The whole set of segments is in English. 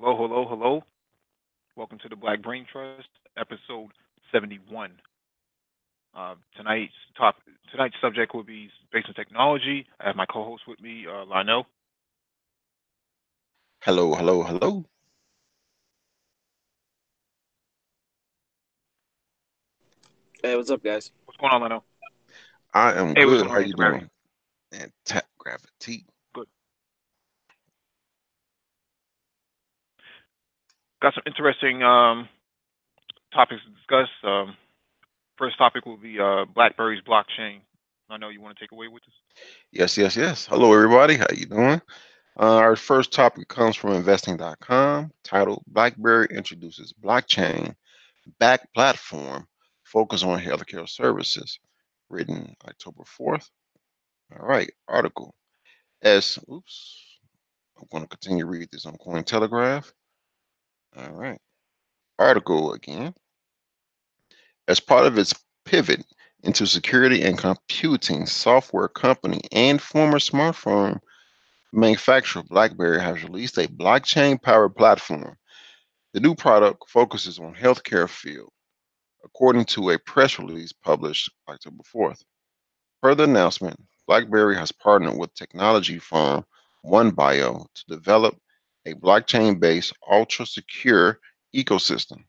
Hello, hello, hello. Welcome to the Black Brain Trust, episode 71. Tonight's tonight's subject will be based on technology. I have my co-host with me, Lionel. Hello, hello, hello. Hey, what's up, guys? What's going on, Lionel? I am Hey, what's good. going How on, you Mr. Barry? doing? And tap gravity. Good. Got some interesting topics to discuss. First topic will be BlackBerry's blockchain. I know you want to take away with this. Yes, yes, yes. Hello, everybody. How you doing? Our first topic comes from investing.com, titled BlackBerry introduces blockchain back platform focus on healthcare services, written October 4th. All right, article. I'm going to continue to read this on Cointelegraph. All right, article again. As part of its pivot into security and computing, software company and former smartphone manufacturer BlackBerry has released a blockchain-powered platform. The new product focuses on healthcare field, according to a press release published October 4th. Per the announcement, BlackBerry has partnered with technology firm OneBio to develop a blockchain-based ultra-secure ecosystem.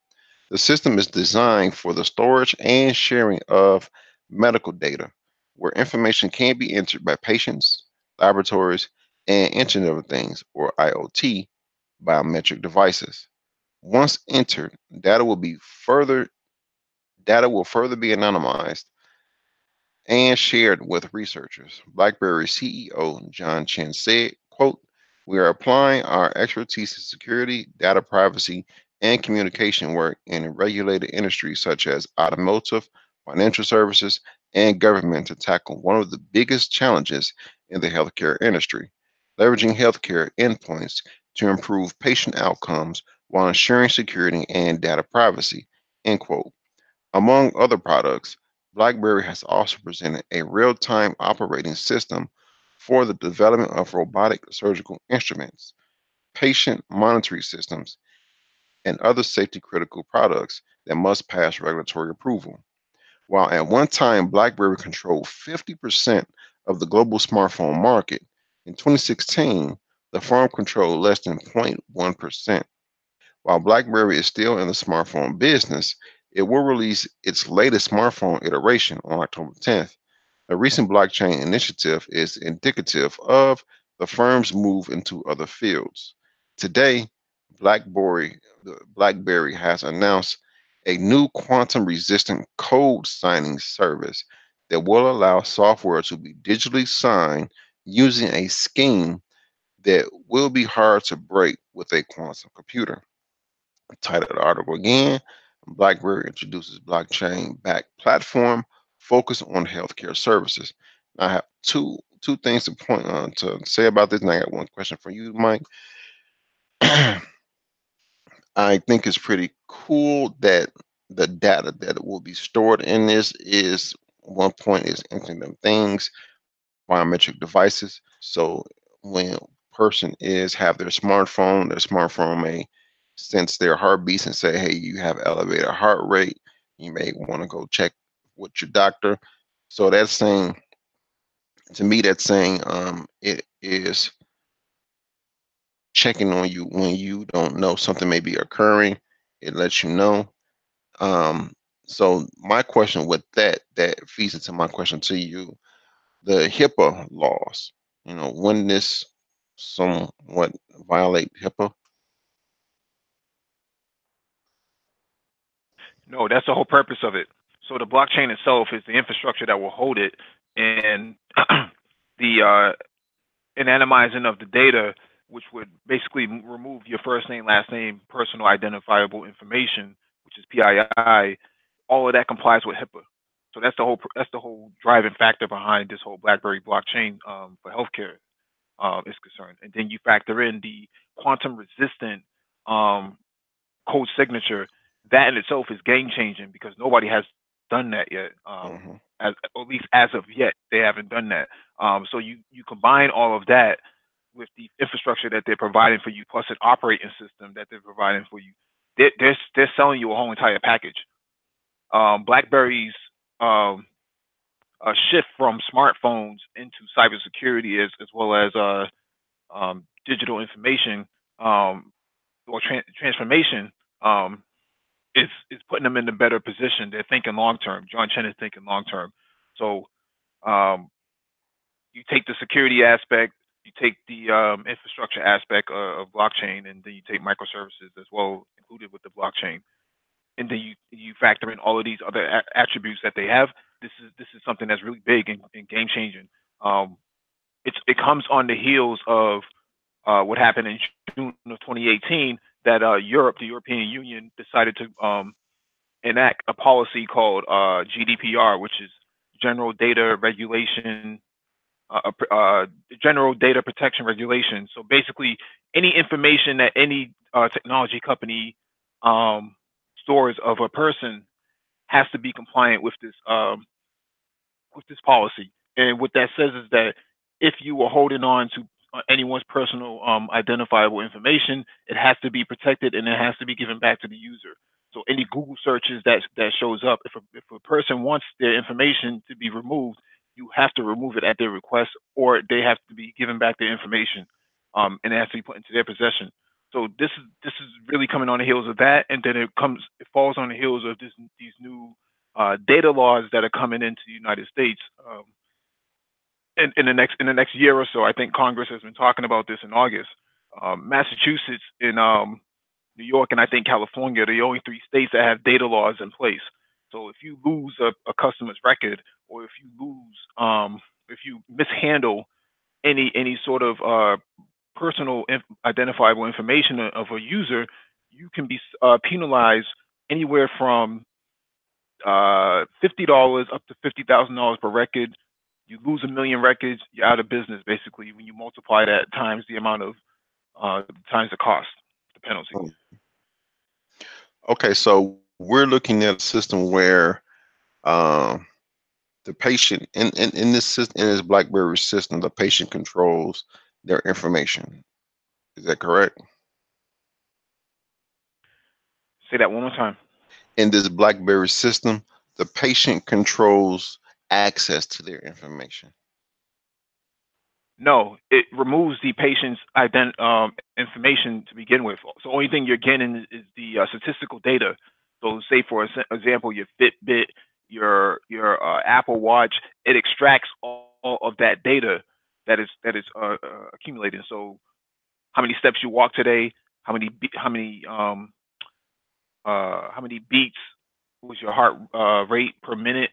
The system is designed for the storage and sharing of medical data, where information can be entered by patients, laboratories, and Internet of Things, or IoT, biometric devices. Once entered, data will further be anonymized and shared with researchers. BlackBerry CEO John Chen said, quote, "We are applying our expertise in security, data privacy, and communication work in regulated industries such as automotive, financial services, and government to tackle one of the biggest challenges in the healthcare industry, leveraging healthcare endpoints to improve patient outcomes while ensuring security and data privacy." End quote. Among other products, BlackBerry has also presented a real time operating system for the development of robotic surgical instruments, patient monitoring systems, and other safety critical products that must pass regulatory approval. While at one time BlackBerry controlled 50% of the global smartphone market, in 2016, the firm controlled less than 0.1%. While BlackBerry is still in the smartphone business, it will release its latest smartphone iteration on October 10th. The recent blockchain initiative is indicative of the firm's move into other fields. Today, BlackBerry has announced a new quantum resistant code signing service that will allow software to be digitally signed using a scheme that will be hard to break with a quantum computer. Titled article again, BlackBerry introduces blockchain-backed platform focused on healthcare services. Now, I have two things to point on to say about this, and I got one question for you, Mike. I think it's pretty cool that the data that will be stored in this is one point is Internet of Things, biometric devices. So when person is have their smartphone may sense their heartbeats and say, "Hey, you have elevated heart rate. You may want to go check with your doctor." So that's saying to me, that's saying it is checking on you when you don't know something may be occurring. It lets you know. Um, so my question with that feeds into my question to you: the HIPAA laws. When this somewhat violate HIPAA. No, that's the whole purpose of it. So the blockchain itself is the infrastructure that will hold it, and the anonymizing of the data, which would basically remove your first name, last name, personal identifiable information, which is PII. All of that complies with HIPAA. So that's the whole driving factor behind this whole BlackBerry blockchain for healthcare is concerned. And then you factor in the quantum resistant um, code signature. That in itself is game changing because nobody has done that yet. Hmm. As, or at least as of yet, they haven't done that. So you combine all of that, the infrastructure that they're providing for you, plus an operating system that they're providing for you. They're selling you a whole entire package. BlackBerry's shift from smartphones into cybersecurity as well as digital information or transformation is putting them in a better position. They're thinking long term. John Chen is thinking long term. So um, you take the security aspect, you take the infrastructure aspect of blockchain, and then you take microservices as well included with the blockchain, and then you factor in all of these other attributes that they have. This is something that's really big and game changing. Um, it comes on the heels of what happened in June of 2018 that Europe, the European Union, decided to enact a policy called GDPR, which is General Data Regulation, General Data Protection Regulation. So basically, any information that any technology company stores of a person has to be compliant with this policy. And what that says is that if you are holding on to anyone's personal identifiable information, it has to be protected and it has to be given back to the user. So any Google searches that shows up, if a person wants their information to be removed, you have to remove it at their request, or they have to be given back their information, and it has to be put into their possession. So this is really coming on the heels of that, and then it falls on the heels of these new data laws that are coming into the United States in the next year or so. I think Congress has been talking about this in August. Massachusetts, in New York, and I think California are the only three states that have data laws in place. So if you lose a customer's record, or if you mishandle any sort of personal identifiable information of a user, you can be penalized anywhere from $50 up to $50,000 per record. You lose 1 million records, you're out of business basically when you multiply that times the amount of times the cost, the penalty. Okay, so we're looking at a system where the patient in this system, in this BlackBerry system, the patient controls their information. Is that correct? Say that one more time. In this BlackBerry system, the patient controls access to their information. No, it removes the patient's information to begin with. So the only thing you're getting is the statistical data. So say for example, your Fitbit, your Apple Watch, it extracts all of that data that is accumulated. So how many steps you walk today, how many beats was your heart rate per minute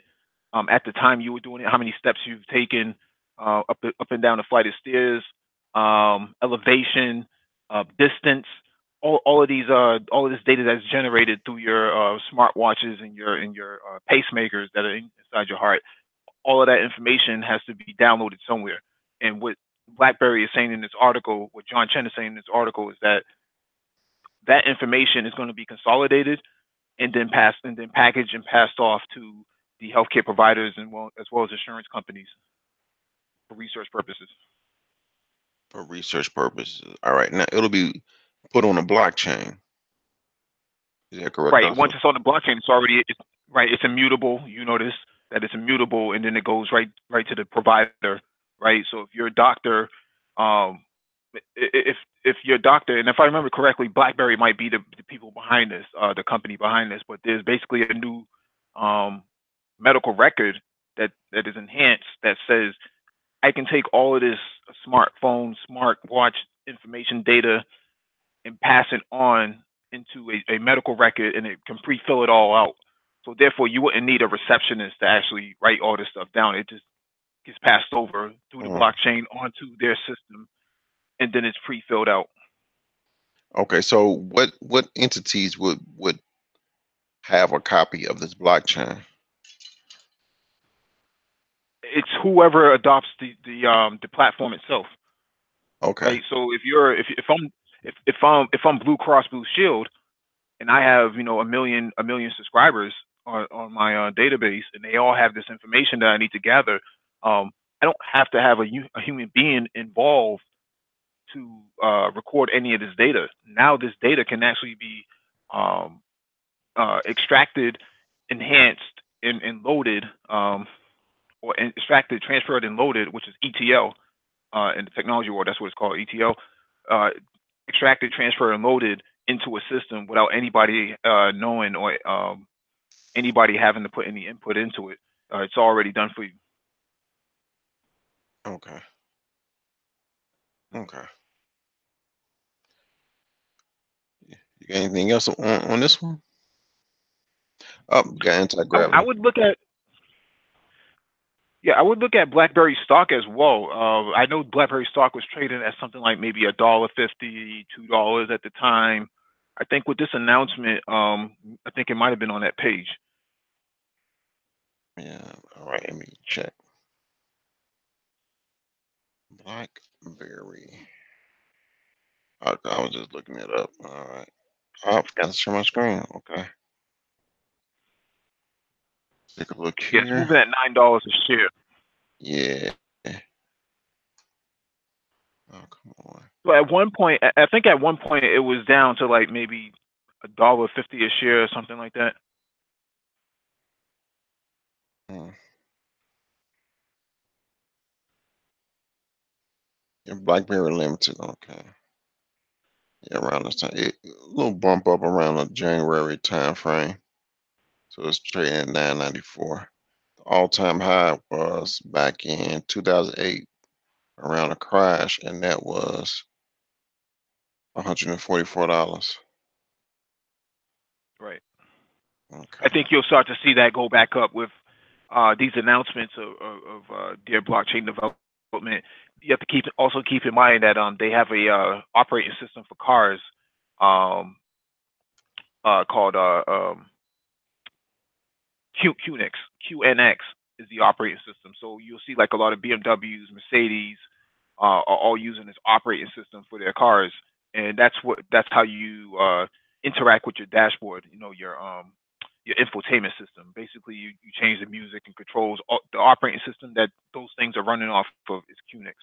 at the time you were doing it, how many steps you've taken up and down a flight of stairs, elevation, distance, all of this data that's generated through your smartwatches and your pacemakers that are inside your heart. All of that information has to be downloaded somewhere. And what BlackBerry is saying in this article, what John Chen is saying in this article, is that that information is going to be consolidated and then packaged and passed off to the healthcare providers and as well as insurance companies for research purposes. For research purposes. All right. Now it'll be put on a blockchain. Is that correct? Right. Also? Once it's on the blockchain, it's immutable. You notice that it's immutable, and then it goes right to the provider. Right. So if you're a doctor, if you're a doctor, and if I remember correctly, BlackBerry might be the people behind this, the company behind this, but there's basically a new medical record that is enhanced that says I can take all of this smartphone, smartwatch information data and pass it on into a medical record, and it can pre-fill it all out. So therefore, you wouldn't need a receptionist to actually write all this stuff down. It just gets passed over through the blockchain onto their system, and then it's pre-filled out. Okay, so what entities would have a copy of this blockchain? It's whoever adopts the platform itself. Okay. Right. So if I'm Blue Cross Blue Shield, and I have a million subscribers on my database, and they all have this information that I need to gather, I don't have to have a human being involved to record any of this data. Now this data can actually be extracted, enhanced, and loaded, or extracted, transferred, and loaded, which is ETL in the technology world. That's what it's called, ETL. Extracted, transferred, and loaded into a system without anybody knowing or anybody having to put any input into it. It's already done for you. Okay. Okay. You got anything else on this one? Oh, got anti-gravity. I would look at, yeah, I would look at BlackBerry stock as well. I know BlackBerry stock was trading at something like maybe $1.50, $2 at the time. I think with this announcement, I think it might have been on that page. Yeah. All right. Let me check. BlackBerry. I was just looking it up. All right. I forgot to share my screen. Okay. Take a look Yeah, it's here. moving at $9 a share. Yeah. Oh, come on. So at one point, I think at one point it was down to like maybe $1.50 a share or something like that. Yeah, BlackBerry Limited. Okay. Yeah, around this time, a little bump up around the January time frame. So it's trading at 994. The all-time high was back in 2008 around a crash, and that was $144. Right. Okay. I think you'll start to see that go back up with these announcements of their blockchain development. You have to also keep in mind that they have a operating system for cars called QNX is the operating system. So you'll see like a lot of BMWs, Mercedes are all using this operating system for their cars, and that's how you interact with your dashboard. You know, your infotainment system. Basically, you change the music and controls. The operating system that those things are running off of is QNX.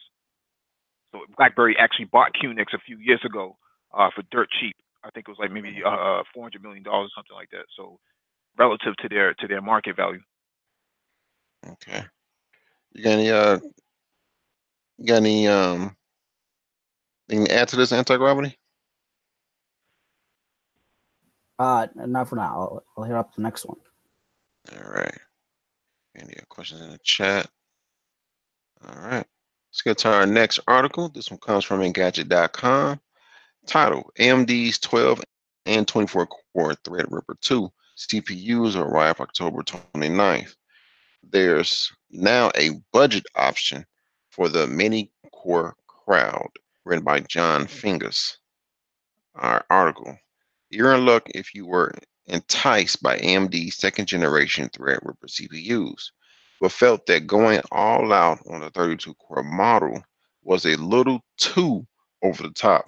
So BlackBerry actually bought QNX a few years ago for dirt cheap. I think it was like maybe $400 million or something like that. So relative to their market value. Okay. You got any thing to add to this anti-gravity? Not for now. I'll hit up the next one. All right. Any questions in the chat? All right. Let's get to our next article. This one comes from Engadget.com. Title: AMD's 12 and 24 core Threadripper 2 CPUs arrive October 29th. There's now a budget option for the mini core crowd, written by John Fingus. Our article: you're in luck if you were enticed by AMD's second generation Threadripper CPUs, but felt that going all out on the 32 core model was a little too over the top.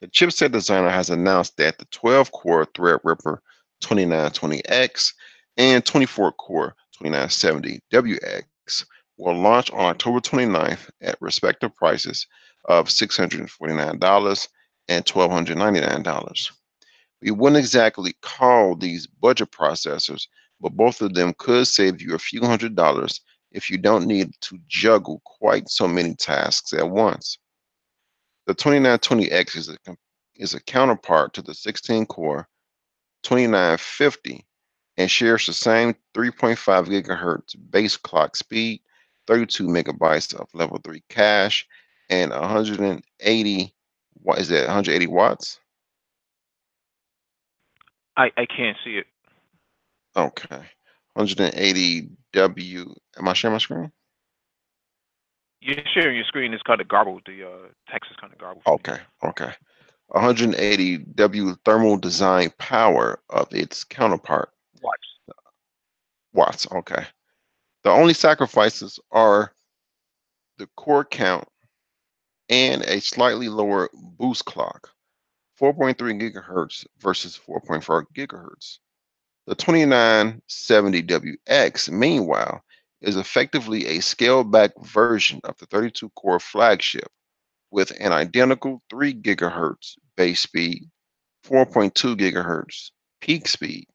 The chipset designer has announced that the 12 core Threadripper 2920X and 24 core 2970WX will launch on October 29th at respective prices of $649 and $1,299. We wouldn't exactly call these budget processors, but both of them could save you a few $100s if you don't need to juggle quite so many tasks at once. The 2920X is a counterpart to the 16-core 2950 and shares the same 3.5 gigahertz base clock speed, 32 megabytes of level 3 cache, and 180 watts? I can't see it. Okay. 180 W. Am I sharing my screen? You're sharing your screen is kind of garbled. The text is kind of garbled. Okay. Okay. 180 W thermal design power of its counterpart. Watts. Okay. The only sacrifices are the core count and a slightly lower boost clock, 4.3 gigahertz versus 4.4 gigahertz. The 2970WX, meanwhile, is effectively a scaled back version of the 32 core flagship. with an identical 3 gigahertz base speed, 4.2 gigahertz peak speed,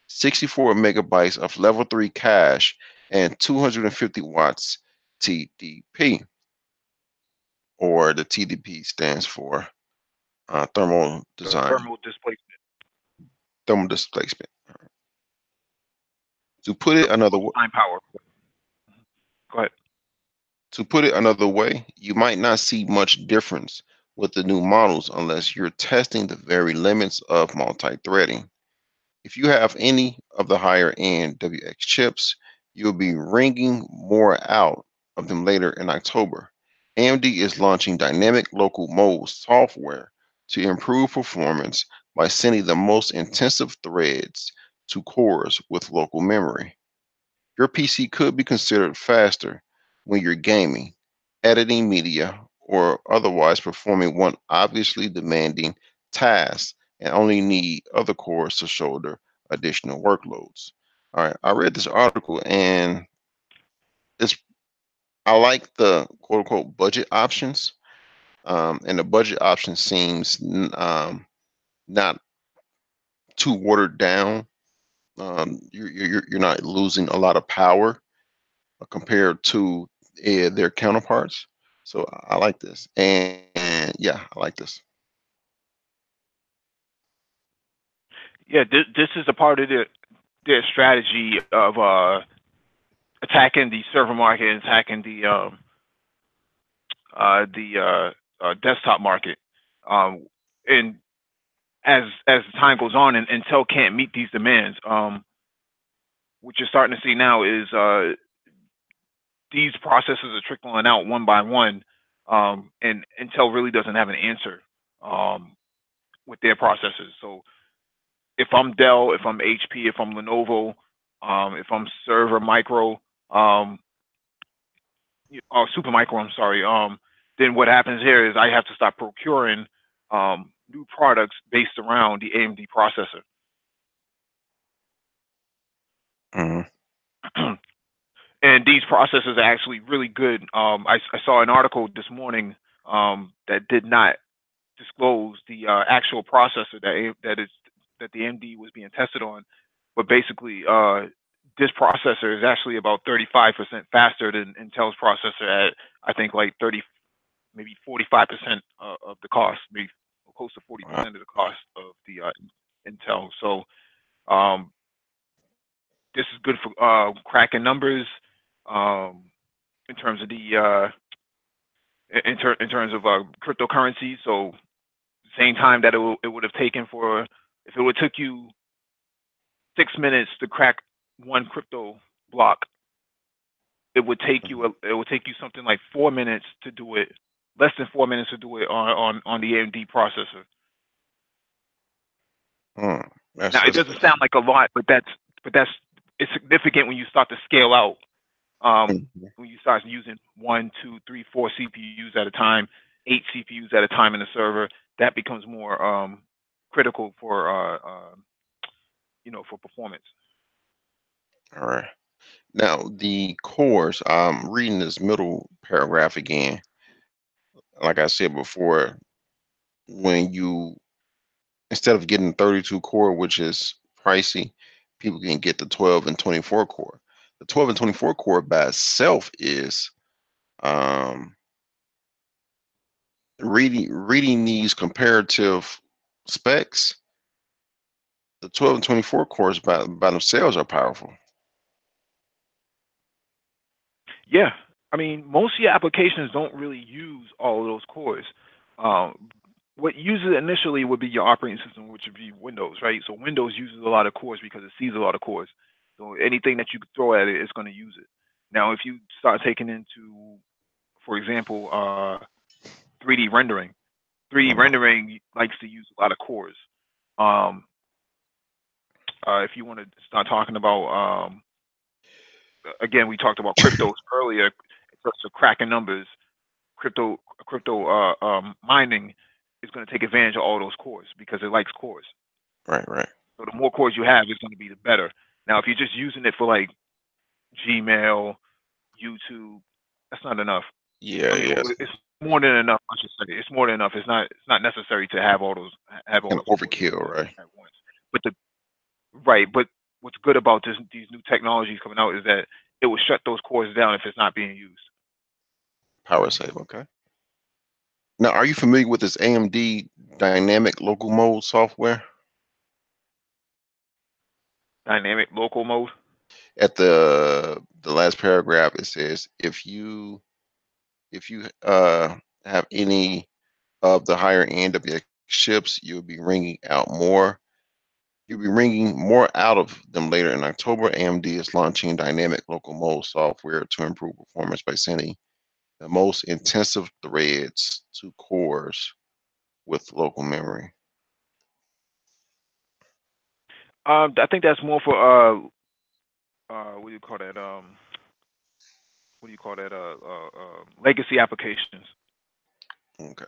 64 megabytes of level 3 cache, and 250 watts TDP, or the TDP stands for thermal Thermal displacement. thermal displacement. To put it another way, Time power. Go ahead. To put it another way, you might not see much difference with the new models unless you're testing the very limits of multi-threading. If you have any of the higher end WX chips, you'll be wringing more out of them later in October. AMD is launching dynamic local mode software to improve performance by sending the most intensive threads to cores with local memory. Your PC could be considered faster when you're gaming, editing media, or otherwise performing one obviously demanding task and only need other cores to shoulder additional workloads. All right, I read this article and it's I like the quote unquote budget options, and the budget option seems not too watered down. You're not losing a lot of power compared to their counterparts. So I like this, and yeah, I like this. Yeah, this is a part of their strategy of attacking the server market and attacking the desktop market. And as time goes on, and Intel can't meet these demands, what you're starting to see now is these processors are trickling out one by one, and Intel really doesn't have an answer with their processors. So if I'm Dell, if I'm HP, if I'm Lenovo, if I'm Server Micro, or Super Micro, I'm sorry, then what happens here is I have to start procuring new products based around the AMD processor. Mm-hmm. And these processors are actually really good. I saw an article this morning that did not disclose the actual processor that the AMD was being tested on, but basically this processor is actually about 35% faster than Intel's processor at I think like 30, maybe 45% of the cost, maybe close to 40% of the cost of the Intel. So this is good for cracking numbers in terms of the in terms of cryptocurrency. So same time that it would have taken for if it would took you 6 minutes to crack one crypto block, it would take you something like 4 minutes to do it, less than 4 minutes to do it on the AMD processor. Now it doesn't sound like a lot, but it's significant when you start to scale out. When you start using 1, 2, 3, 4 CPUs at a time, 8 CPUs at a time in the server, that becomes more critical for for performance. All right. Now the cores. I'm reading this middle paragraph again. Like I said before, when you instead of getting 32 core, which is pricey, people can get the 12 and 24 core. The 12 and 24 core by itself is um, reading these comparative specs. The 12 and 24 cores by themselves are powerful. Yeah, I mean, most of your applications don't really use all of those cores. What uses it initially would be your operating system, which would be Windows, right? So Windows uses a lot of cores because it sees a lot of cores. So anything that you throw at it, it's going to use it. Now, if you start taking into, for example, 3D rendering, 3D rendering likes to use a lot of cores. If you want to start talking about, again, we talked about cryptos earlier, in terms of cracking numbers. Crypto mining is going to take advantage of all those cores because it likes cores. Right. So the more cores you have is going to be the better. Now, if you're just using it for like Gmail, YouTube, that's not enough. Yeah, I mean, yeah. it's more than enough. I should say it's more than enough. It's not necessary to have all those And cores overkill, right? at once. But the right, but what's good about these new technologies coming out is that it will shut those cores down if it's not being used. Power save. Okay. Now, are you familiar with this AMD dynamic local mode software? Dynamic local mode. At the last paragraph, it says if you have any of the higher end of your ships, you'll be ringing out more. You'll be ringing more out of them later in October. AMD is launching dynamic local mode software to improve performance by sending the most intensive threads to cores with local memory. I think that's more for what do you call that? What do you call that? Legacy applications. Okay.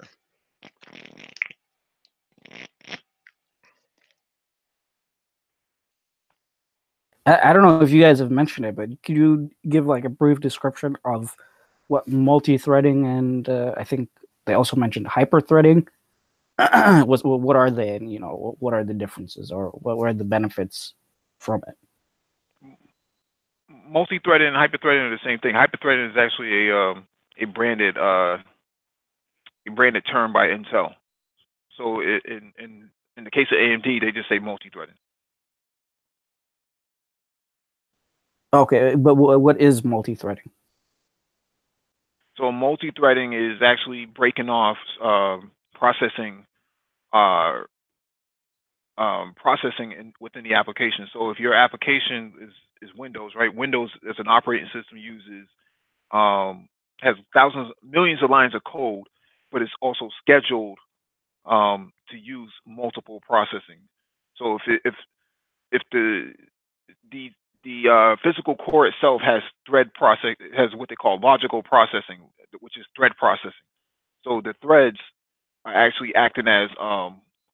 I don't know if you guys have mentioned it, but could you give like a brief description of what multi-threading and I think they also mentioned hyper-threading. What are they, and what are the differences, or what are the benefits from it? Multi-threading and hyper-threading are the same thing. Hyper-threading is actually a branded term by Intel. So in the case of AMD, they just say multi-threading. Okay, but what is multi-threading? So multi-threading is actually breaking off processing within the application. So if your application is Windows, right? Windows as an operating system uses has millions of lines of code, but it's also scheduled to use multiple processing. So if the physical core itself has has what they call logical processing, which is thread processing. So the threads are actually acting as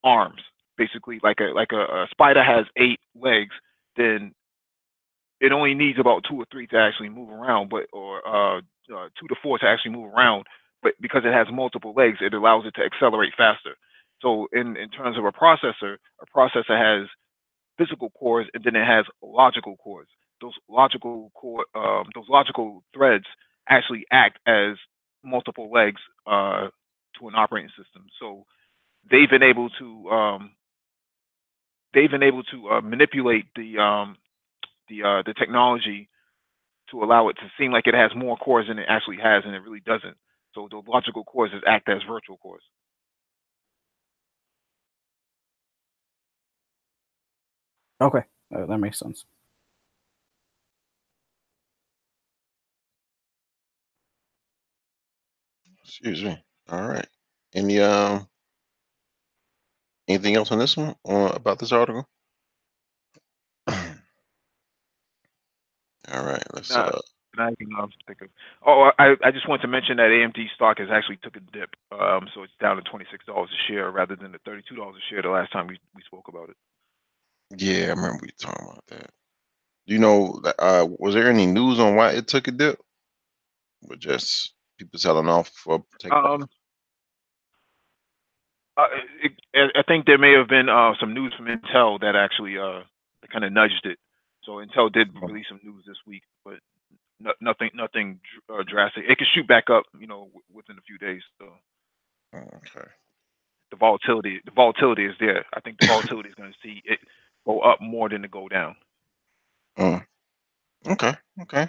arms, basically like a spider has 8 legs, then it only needs about 2 or 3 to actually move around, or 2 to 4 to actually move around. But because it has multiple legs, it allows it to accelerate faster. So in terms of a processor has physical cores, and then it has logical cores. Those logical threads actually act as multiple legs to an operating system. So they've been able to manipulate the technology to allow it to seem like it has more cores than it actually has, and it really doesn't. So the logical cores act as virtual cores. Okay, that makes sense. Excuse me. All right. Any anything else on this one or about this article? All right. Let's Now, now you can think of. Oh, I just want to mention that AMD stock has actually took a dip. So it's down to $26 a share rather than the $32 a share the last time we spoke about it. yeah, I remember we talking about that. You know, was there any news on why it took a dip? Or just people selling off for taking off? Um, I think there may have been some news from Intel that actually kind of nudged it. So Intel did release some news this week, but nothing drastic. It could shoot back up, within a few days. So Okay. the volatility is there. I think the volatility is going to see it go up more than to go down. Okay. Okay.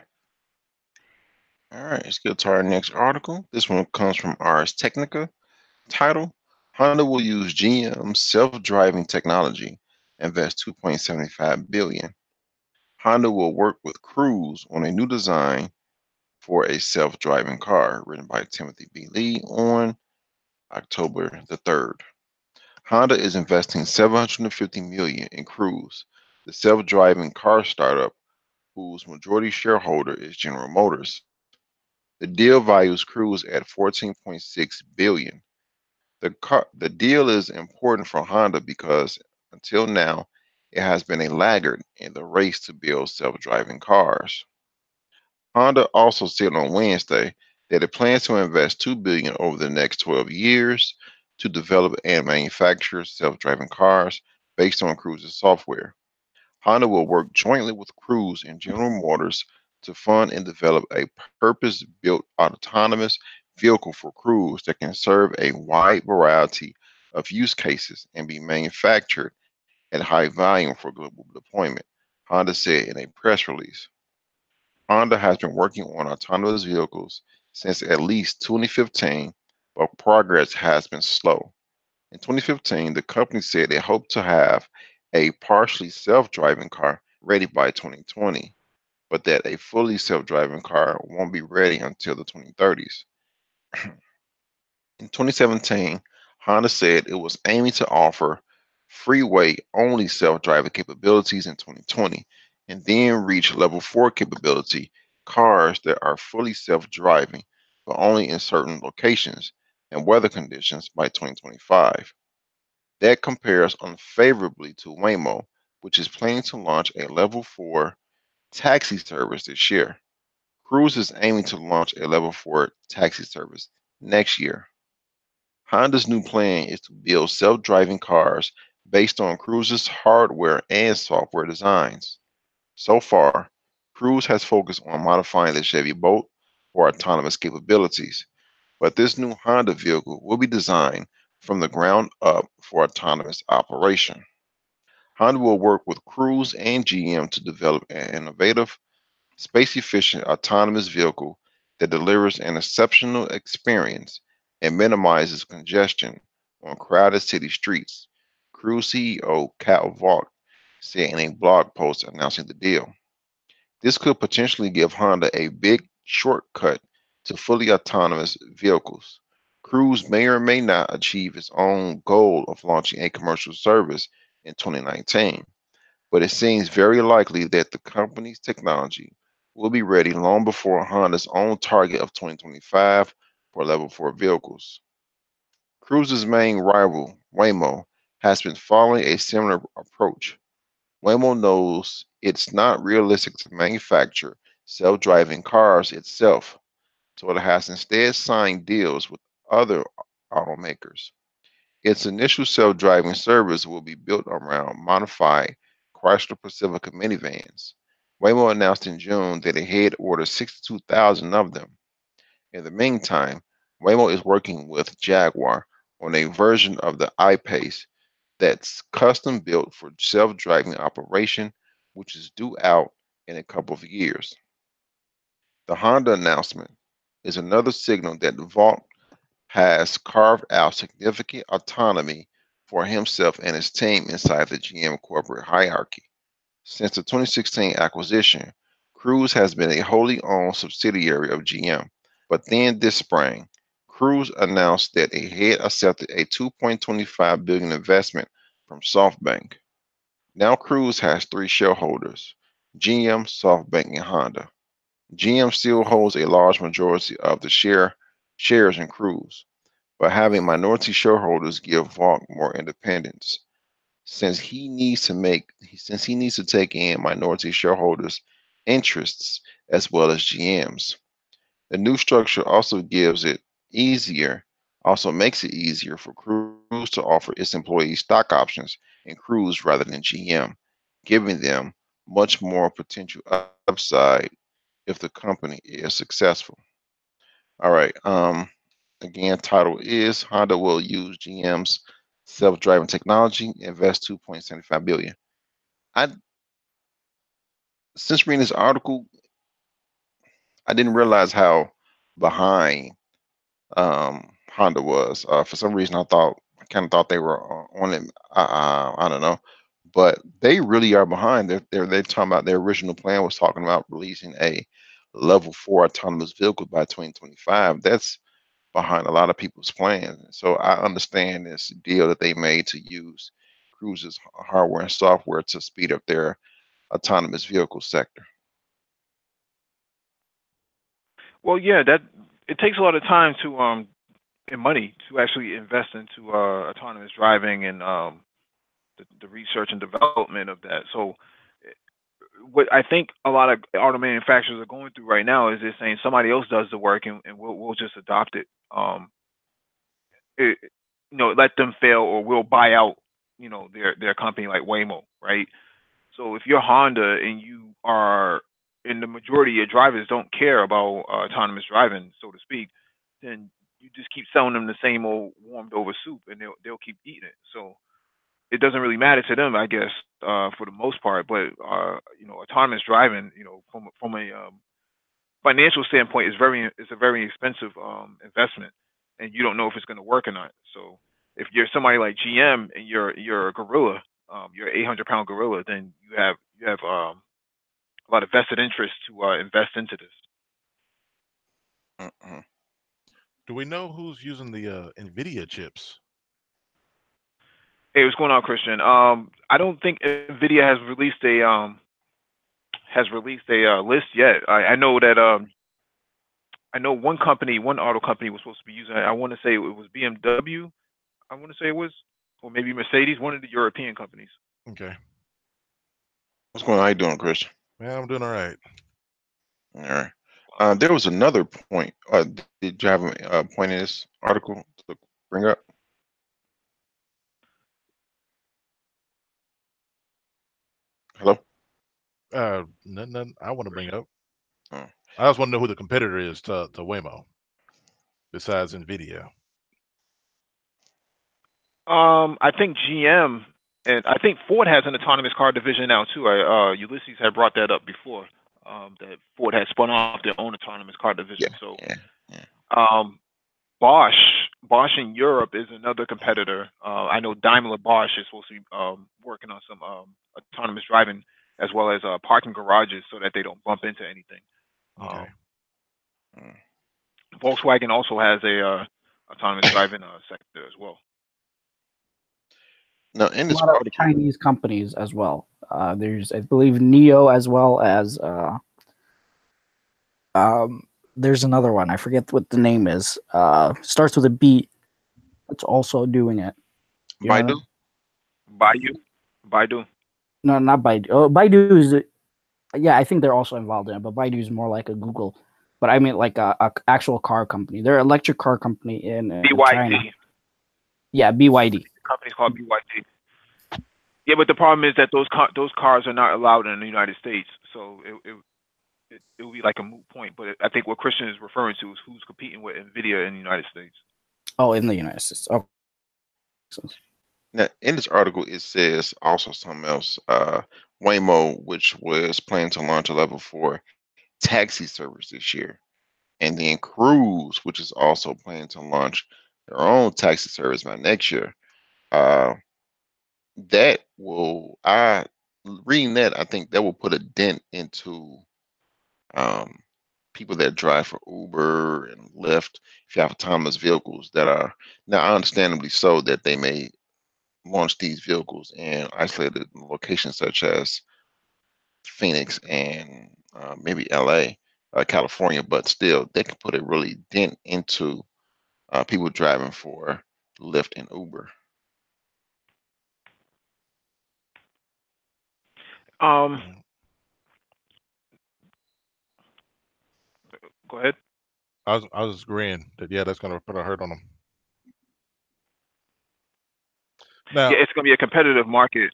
All right. Let's get to our next article. This one comes from Ars Technica. Title: Honda will use GM's self-driving technology, invest 2.75 billion. Honda will work with Cruise on a new design for a self-driving car, written by Timothy B. Lee on October the 3rd. Honda is investing 750 million in Cruise, the self-driving car startup whose majority shareholder is General Motors. The deal values Cruise at 14.6 billion. The deal is important for Honda because until now, it has been a laggard in the race to build self-driving cars. Honda also said on Wednesday that it plans to invest $2 billion over the next 12 years to develop and manufacture self-driving cars based on Cruise's software. Honda will work jointly with Cruise and General Motors to fund and develop a purpose-built autonomous vehicle for Cruise that can serve a wide variety of use cases and be manufactured at high volume for global deployment, Honda said in a press release. Honda has been working on autonomous vehicles since at least 2015, but progress has been slow. In 2015, the company said it hoped to have a partially self-driving car ready by 2020, but that a fully self-driving car won't be ready until the 2030s. In 2017, Honda said it was aiming to offer freeway-only self-driving capabilities in 2020 and then reach level 4 capability cars that are fully self-driving, but only in certain locations and weather conditions by 2025. That compares unfavorably to Waymo, which is planning to launch a level 4 taxi service this year. Cruise is aiming to launch a level 4 taxi service next year. Honda's new plan is to build self-driving cars based on Cruise's hardware and software designs. So far, Cruise has focused on modifying the Chevy Bolt for autonomous capabilities, but this new Honda vehicle will be designed from the ground up for autonomous operation. Honda will work with Cruise and GM to develop an innovative, space-efficient autonomous vehicle that delivers an exceptional experience and minimizes congestion on crowded city streets, Cruise CEO Cal Vaught said in a blog post announcing the deal. This could potentially give Honda a big shortcut to fully autonomous vehicles. Cruise may or may not achieve its own goal of launching a commercial service in 2019, but it seems very likely that the company's technology will be ready long before Honda's own target of 2025 for level 4 vehicles. Cruise's main rival, Waymo, has been following a similar approach. Waymo knows it's not realistic to manufacture self-driving cars itself, so it has instead signed deals with other automakers. Its initial self-driving service will be built around modified Chrysler Pacifica minivans. Waymo announced in June that it had ordered 62,000 of them. In the meantime, Waymo is working with Jaguar on a version of the I-Pace that's custom built for self-driving operation, which is due out in a couple of years. The Honda announcement is another signal that Vault has carved out significant autonomy for himself and his team inside the GM corporate hierarchy. Since the 2016 acquisition, Cruise has been a wholly owned subsidiary of GM. But then this spring, Cruise announced that it had accepted a $2.25 billion investment from SoftBank. Now Cruise has three shareholders: GM, SoftBank, and Honda. GM still holds a large majority of the shares in Cruise, but having minority shareholders give Vault more independence. Since he needs to take in minority shareholders' interests as well as GM's. The new structure also makes it easier for Cruise to offer its employees stock options in Cruise rather than GM, giving them much more potential upside if the company is successful. All right. Again, title is Honda will use GM's self-driving technology, invest 2.75 billion. I Since reading this article, I didn't realize how behind Honda was. For some reason, I kind of thought they were on it. I don't know, but they really are behind. They're talking about their original plan was talking about releasing a level 4 autonomous vehicle by 2025. That's behind a lot of people's plans. So I understand this deal that they made to use Cruise's hardware and software to speed up their autonomous vehicle sector. Well, yeah, that it takes a lot of time to and money to actually invest into autonomous driving and the research and development of that. So what I think a lot of auto manufacturers are going through right now is they're saying somebody else does the work, and we'll just adopt it. It, let them fail, or we'll buy out, their company like Waymo, right? So if you're Honda and you are, and the majority of your drivers don't care about autonomous driving, so to speak, then you just keep selling them the same old warmed over soup, and they'll keep eating it. So it doesn't really matter to them, I guess, for the most part. But autonomous driving, from a financial standpoint, is a very expensive investment, and you don't know if it's going to work or not. So if you're somebody like GM and you're a gorilla, you're an 800-pound gorilla, then you have a lot of vested interest to invest into this. Do we know who's using the NVIDIA chips? Hey, what's going on, Christian? I don't think Nvidia has released a list yet. I know that I know one auto company was supposed to be using it. I want to say it was BMW. I want to say it was, or maybe Mercedes, one of the European companies. Okay. What's going on? How you doing, Christian? Man, I'm doing all right. All right. There was another point. Did you have a point in this article to bring up? Hello? Nothing I want to bring up. Oh. I just want to know who the competitor is to Waymo, besides NVIDIA. I think GM, and I think Ford has an autonomous car division now too. Ulysses had brought that up before. That Ford had spun off their own autonomous car division. So, Bosch in Europe is another competitor. I know Daimler Bosch is supposed to be working on some autonomous driving, as well as parking garages, so that they don't bump into anything. Okay. Volkswagen also has a autonomous driving sector as well. Now, in A this lot of Chinese companies as well. There's, I believe, NIO, as well as there's another one. I forget what the name is. Starts with a B. It's also doing it. Baidu? Baidu. No, not Baidu. Oh, Baidu is, yeah, I think they're also involved in it, but Baidu is more like a Google. But I mean, like a actual car company. They're an electric car company in China. Yeah, BYD. The company's called BYD. Yeah, but the problem is that those cars are not allowed in the United States, so it will be like a moot point. But I think what Christian is referring to is who's competing with Nvidia in the United States. Oh, in the United States. Oh. Now, in this article, it says also something else. Waymo, which was planning to launch a level 4 taxi service this year, and then Cruise, which is also planning to launch their own taxi service by next year. That will, reading that, I think that will put a dent into people that drive for Uber and Lyft. If you have autonomous vehicles that are now, understandably so, that they may launch these vehicles in isolated locations such as Phoenix and maybe LA, California, but still they can put a really dent into people driving for Lyft and Uber. Go ahead. I was agreeing that that's going to put a hurt on them. Now, yeah, it's going to be a competitive market.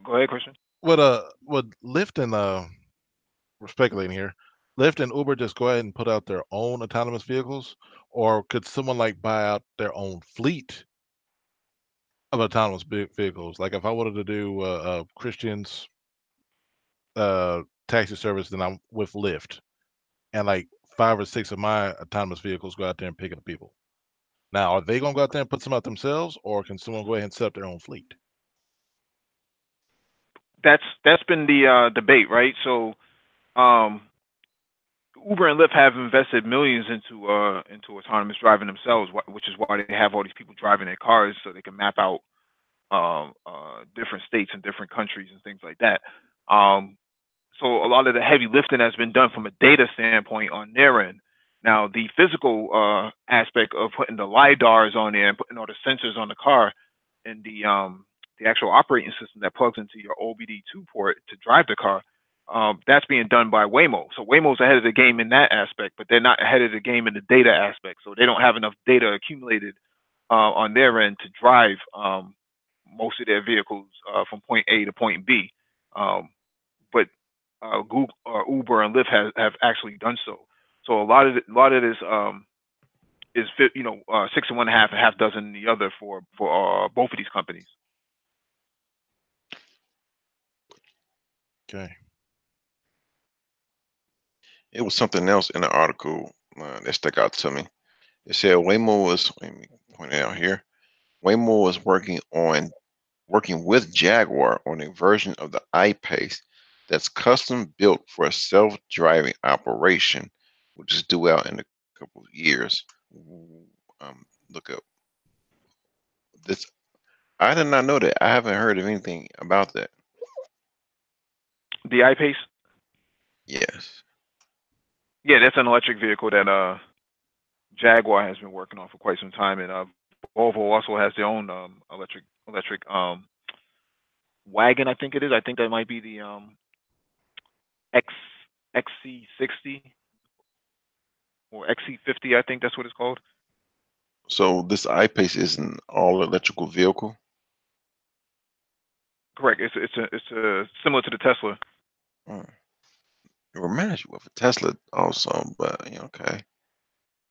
Go ahead, Christian. Would Lyft and we're speculating here, Lyft and Uber just go ahead and put out their own autonomous vehicles, or could someone like buy out their own fleet of autonomous vehicles? Like if I wanted to do Christian's taxi service, then I'm with Lyft, and like 5 or 6 of my autonomous vehicles go out there and pick up people. Now, are they going to go out there and put some out themselves, or can someone go ahead and set up their own fleet? That's been the debate, right? So, Uber and Lyft have invested millions into autonomous driving themselves, which is why they have all these people driving their cars, so they can map out different states and different countries and things like that. So a lot of the heavy lifting has been done from a data standpoint on their end. Now, the physical aspect of putting the LiDARs on there and putting all the sensors on the car and the the actual operating system that plugs into your OBD2 port to drive the car, that's being done by Waymo. So Waymo's ahead of the game in that aspect, but they're not ahead of the game in the data aspect. So they don't have enough data accumulated on their end to drive most of their vehicles from point A to point B. But Google, Uber, and Lyft have actually done so. So a lot of this is 6 and 1 half and half dozen the other for both of these companies. Okay. It was something else in the article that stuck out to me. It said Waymo was, let me point it out here. Waymo was working with Jaguar on a version of the I-Pace that's custom built for a self-driving operation, which is due out in a couple of years. Look up this. I did not know that. I haven't heard of anything about that. The I-Pace? Yes. Yeah, that's an electric vehicle that Jaguar has been working on for quite some time, and Volvo also has their own electric wagon. I think it is. I think that might be the XC60 or XC50. I think that's what it's called. So this I-Pace is an all-electrical vehicle. Correct. It's a similar to the Tesla. It reminds you of a Tesla also, but okay.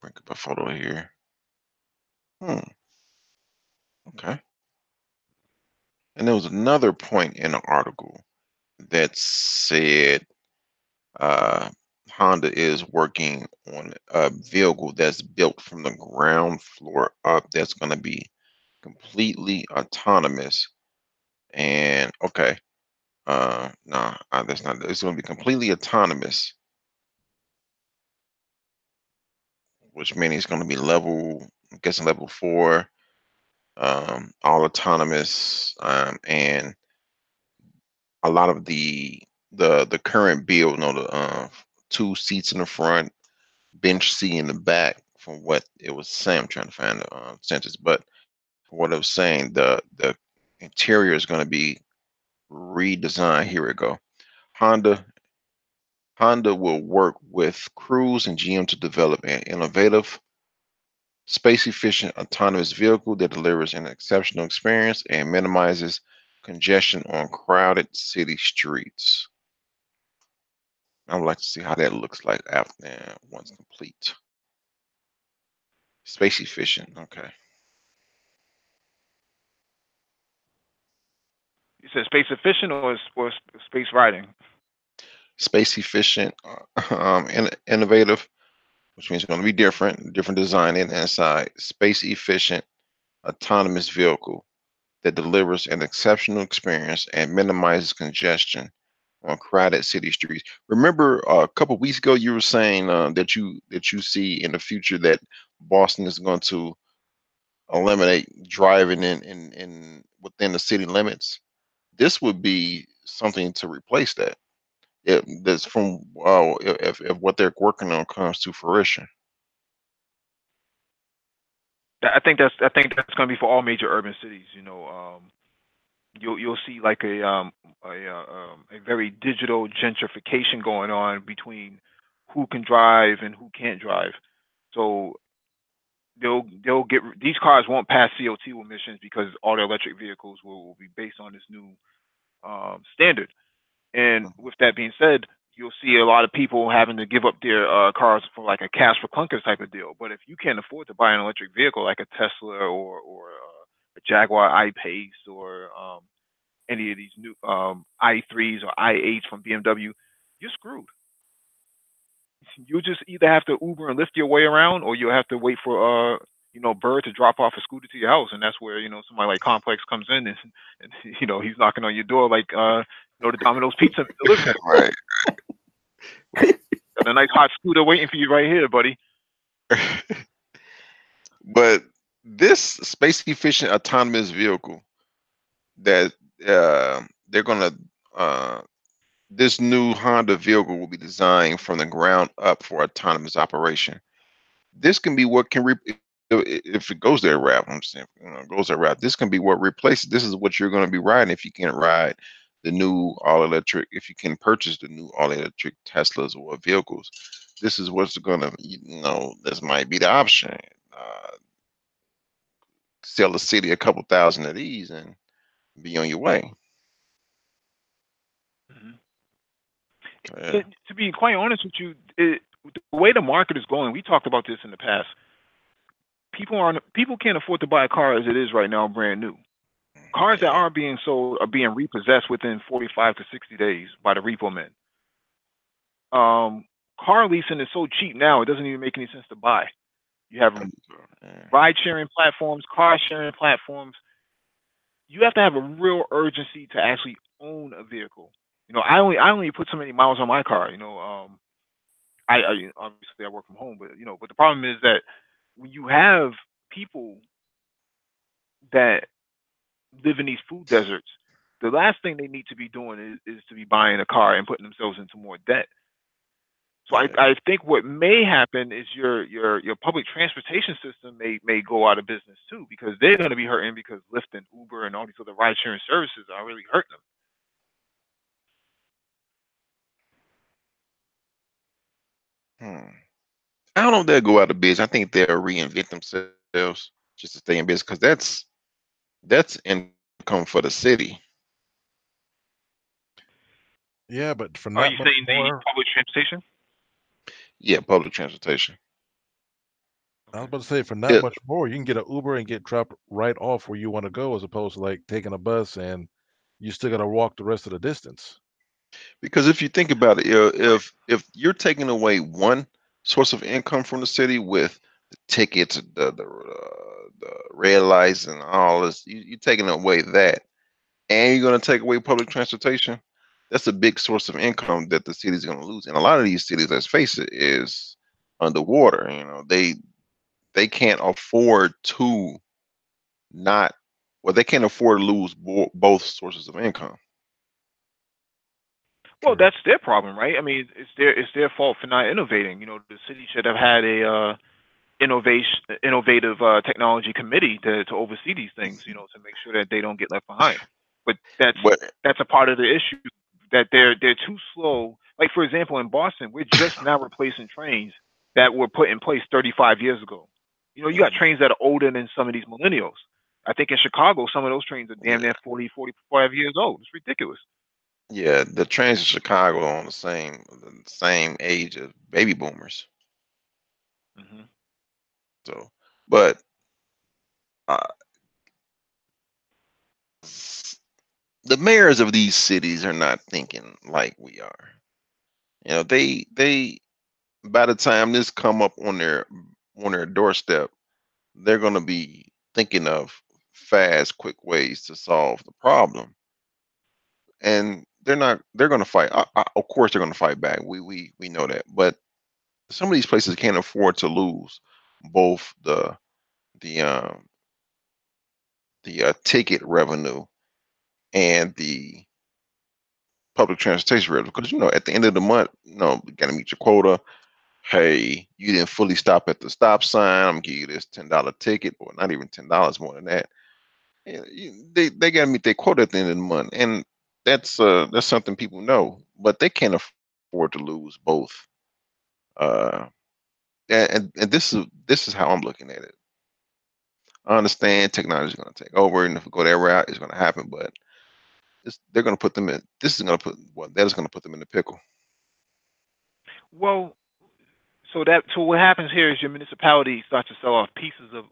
Bring up a photo here. Okay. And there was another point in the article that said Honda is working on a vehicle that's built from the ground floor up that's going to be completely autonomous. And okay, no, that's not. It's going to be completely autonomous, which means it's going to be level, I'm guessing level 4, all autonomous, and a lot of the current build, the 2 seats in the front, bench seat in the back. From what it was saying, I'm trying to find the sentence, but from what it was saying, the interior is going to be redesigned. Here we go. Honda will work with Cruise and GM to develop an innovative, space-efficient autonomous vehicle that delivers an exceptional experience and minimizes congestion on crowded city streets. I would like to see how that looks like after once complete. Space efficient, okay. You said space efficient or space riding? Space efficient, innovative, which means it's going to be different design and inside. Space efficient, autonomous vehicle that delivers an exceptional experience and minimizes congestion on crowded city streets. Remember a couple weeks ago you were saying that you see in the future that Boston is going to eliminate driving in within the city limits. This would be something to replace that. That's from if what they're working on comes to fruition. I think that's going to be for all major urban cities. You'll see like a very digital gentrification going on between who can drive and who can't drive. So they'll get these cars won't pass CO2 emissions because all the electric vehicles will be based on this new standard. And with that being said, you'll see a lot of people having to give up their cars for like a cash for clunkers type of deal. But if you can't afford to buy an electric vehicle like a Tesla or a Jaguar I-Pace or any of these new i3s or i8s from BMW, you're screwed. You just either have to Uber and Lyft your way around, or you'll have to wait for Bird to drop off a scooter to your house, and that's where somebody like Complex comes in and he's knocking on your door like the Domino's Pizza delivery. Right. Got a nice hot scooter waiting for you right here, buddy. But this space efficient autonomous vehicle that they're gonna this new Honda vehicle will be designed from the ground up for autonomous operation. This can be what can if it goes that route, I'm saying, goes that route, this can be what replaces. This is what you're going to be riding if you can't ride the new all electric. If you can purchase the new all electric Teslas or vehicles, this is what's going to, this might be the option. Sell the city a couple thousand of these and be on your way. Yeah. To be quite honest with you, the way the market is going, we talked about this in the past. People can't afford to buy a car as it is right now, brand new. Cars that are being sold are being repossessed within 45 to 60 days by the repo men. Car leasing is so cheap now, it doesn't even make any sense to buy. You have ride sharing platforms, car sharing platforms. You have to have a real urgency to actually own a vehicle. I only put so many miles on my car. I obviously I work from home, but the problem is that when you have people that live in these food deserts, the last thing they need to be doing is to be buying a car and putting themselves into more debt. So I think what may happen is your public transportation system may go out of business too, because they're going to be hurting because Lyft and Uber and all these other ride sharing services are really hurting them. I don't know if they'll go out of business. I think they'll reinvent themselves just to stay in business, because that's income for the city. Yeah, but for Are not you much saying more, the public transportation? Yeah, public transportation. I was about to say, for not much more, you can get an Uber and get dropped right off where you want to go, as opposed to like taking a bus and you still got to walk the rest of the distance. Because if you think about it, if you're taking away one source of income from the city with the tickets, the red lights, and all this, you're taking away that, and you're going to take away public transportation. That's a big source of income that the city's going to lose. And a lot of these cities, let's face it, is underwater. They can't afford to not, well, they can't afford to lose both sources of income. Well, that's their problem, right? I mean, it's their fault for not innovating. The city should have had a innovative technology committee to oversee these things. To make sure that they don't get left behind. But that's a part of the issue, that they're too slow. Like, for example, in Boston, we're just now replacing trains that were put in place 35 years ago. You got trains that are older than some of these millennials. I think in Chicago, some of those trains are damn near 40, 45 years old. It's ridiculous. Yeah, the trains in Chicago are on the same age as baby boomers. So, but the mayors of these cities are not thinking like we are. They by the time this come up on their doorstep, they're going to be thinking of fast, quick ways to solve the problem, and they're going to fight. Of course, they're going to fight back. We know that, but some of these places can't afford to lose both the ticket revenue and the public transportation revenue, because at the end of the month, you got to meet your quota. Hey, you didn't fully stop at the stop sign, I'm gonna give you this $10 ticket, or not even $10, more than that. They got to meet their quota at the end of the month, and that's something people know, but they can't afford to lose both. And this is how I'm looking at it. I understand technology is going to take over, and if we go that route, it's going to happen. But they're going to put them in. This is going to put that is going to put them in the pickle. Well, so what happens here is your municipality starts to sell off pieces of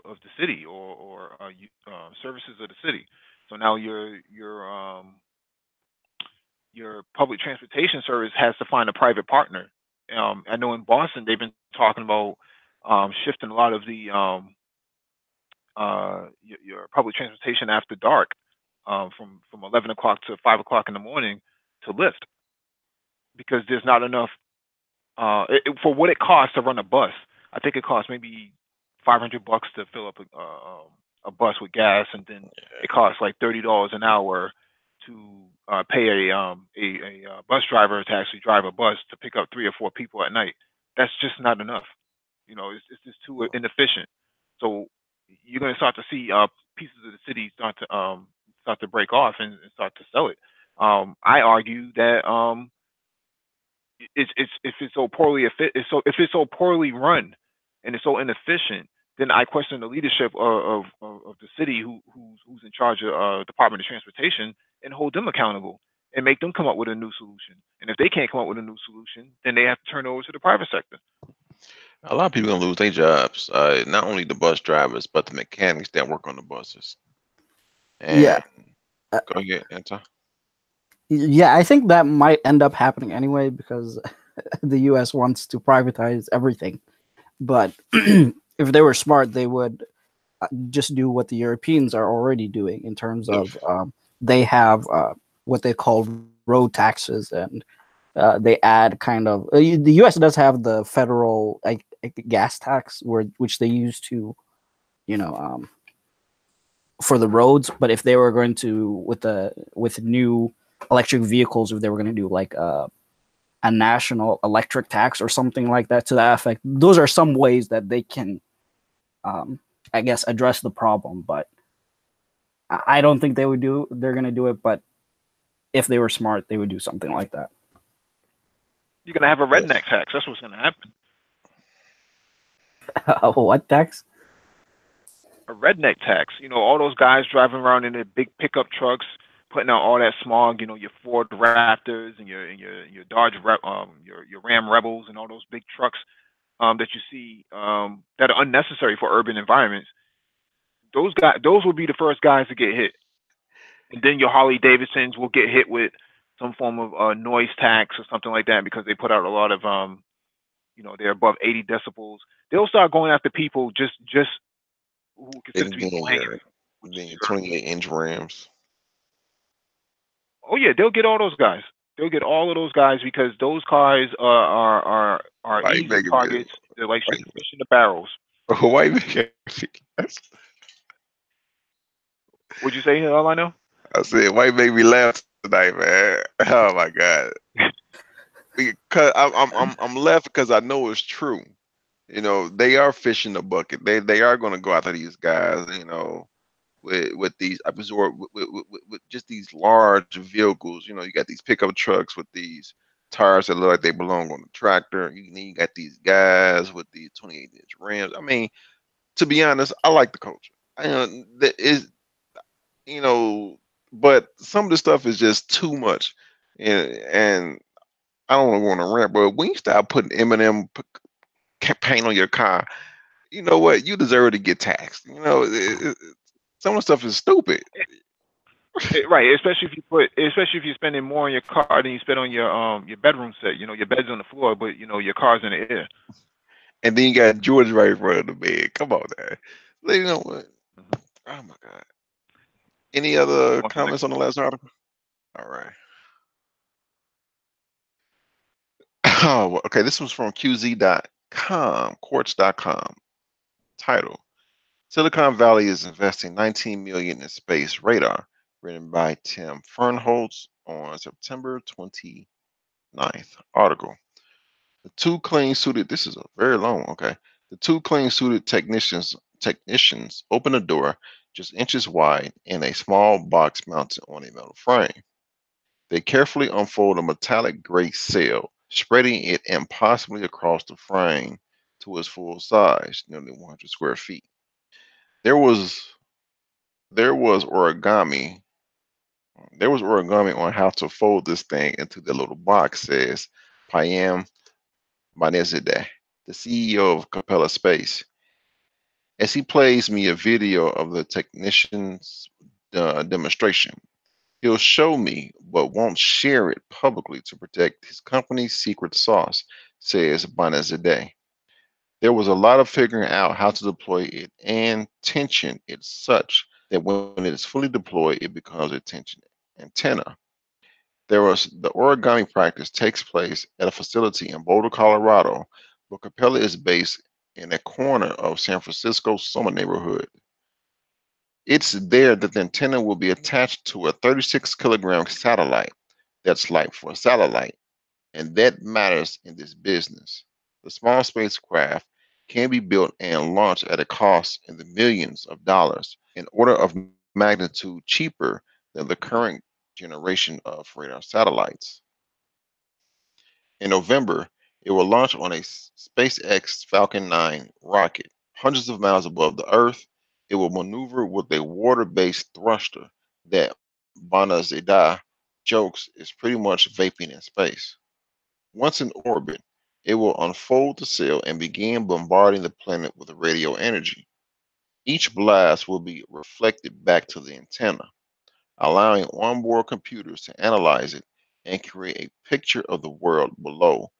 the city, or services of the city. So now your public transportation service has to find a private partner. I know in Boston they've been talking about shifting a lot of the your public transportation after dark, from 11 o'clock to 5 o'clock in the morning, to Lyft, because there's not enough for what it costs to run a bus. I think it costs maybe $500 to fill up a bus with gas, and then it costs like $30 an hour to pay a bus driver to actually drive a bus to pick up 3 or 4 people at night. That's just not enough. It's just too inefficient. So you're going to start to see pieces of the city start to break off and start to sell it. I argue that it's if it's so poorly if it's so poorly run and it's so inefficient, then I question the leadership of the city who's in charge of Department of Transportation, and hold them accountable and make them come up with a new solution. And if they can't come up with a new solution, then they have to turn it over to the private sector. A lot of people gonna lose their jobs. Not only the bus drivers, but the mechanics that work on the buses. And Yeah. go ahead, Anton. Yeah, I think that might end up happening anyway because the U.S. wants to privatize everything. But if they were smart, they would just do what the Europeans are already doing in terms of they have what they call road taxes, and they add kind of the U.S. does have the federal gas tax which they use to, for the roads. But if they were going to with new electric vehicles, if they were going to do like a national electric tax or something like that to that effect, those are some ways that they can, I guess, address the problem. But I don't think they're going to do it. But if they were smart, they would do something like that. You're going to have a redneck tax. That's what's going to happen. What tax? A redneck tax. All those guys driving around in their big pickup trucks, putting out all that smog. Your Ford Raptors and your Dodge your Ram Rebels and all those big trucks that you see that are unnecessary for urban environments. Those will be the first guys to get hit, and then your Harley Davidsons will get hit with some form of noise tax or something like that because they put out a lot of they're above 80 decibels. They'll start going after people just who consider to be low hanging. Then your 28-inch Rams. Oh yeah, they'll get all those guys. They'll get all of those guys because those cars are easy targets. They're like fish in the barrels. White What'd you say, all I know? I said, white made me laugh tonight, man. Oh my god. Because I'm laughing because I know it's true. They are fishing the bucket. They are going to go after these guys. With these with just these large vehicles. You got these pickup trucks with these tires that look like they belong on the tractor. You got these guys with these 28-inch Rams. I mean, to be honest, I like the culture. But some of the stuff is just too much, and I don't want to rant, but when you start putting M&M paint on your car, you know what? You deserve to get taxed. Some of the stuff is stupid. Right, especially if you're spending more on your car than you spend on your bedroom set. Your bed's on the floor, but your car's in the air. And then you got George right in front of the bed. Come on, man. You know what? Oh my god. Any other comments on the last article? All right. Oh, okay. This was from QZ.com, Quartz.com. Title: Silicon Valley is investing $19 million in space radar. Written by Tim Fernholz on September 29th. Article: The two clean-suited. This is a very long one. Okay. The two clean-suited technicians open a door just inches wide in a small box mounted on a metal frame. They carefully unfold a metallic gray sail, spreading it impossibly across the frame to its full size, nearly 100 square feet. There was origami. There was origami on how to fold this thing into the little box, says Payam Banezide, the CEO of Capella Space, as he plays me a video of the technician's demonstration. He'll show me, but won't share it publicly to protect his company's secret sauce, says Banezide. There was a lot of figuring out how to deploy it and tension it such that when it is fully deployed, it becomes a tension antenna. The origami practice takes place at a facility in Boulder, Colorado, where Capella is based in a corner of San Francisco's Soma neighborhood. It's there that the antenna will be attached to a 36-kilogram satellite. That's light for a satellite, and that matters in this business. The small spacecraft can be built and launched at a cost in the millions of dollars, an order of magnitude cheaper than the current generation of radar satellites. In November, it will launch on a SpaceX Falcon 9 rocket. Hundreds of miles above the Earth, it will maneuver with a water-based thruster that Banazada jokes is pretty much vaping in space. Once in orbit, it will unfold the sail and begin bombarding the planet with radio energy. Each blast will be reflected back to the antenna, allowing onboard computers to analyze it and create a picture of the world below,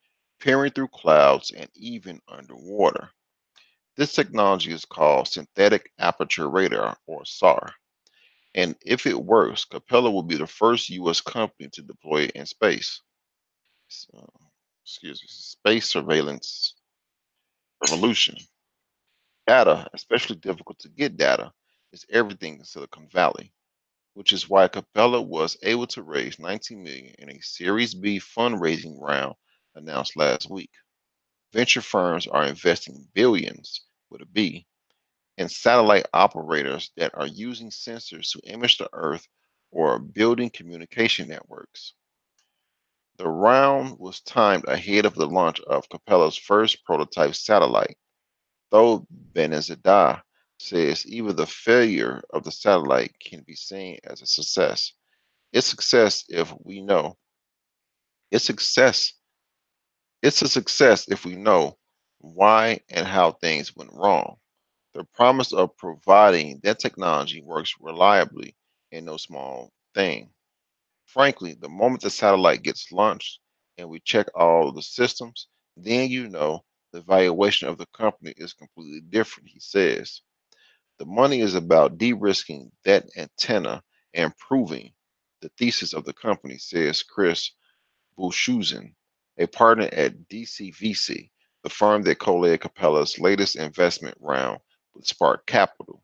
peering through clouds and even underwater. This technology is called synthetic aperture radar, or SAR, and if it works, Capella will be the first U.S. company to deploy it in space. Uh, Space surveillance revolution. Data, especially difficult to get data, is everything in Silicon Valley, which is why Capella was able to raise 19 million in a Series B fundraising round announced last week. Venture firms are investing billions with a B in satellite operators that are using sensors to image the Earth or building communication networks. The round was timed ahead of the launch of Capella's first prototype satellite, though Benezada says even the failure of the satellite can be seen as a success. It's success if we know. It's success. It's a success if we know why and how things went wrong. The promise of providing that technology works reliably in no small thing. Frankly, the moment the satellite gets launched and we check all the systems, then you know the valuation of the company is completely different, he says. The money is about de risking that antenna and proving the thesis of the company, says Chris Bushuzen, a partner at DCVC, the firm that co-led Capella's latest investment round with Spark Capital.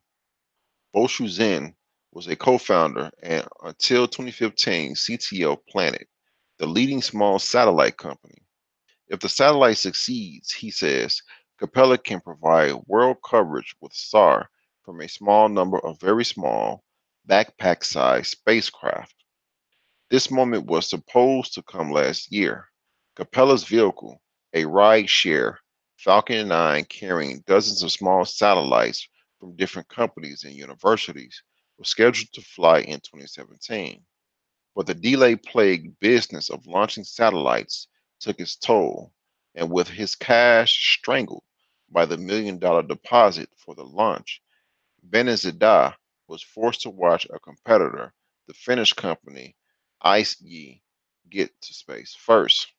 Bushuzen was a co-founder and until 2015 CTO Planet, the leading small satellite company. If the satellite succeeds, he says, Capella can provide world coverage with SAR from a small number of very small, backpack-sized spacecraft. This moment was supposed to come last year. Capella's vehicle, a ride-share Falcon 9 carrying dozens of small satellites from different companies and universities, was scheduled to fly in 2017. But the delay-plagued business of launching satellites took its toll, and with his cash strangled by the $1 million deposit for the launch, Benezada was forced to watch a competitor, the Finnish company ICE, get to space first.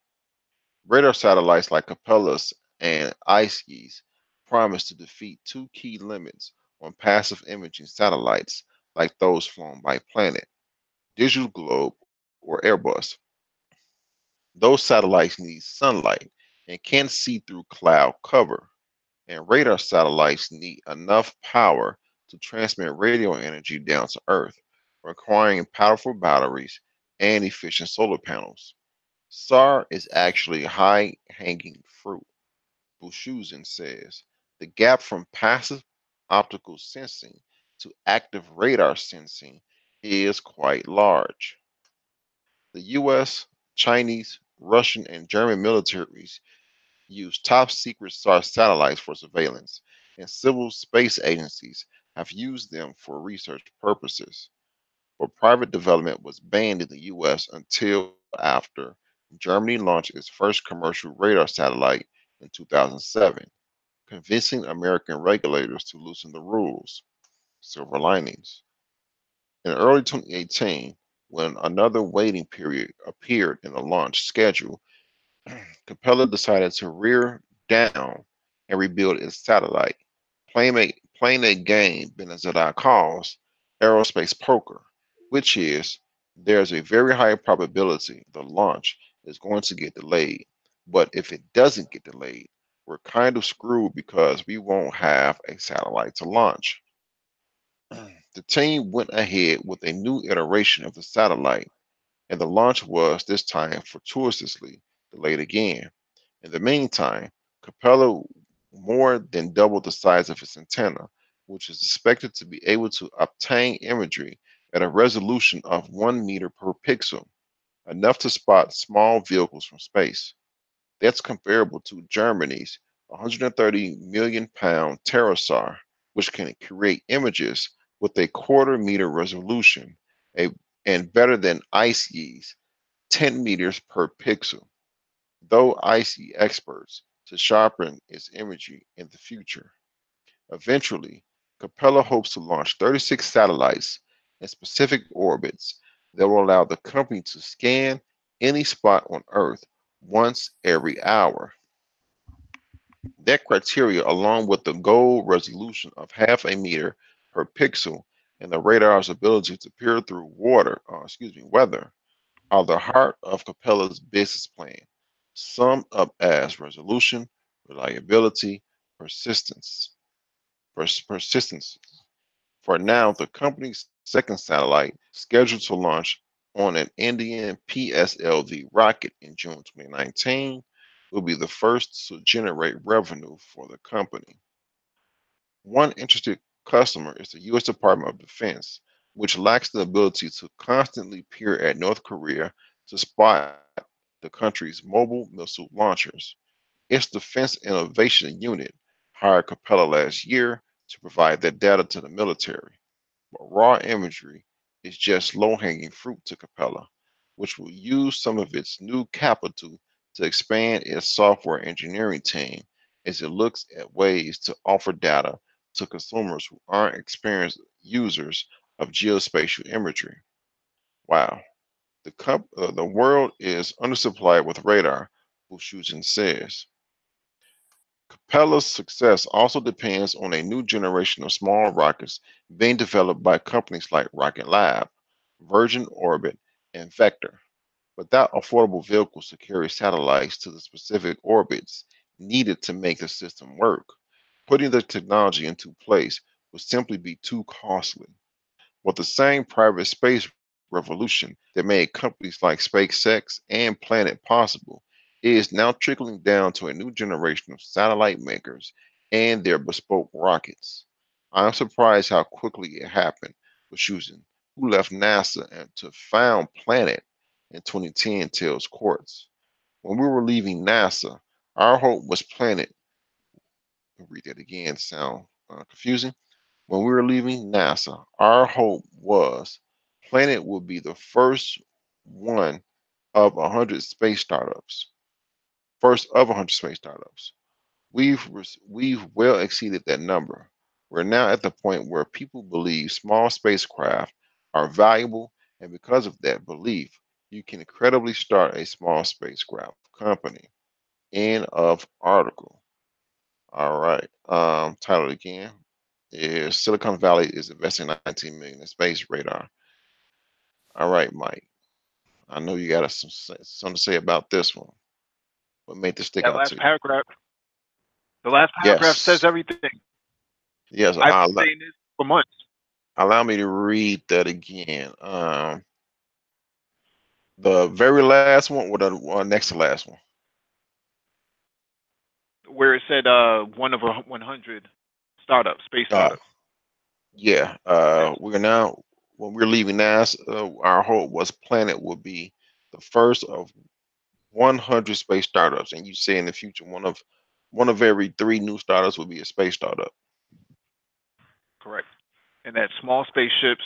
Radar satellites like Capella's and ICE's promise to defeat two key limits on passive imaging satellites like those flown by Planet, Digital Globe, or Airbus. Those satellites need sunlight and can't see through cloud cover, and radar satellites need enough power to transmit radio energy down to Earth, requiring powerful batteries and efficient solar panels. SAR is actually high hanging fruit, Bushuzen says. The gap from passive optical sensing to active radar sensing is quite large. The US, Chinese, Russian, and German militaries use top secret SAR satellites for surveillance, and civil space agencies have used them for research purposes. But private development was banned in the US until after Germany launched its first commercial radar satellite in 2007, convincing American regulators to loosen the rules. Silver linings. In early 2018, when another waiting period appeared in the launch schedule, Capella decided to rear down and rebuild its satellite, playing a game Benazada calls aerospace poker, which is there's a very high probability the launch is going to get delayed. But if it doesn't get delayed, we're kind of screwed because we won't have a satellite to launch. The team went ahead with a new iteration of the satellite, and the launch was this time fortuitously delayed again. In the meantime, Capella more than double the size of its antenna, which is expected to be able to obtain imagery at a resolution of 1 meter per pixel, enough to spot small vehicles from space. That's comparable to Germany's 130 million pound Terrasar, which can create images with a quarter meter resolution and better than ICE's 10 meters per pixel, though ICE experts to sharpen its imagery in the future. Eventually, Capella hopes to launch 36 satellites in specific orbits that will allow the company to scan any spot on Earth once every hour. That criteria, along with the goal resolution of half a meter per pixel and the radar's ability to peer through weather, are the heart of Capella's business plan, summed up as resolution, reliability, persistence. Persistence. For now, the company's second satellite, scheduled to launch on an Indian PSLV rocket in June 2019, will be the first to generate revenue for the company. One interested customer is the U.S. Department of Defense, which lacks the ability to constantly peer at North Korea to spot the country's mobile missile launchers. Its Defense Innovation Unit hired Capella last year to provide that data to the military. But raw imagery is just low-hanging fruit to Capella, which will use some of its new capital to expand its software engineering team as it looks at ways to offer data to consumers who aren't experienced users of geospatial imagery. Wow. The world is undersupplied with radar, Bushusin says. Capella's success also depends on a new generation of small rockets being developed by companies like Rocket Lab, Virgin Orbit, and Vector. Without affordable vehicles to carry satellites to the specific orbits needed to make the system work, putting the technology into place would simply be too costly. With the same private space revolution that made companies like SpaceX and Planet possible, it is now trickling down to a new generation of satellite makers and their bespoke rockets. I'm surprised how quickly it happened with Susan, who left NASA and to found Planet in 2010, tells Quartz. When we were leaving NASA, our hope was Planet. I'll read that again, sound confusing. When we were leaving NASA, our hope was Planet would be the first one of 100 space startups. First of 100 space startups. We've well exceeded that number. We're now at the point where people believe small spacecraft are valuable, and because of that belief, you can credibly start a small spacecraft company. End of article. All right. Title again is Silicon Valley is investing 19 million in space radar. All right, Mike. I know you got something to say about this one. What made this stick That out last to you? paragraph, the last paragraph says Yes. everything. Yes. I've been saying this for months. Allow me to read that again. The very last one or the one next to last one? Where it said one of 100 startups, space Uh, startups. yeah. Yes. We're now, when we're leaving NASA, our hope was Planet would be the first of 100 space startups, and you say in the future one of every 3 new startups will be a space startup. Correct. And that small spaceships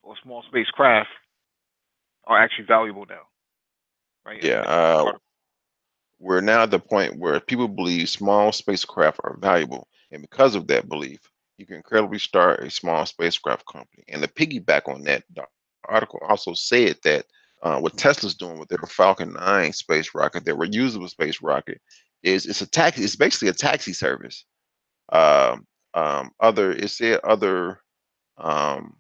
or small spacecraft are actually valuable now, right? Yeah, In this article. we're now at the point where people believe small spacecraft are valuable, and because of that belief, you can credibly start a small spacecraft company. And to piggyback on that, the article also said that what Tesla's doing with their Falcon 9 space rocket, their reusable space rocket, is it's a taxi. It's basically a taxi service. Other it said um,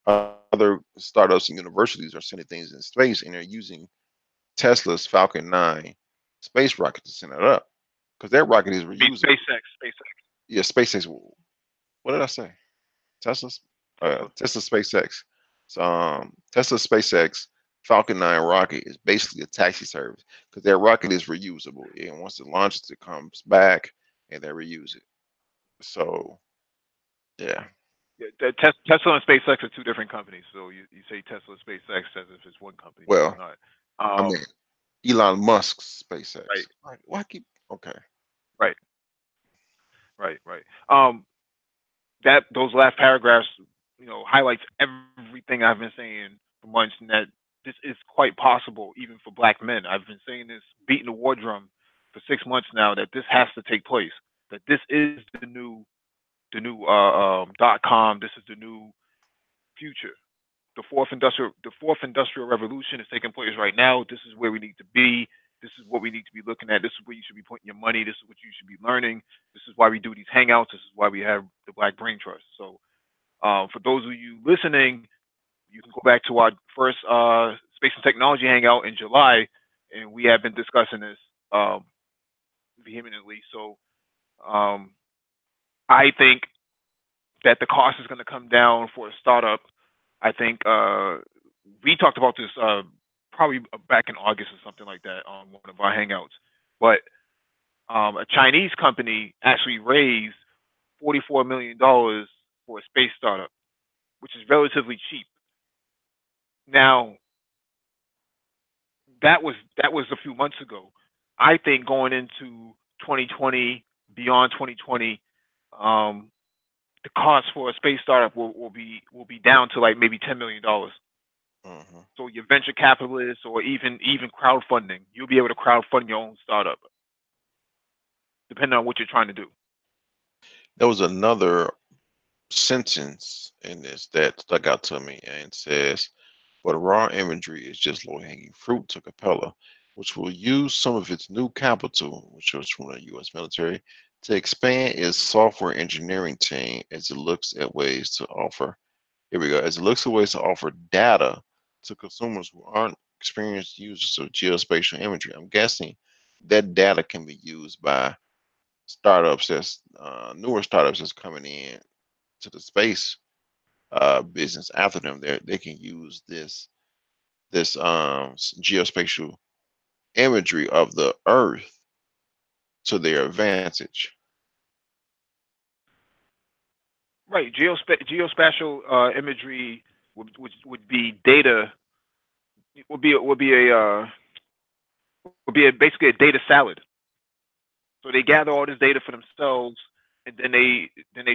other startups and universities are sending things in space, and they're using Tesla's Falcon 9 space rocket to send it up because their rocket is You mean reusable. SpaceX? SpaceX. Yeah, SpaceX. What did I say? Tesla's Tesla. Tesla SpaceX. So Tesla SpaceX Falcon 9 rocket is basically a taxi service because their rocket is reusable. And once it launches, it comes back. and they reuse it. So yeah, Yeah, Tesla and SpaceX are two different companies. So you say Tesla, SpaceX as if it's one company, but it's well, not. I mean Elon Musk's Right, SpaceX. Why keep okay? right, right. That those last paragraphs, highlights everything I've been saying for months, and that this is quite possible even for black men. I've been saying this, beating the war drum for 6 months now, that this has to take place. That this is the new .com. This is the new future. The fourth industrial revolution is taking place right now. This is where we need to be. This is what we need to be looking at. This is where you should be putting your money. This is what you should be learning. This is why we do these hangouts. This is why we have the Black Brain Trust. So for those of you listening, you can go back to our first space and technology hangout in July, and we have been discussing this vehemently. So um, I think that the cost is going to come down for a startup. I think we talked about this probably back in August or something like that on one of our hangouts. But a Chinese company actually raised $44 million for a space startup, which is relatively cheap. Now, that was a few months ago. I think going into 2020, beyond 2020, um, the cost for a space startup will be down to like maybe $10 million. Hmm. So your venture capitalists or even crowdfunding, you'll be able to crowdfund your own startup, depending on what you're trying to do. There was another sentence in this that stuck out to me and says, but raw imagery is just low hanging fruit to Capella, which will use some of its new capital, which was from the US military, to expand its software engineering team as it looks at ways to offer, here we go, as it looks at ways to offer data to consumers who aren't experienced users of geospatial imagery. I'm guessing that data can be used by startups that's newer startups that's coming in to the space business after them. They can use this geospatial imagery of the Earth to their advantage. Right, geospatial imagery would be data. Would be basically a data salad. So they gather all this data for themselves, and then they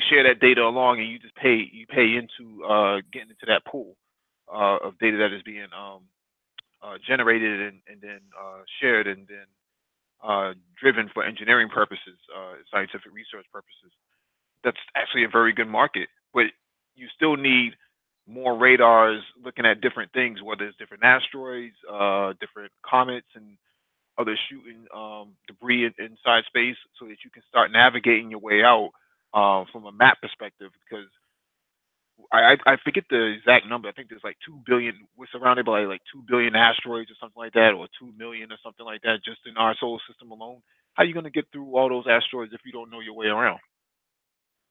share that data along, and you pay into getting into that pool of data that is being generated and then shared and then driven for engineering purposes, scientific research purposes. That's actually a very good market, but you still need more radars looking at different things, whether it's different asteroids, different comets, and other shooting debris inside space, so that you can start navigating your way out from a map perspective. Because I forget the exact number. I think there's like 2 billion. We're surrounded by like 2 billion asteroids or something like that, or 2 million or something like that, just in our solar system alone. How are you going to get through all those asteroids if you don't know your way around?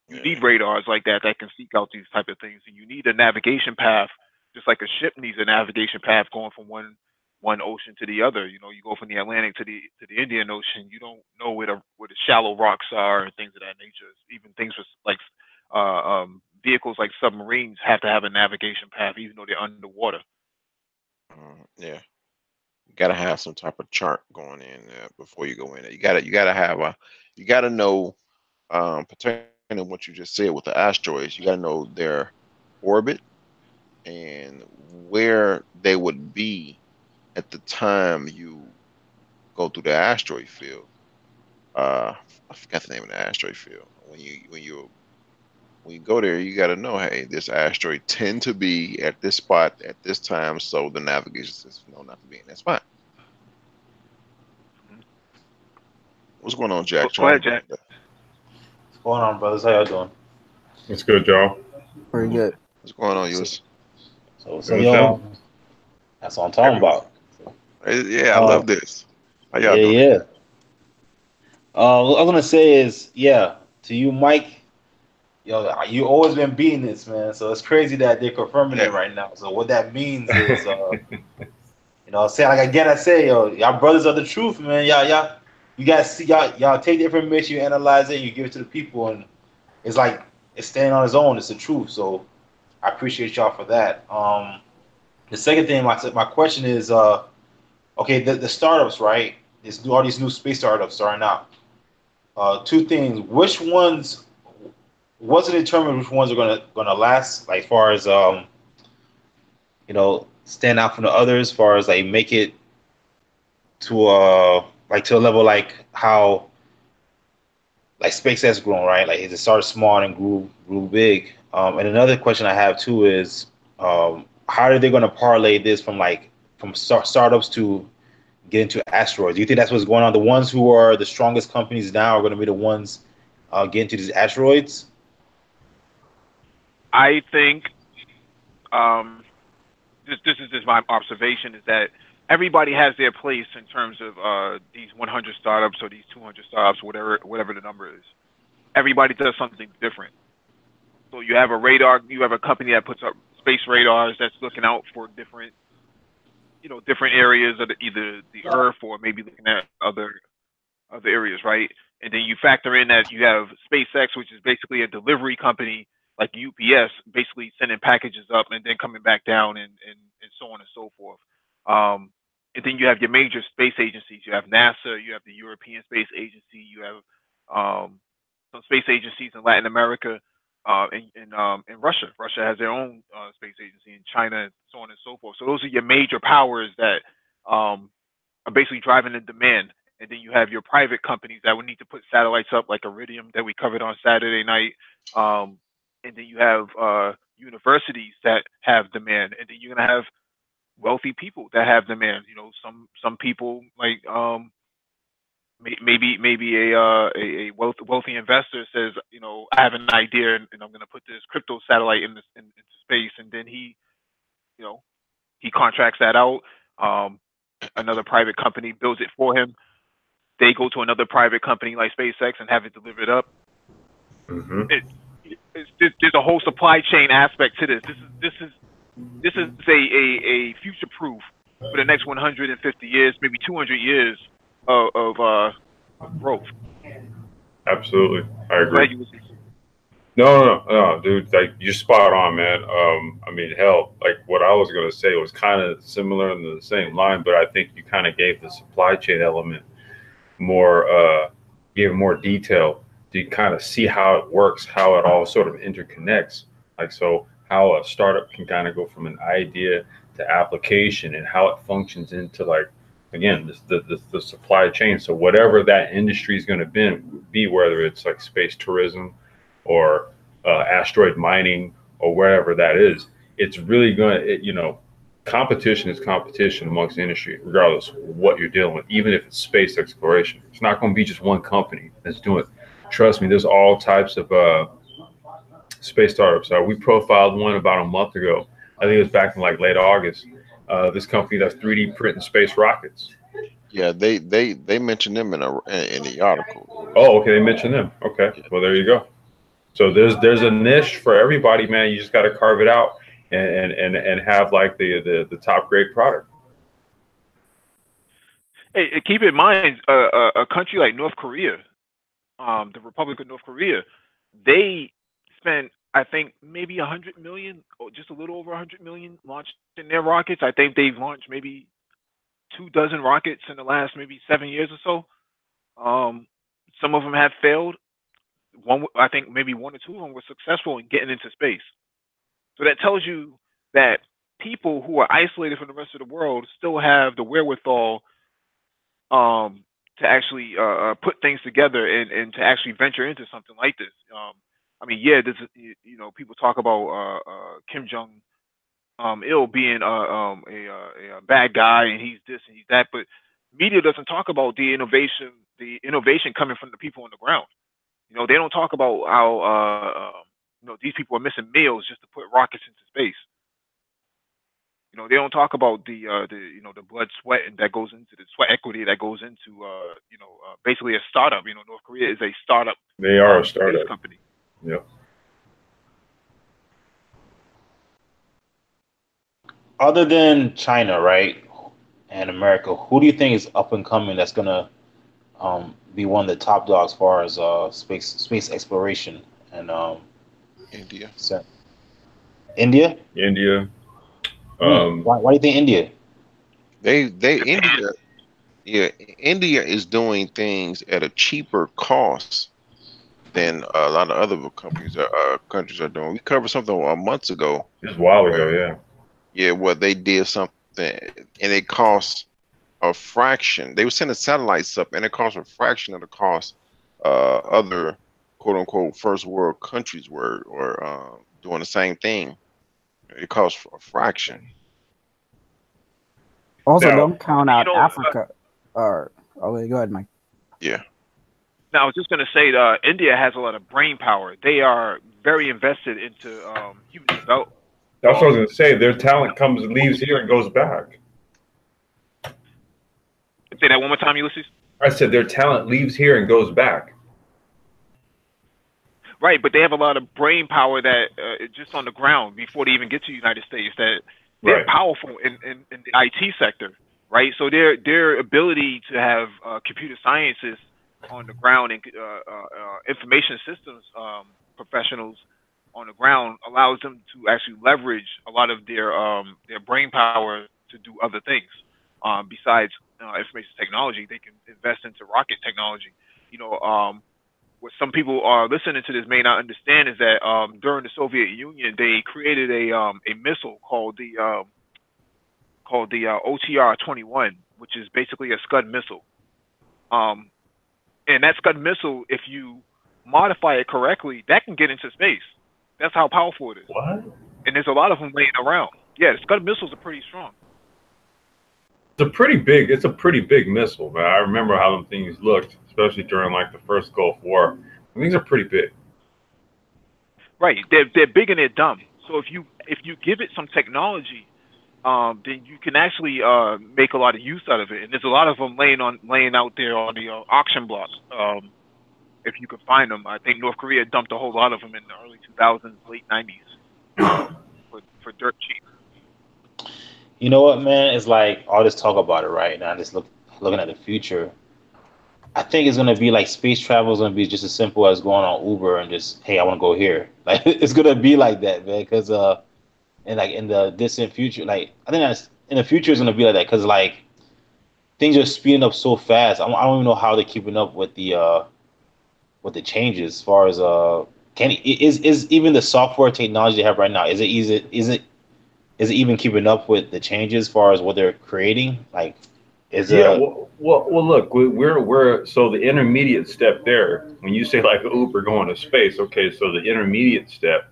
You Yeah. need radars like that can seek out these type of things, and you need a navigation path, just like a ship needs a navigation path going from one ocean to the other. You go from the Atlantic to the Indian Ocean. You don't know where the shallow rocks are and things of that nature. Even things like vehicles like submarines have to have a navigation path, even though they're underwater. Yeah. You gotta have some type of chart going in there before you go in there. You gotta know pertaining to what you just said with the asteroids, you gotta know their orbit and where they would be at the time you go through the asteroid field. I forgot the name of the asteroid field. When you go there, you got to know, hey, this asteroid tend to be at this spot at this time, so the navigation system know not to be in that spot. Mhm. What's going on, Jack? Go ahead, Jack. What's going on, brothers? How y'all doing? What's good, y'all? Very good. What's going on, So, Yus? so What's yo, up? that's what I'm talking about. Yeah, I Uh, love this. How y'all yeah, doing? yeah. What I'm gonna say is, yeah, to you, Mike. Yo, you always been beating this, man. So it's crazy that they're confirming it Yeah. right now. So what that means is, say like again, I say, yo, y'all brothers are the truth, man. Y'all you guys see y'all take the information, you analyze it, you give it to the people, and it's like it's standing on its own. It's the truth. So I appreciate y'all for that. The second thing, my question is, okay, the startups, right? All these new space startups starting out. Two things. Which ones? What's it determine which ones are gonna last? Like, as far as stand out from the others, as far as like make it to to a level like how like SpaceX grown, right? Like it started small and grew big. And another question I have too is, how are they going to parlay this from startups to get into asteroids? Do you think that's what's going on? The ones who are the strongest companies now are going to be the ones get into these asteroids? I think this is just my observation, is that everybody has their place in terms of these 100 startups or these 200 startups, whatever the number is. Everybody does something different. So you have a company that puts up space radars that's looking out for different areas of either the Earth or maybe looking at other areas, right? And then you factor in that you have SpaceX, which is basically a delivery company like UPS, basically sending packages up and then coming back down and so on and so forth. And then you have your major space agencies. You have NASA, you have the European Space Agency, you have some space agencies in Latin America, and Russia. Russia has their own space agency, in China, and so on and so forth. So those are your major powers that are basically driving the demand. And then you have your private companies that would need to put satellites up, like Iridium that we covered on Saturday night. And then you have universities that have demand, and then you're gonna have wealthy people that have demand. Some people like maybe a wealthy investor says, I have an idea and I'm gonna put this crypto satellite into space, and then he contracts that out. Another private company builds it for him. They go to another private company like SpaceX and have it delivered up. Mm-hmm. There's a whole supply chain aspect to this. This is a future proof for the next 150 years, maybe 200 years of growth. Absolutely, I Go ahead, agree. No, dude, like you're spot on, man. I mean, hell, like what I was gonna say was kind of similar in the same line, but I think you kind of gave the supply chain element more, gave more detail to kind of see how it works, how it all sort of interconnects. Like, so how a startup can kind of go from an idea to application and how it functions into, like, again, the supply chain. So whatever that industry is going to be, whether it's like space tourism or asteroid mining or wherever that is, it's really going to, competition is competition amongst the industry, regardless of what you're dealing with, even if it's space exploration. It's not going to be just one company that's doing it. Trust me, there's all types of space startups. We profiled one about a month ago. I think it was back in like late August. This company that's 3D printing space rockets. Yeah, they mentioned them in the article. Oh, okay, they mentioned them. Okay, well there you go. So there's a niche for everybody, man. You just got to carve it out and have like the top grade product. Hey, keep in mind, a country like North Korea, the Republic of North Korea, they spent, I think, maybe 100 million, or just a little over 100 million, launching their rockets. I think they've launched maybe 24 rockets in the last maybe 7 years or so. Some of them have failed. I think maybe one or two of them were successful in getting into space. So that tells you that people who are isolated from the rest of the world still have the wherewithal to actually put things together and to actually venture into something like this. I mean, yeah, this is, people talk about Kim Jong Il being a bad guy and he's this and he's that, but media doesn't talk about the innovation coming from the people on the ground. They don't talk about how these people are missing meals just to put rockets into space. They don't talk about the blood, sweat, and that goes into the sweat equity that goes into basically a startup. North Korea is a startup. They are a startup company. Yep. Other than China, right, and America, who do you think is up and coming that's gonna be one of the top dogs as far as space exploration. And India. so, India. India. Why do you think India? India, yeah, India is doing things at a cheaper cost than a lot of other countries are doing. We covered something months ago. Just a while ago, yeah. Yeah, where they did something and it cost a fraction. They were sending satellites up, and it cost a fraction of the cost other quote unquote first world countries were or doing the same thing. It cost a fraction. Also, Now, don't count out know, Africa. Or go ahead, Mike. Yeah. Now, I was just going to say, India has a lot of brain power. They are very invested into human development. That's what I was going to say. Their talent comes, leaves here, and goes back. Say that one more time, Ulysses. I said their talent leaves here and goes back. Right, but they have a lot of brain power that just on the ground before they even get to the United States. That they're Right. powerful in the IT sector, right? So their ability to have computer scientists on the ground and information systems professionals on the ground allows them to actually leverage a lot of their brain power to do other things. Besides information technology, they can invest into rocket technology. What some people are listening to this may not understand is that during the Soviet Union, they created a missile called the OTR-21, which is basically a Scud missile. And that Scud missile, if you modify it correctly, that can get into space. That's how powerful it is. What? And there's a lot of them laying around. Yeah, the Scud missiles are pretty strong. It's a pretty big missile, man. I remember how them things looked, especially during like the first Gulf War. These are pretty big. Right, they're big and they're dumb. So if you give it some technology, then you can actually make a lot of use out of it. And there's a lot of them laying out there on the auction block. If you could find them, I think North Korea dumped a whole lot of them in the early 2000s, late 90s for dirt cheap. You know what, man? It's like all this talk about it right now. Just looking at the future. I think it's gonna be like space travel is gonna be just as simple as going on Uber and just, hey, I want to go here. Like it's gonna be like that, man. Because and like in the distant future, like I think that's in the future is gonna be like that. Because like things are speeding up so fast. I don't even know how they're keeping up with the changes. As far as is even the software technology they have right now? Is it even keeping up with the changes as far as what they're creating? Like, Well, look, we're so the intermediate step there. When you say like Uber going to space, okay, so the intermediate step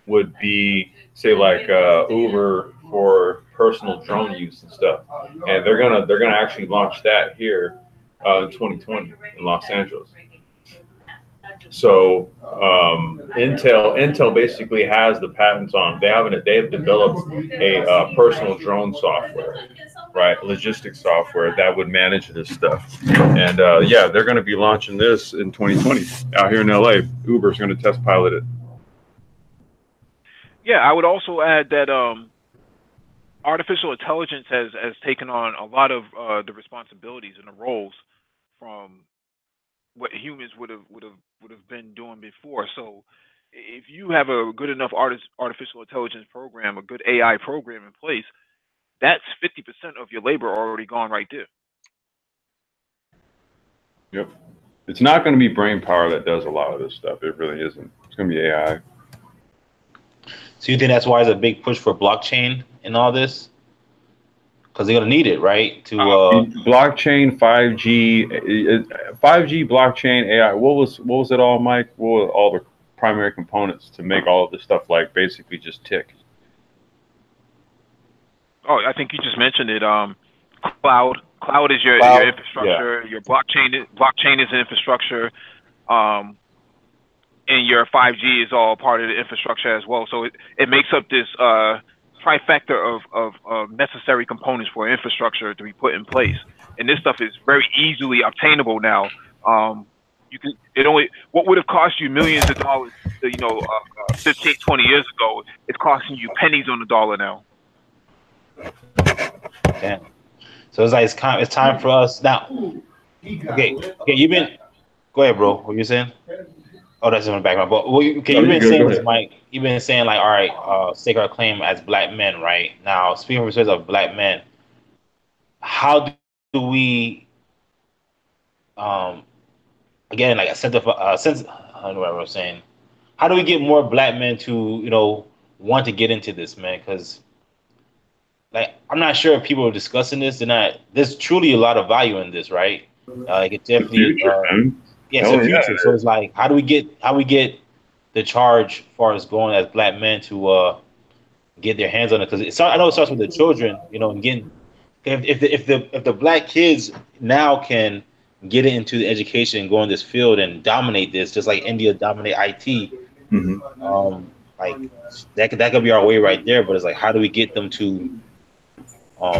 would be say like Uber for personal drone use and stuff, and they're gonna actually launch that here in 2020 in Los Angeles. So Intel basically has the patents on. They've developed a personal drone software, right? Logistics software that would manage this stuff. And yeah, they're going to be launching this in 2020 out here in LA. Uber's going to test pilot it. Yeah, I would also add that artificial intelligence has taken on a lot of the responsibilities and the roles from what humans would have been doing before. So if you have a good enough artificial intelligence program, a good AI program in place, that's 50% of your labor already gone right there. Yep. It's not going to be brain power that does a lot of this stuff. It really isn't. It's going to be AI. So you think that's why there's a big push for blockchain and all this? Because they're going to need it, right? To blockchain, 5G, blockchain, AI. What was it all, Mike? What were all the primary components to make all of this stuff like basically just tick? Oh, I think you just mentioned it. Cloud is your infrastructure. Yeah. Your blockchain is an infrastructure, and your 5G is all part of the infrastructure as well. So it makes up this trifecta of necessary components for infrastructure to be put in place. And this stuff is very easily obtainable now. What would have cost you millions of dollars, 15, 20 years ago, it's costing you pennies on the dollar now. Damn. So it's like it's time for us now. Okay, you've been. Go ahead, bro. What you saying? Oh, that's in the background. But okay, No, you've you're been good. saying Go this, ahead. Mike. You've been saying like, all right, stake our claim as black men, right? Now, speaking from perspective of black men, how do we, um, again, like a sense of sense? I don't know what I was saying. How do we get more black men to, want to get into this, man? Because like, I'm not sure if people are discussing this. They're not. There's truly a lot of value in this, right? Like, it The definitely, future, man. yeah, it's the Hell yeah. future. So it's like, how do we get the charge as far as going as black men to get their hands on it? Because I know it starts with the children, and getting if the black kids now can get into the education and go in this field and dominate this, just like India dominate IT, Hmm. like that could be our way right there. But it's like, how do we get them to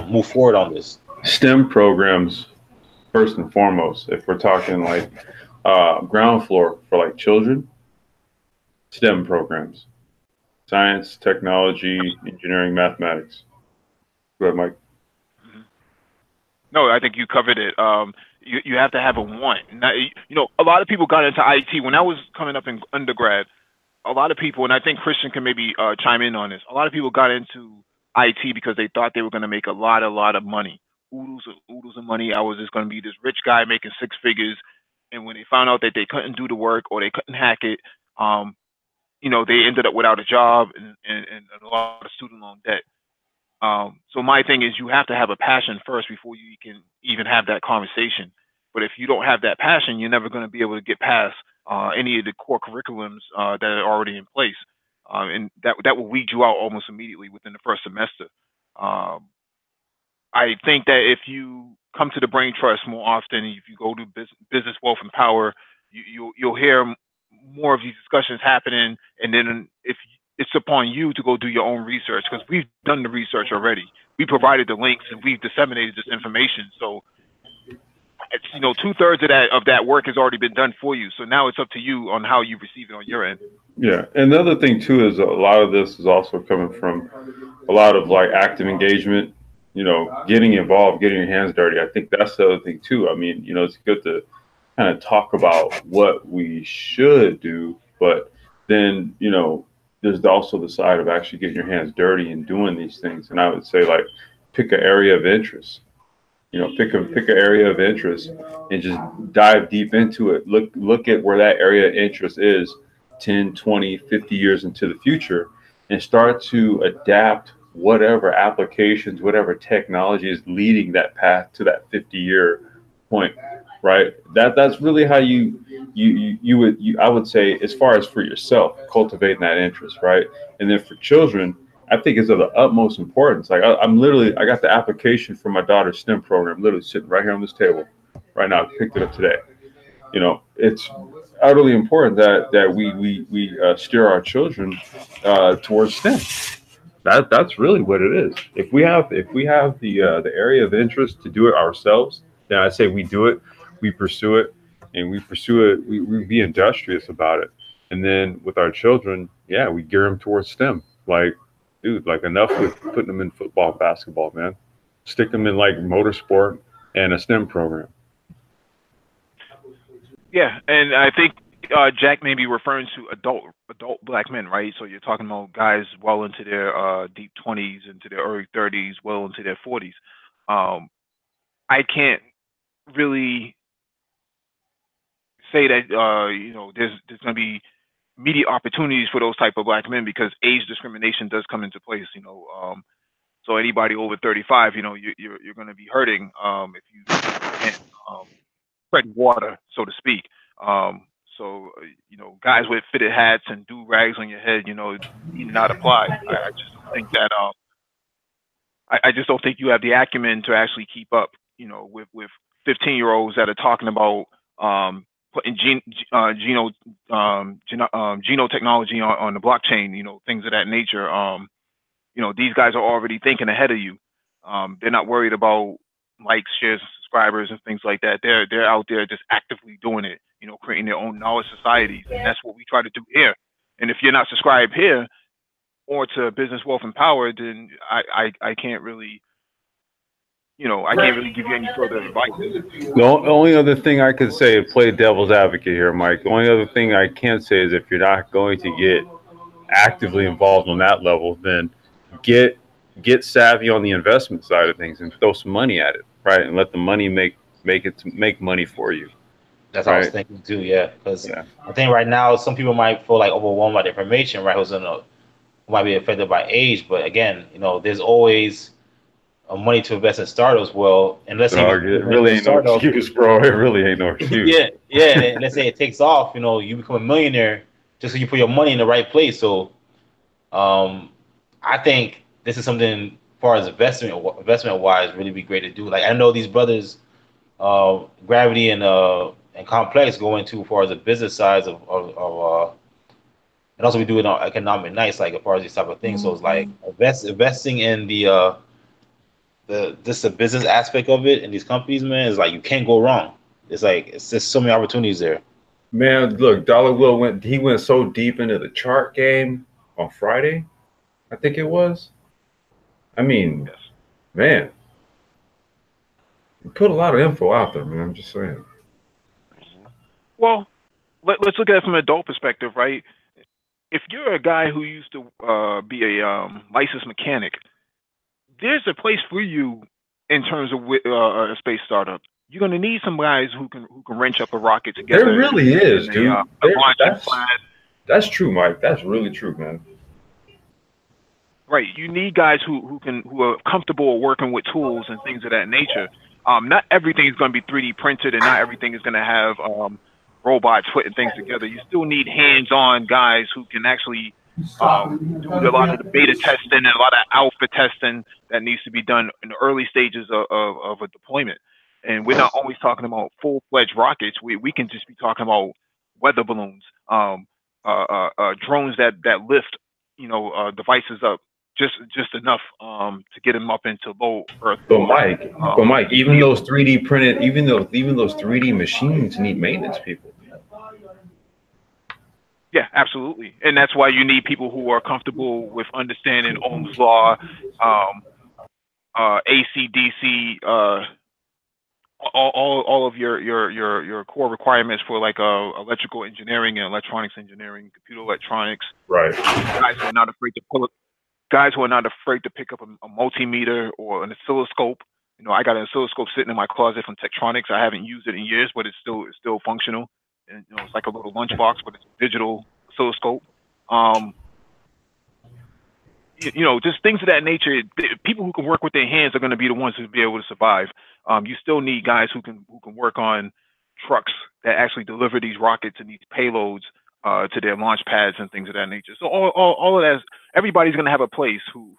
move forward on this? STEM programs, first and foremost, if we're talking like ground floor for like children, STEM programs, science, technology, engineering, mathematics. Go ahead, Mike. No, I think you covered it. You have to have a want. Now, a lot of people got into IT when I was coming up in undergrad. A lot of people, and I think Christian can maybe chime in on this. A lot of people got into IT because they thought they were going to make a lot of money, oodles of money. I was just going to be this rich guy making six figures, and when they found out that they couldn't do the work or they couldn't hack it, um, they ended up without a job and a lot of student loan debt. So my thing is, you have to have a passion first before you can even have that conversation. But if you don't have that passion, you're never going to be able to get past any of the core curriculums that are already in place, and that will weed you out almost immediately within the first semester. Um, I think that if you come to the Brain Trust more often, if you go to Business Wealth and Power, you'll hear more of these discussions happening. And then if it's upon you to go do your own research, because we've done the research already. We provided the links and we've disseminated this information. So it's 2/3 of that work has already been done for you. So now it's up to you on how you receive it on your end. Yeah, and the other thing too is a lot of this is also coming from a lot of like active engagement, getting involved, getting your hands dirty. I think that's the other thing too. I mean, it's good to kind of talk about what we should do, but then, there's also the side of actually getting your hands dirty and doing these things. And I would say like pick an area of interest. Pick an area of interest and just dive deep into it. Look at where that area of interest is 10, 20, 50 years into the future and start to adapt whatever applications, whatever technology is leading that path to that 50-year point, right? That's really how I would say, as far as for yourself, cultivating that interest, right? And then for children, I think it's of the utmost importance. Like I got the application for my daughter's STEM program literally sitting right here on this table right now. I picked it up today. It's utterly important that we steer our children towards STEM. That's really what it is. If we have the area of interest to do it ourselves, then I say we do it, we pursue it, and we pursue it. We be industrious about it, and then with our children, yeah, we gear them towards STEM. Like, dude, like enough with putting them in football, basketball, man. Stick them in like motorsport and a STEM program. Yeah, and I think Jack may be referring to adult black men, right? So you're talking about guys well into their deep 20s, into their early 30s, well into their 40s. Um, I can't really say that there's going to be immediate opportunities for those type of black men because age discrimination does come into place. So anybody over 35, you're going to be hurting if you can't tread water, so to speak. Guys with fitted hats and do rags on your head, need not apply. I just don't think that. I just don't think you have the acumen to actually keep up. With 15-year-olds that are talking about putting geno technology on the blockchain. Things of that nature. These guys are already thinking ahead of you. They're not worried about likes, shares, and subscribers and things like that. They're out there just actively doing it, creating their own knowledge societies. And that's what we try to do here. And if you're not subscribed here or to Business Wealth and Power, then I can't really, I can't really give you any further advice. The only other thing I could say, play devil's advocate here, Mike. The only other thing I can say is if you're not going to get actively involved on that level, then get savvy on the investment side of things and throw some money at it, right? And let the money make money for you. That's what I was thinking too, yeah. Because I think right now some people might feel like overwhelmed by the information, right? Who might be affected by age, but again, there's always money to invest in startups. Well, and let's say it really ain't no excuse, bro. It really ain't no excuse. yeah. And let's say it takes off, you become a millionaire just so you put your money in the right place. So, I think this is something, as far as investment wise, really be great to do. Like I know these brothers, Gravity and Complex go into as far as the business sides of and also we do it on economic nights, like as far as these type of things. So it's like investing in the business aspect of it in these companies, man, is like you can't go wrong. It's just so many opportunities there. Man, look, Dollar Will went so deep into the chart game on Friday, I think it was. I mean, man, you put a lot of info out there, man. I'm just saying. Well, let's look at it from an adult perspective, right? If you're a guy who used to be a licensed mechanic, there's a place for you in terms of a space startup. You're going to need some guys who can wrench up a rocket together. There really is, dude. That's true, Mike. That's really true, man. Right. You need guys who are comfortable working with tools and things of that nature. Not everything is going to be 3D printed, and not everything is going to have robots putting things together. You still need hands-on guys who can actually do a lot of the beta testing and a lot of alpha testing that needs to be done in the early stages of a deployment. And we're not always talking about full-fledged rockets. We can just be talking about weather balloons, drones that lift devices up just enough to get them up into low Earth. But Mike, even those 3D printed, even those 3D machines need maintenance people. Yeah, absolutely, and that's why you need people who are comfortable with understanding Ohm's law, AC/DC, all of your core requirements for like electrical engineering and electronics engineering, computer electronics. Right. Guys who are not afraid to pick up a multimeter or an oscilloscope. I got an oscilloscope sitting in my closet from Tektronix. I haven't used it in years, but it's still functional. And it's like a little lunchbox, but it's a digital oscilloscope. Just things of that nature. People who can work with their hands are going to be the ones who be able to survive. You still need guys who can work on trucks that actually deliver these rockets and these payloads to their launch pads and things of that nature. So all of that, everybody's going to have a place who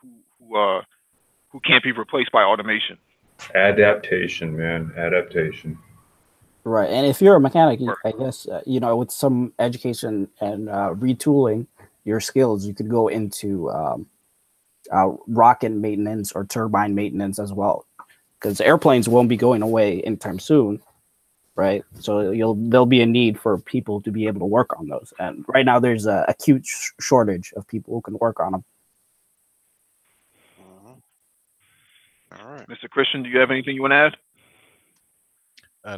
can't be replaced by automation. Adaptation, man, adaptation. Right, and if you're a mechanic, I guess with some education and retooling your skills, you could go into rocket maintenance or turbine maintenance as well, because airplanes won't be going away anytime soon, right? So there'll be a need for people to be able to work on those, and right now there's a acute shortage of people who can work on them. All right, Mr. Christian, do you have anything you want to add?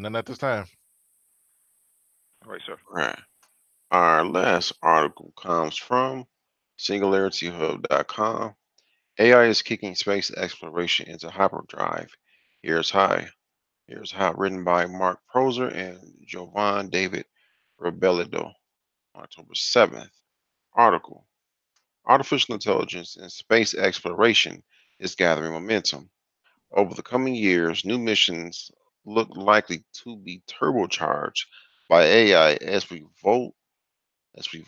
None at this time. All right, sir. right. Our last article comes from SingularityHub.com. AI is kicking space exploration into hyperdrive. Here's how, written by Mark Proser and Jovan David Rebellido, October 7th. Article: Artificial intelligence in space exploration is gathering momentum. Over the coming years, new missions look likely to be turbocharged by AI as we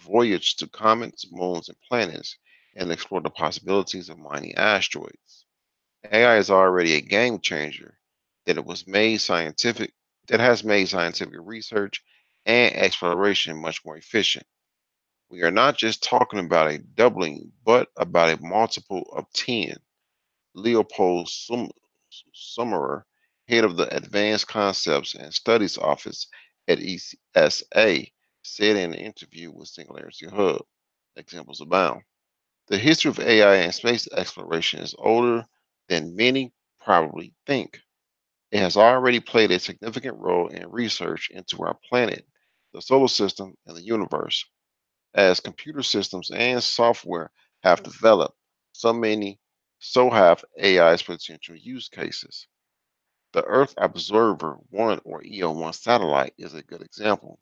voyage to comets, moons, and planets and explore the possibilities of mining asteroids. AI is already a game changer that has made scientific research and exploration much more efficient. We are not just talking about a doubling, but about a multiple of 10. Leopold Summerer, head of the Advanced Concepts and Studies Office at ESA, said in an interview with Singularity Hub. Examples abound. The history of AI and space exploration is older than many probably think. It has already played a significant role in research into our planet, the solar system, and the universe. As computer systems and software have developed, so have AI's potential use cases. The Earth Observer 1 or EO1 satellite is a good example.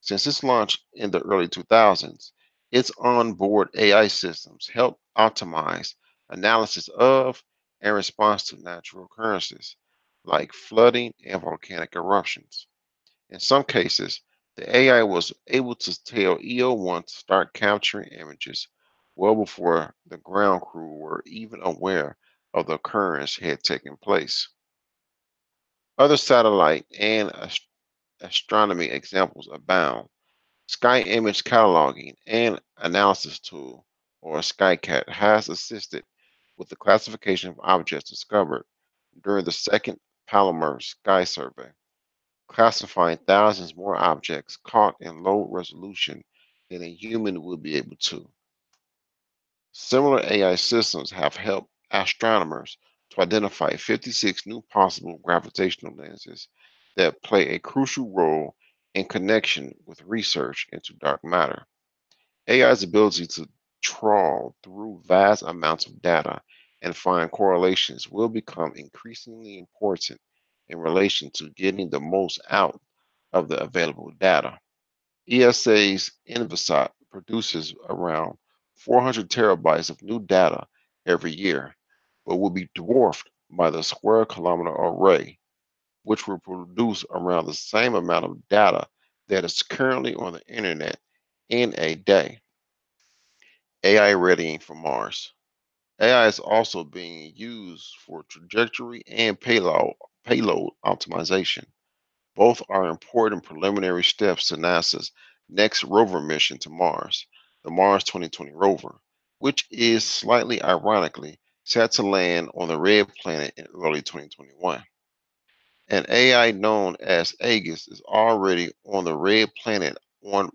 Since its launch in the early 2000s, its onboard AI systems help optimize analysis of and response to natural occurrences like flooding and volcanic eruptions. In some cases, the AI was able to tell EO1 to start capturing images well before the ground crew were even aware of the occurrence had taken place. Other satellite and astronomy examples abound. Sky Image Cataloging and Analysis Tool, or SkyCat, has assisted with the classification of objects discovered during the second Palomar Sky Survey, classifying thousands more objects caught in low resolution than a human would be able to. Similar AI systems have helped astronomers to identify 56 new possible gravitational lenses that play a crucial role in connection with research into dark matter. AI's ability to trawl through vast amounts of data and find correlations will become increasingly important in relation to getting the most out of the available data. ESA's Invisat produces around 400 terabytes of new data every year, but will be dwarfed by the Square Kilometer Array, which will produce around the same amount of data that is currently on the internet in a day. AI readying for Mars. AI is also being used for trajectory and payload optimization. Both are important preliminary steps to NASA's next rover mission to Mars, the Mars 2020 rover, which is slightly ironically set to land on the red planet in early 2021. An AI known as Aegis is already on the red planet on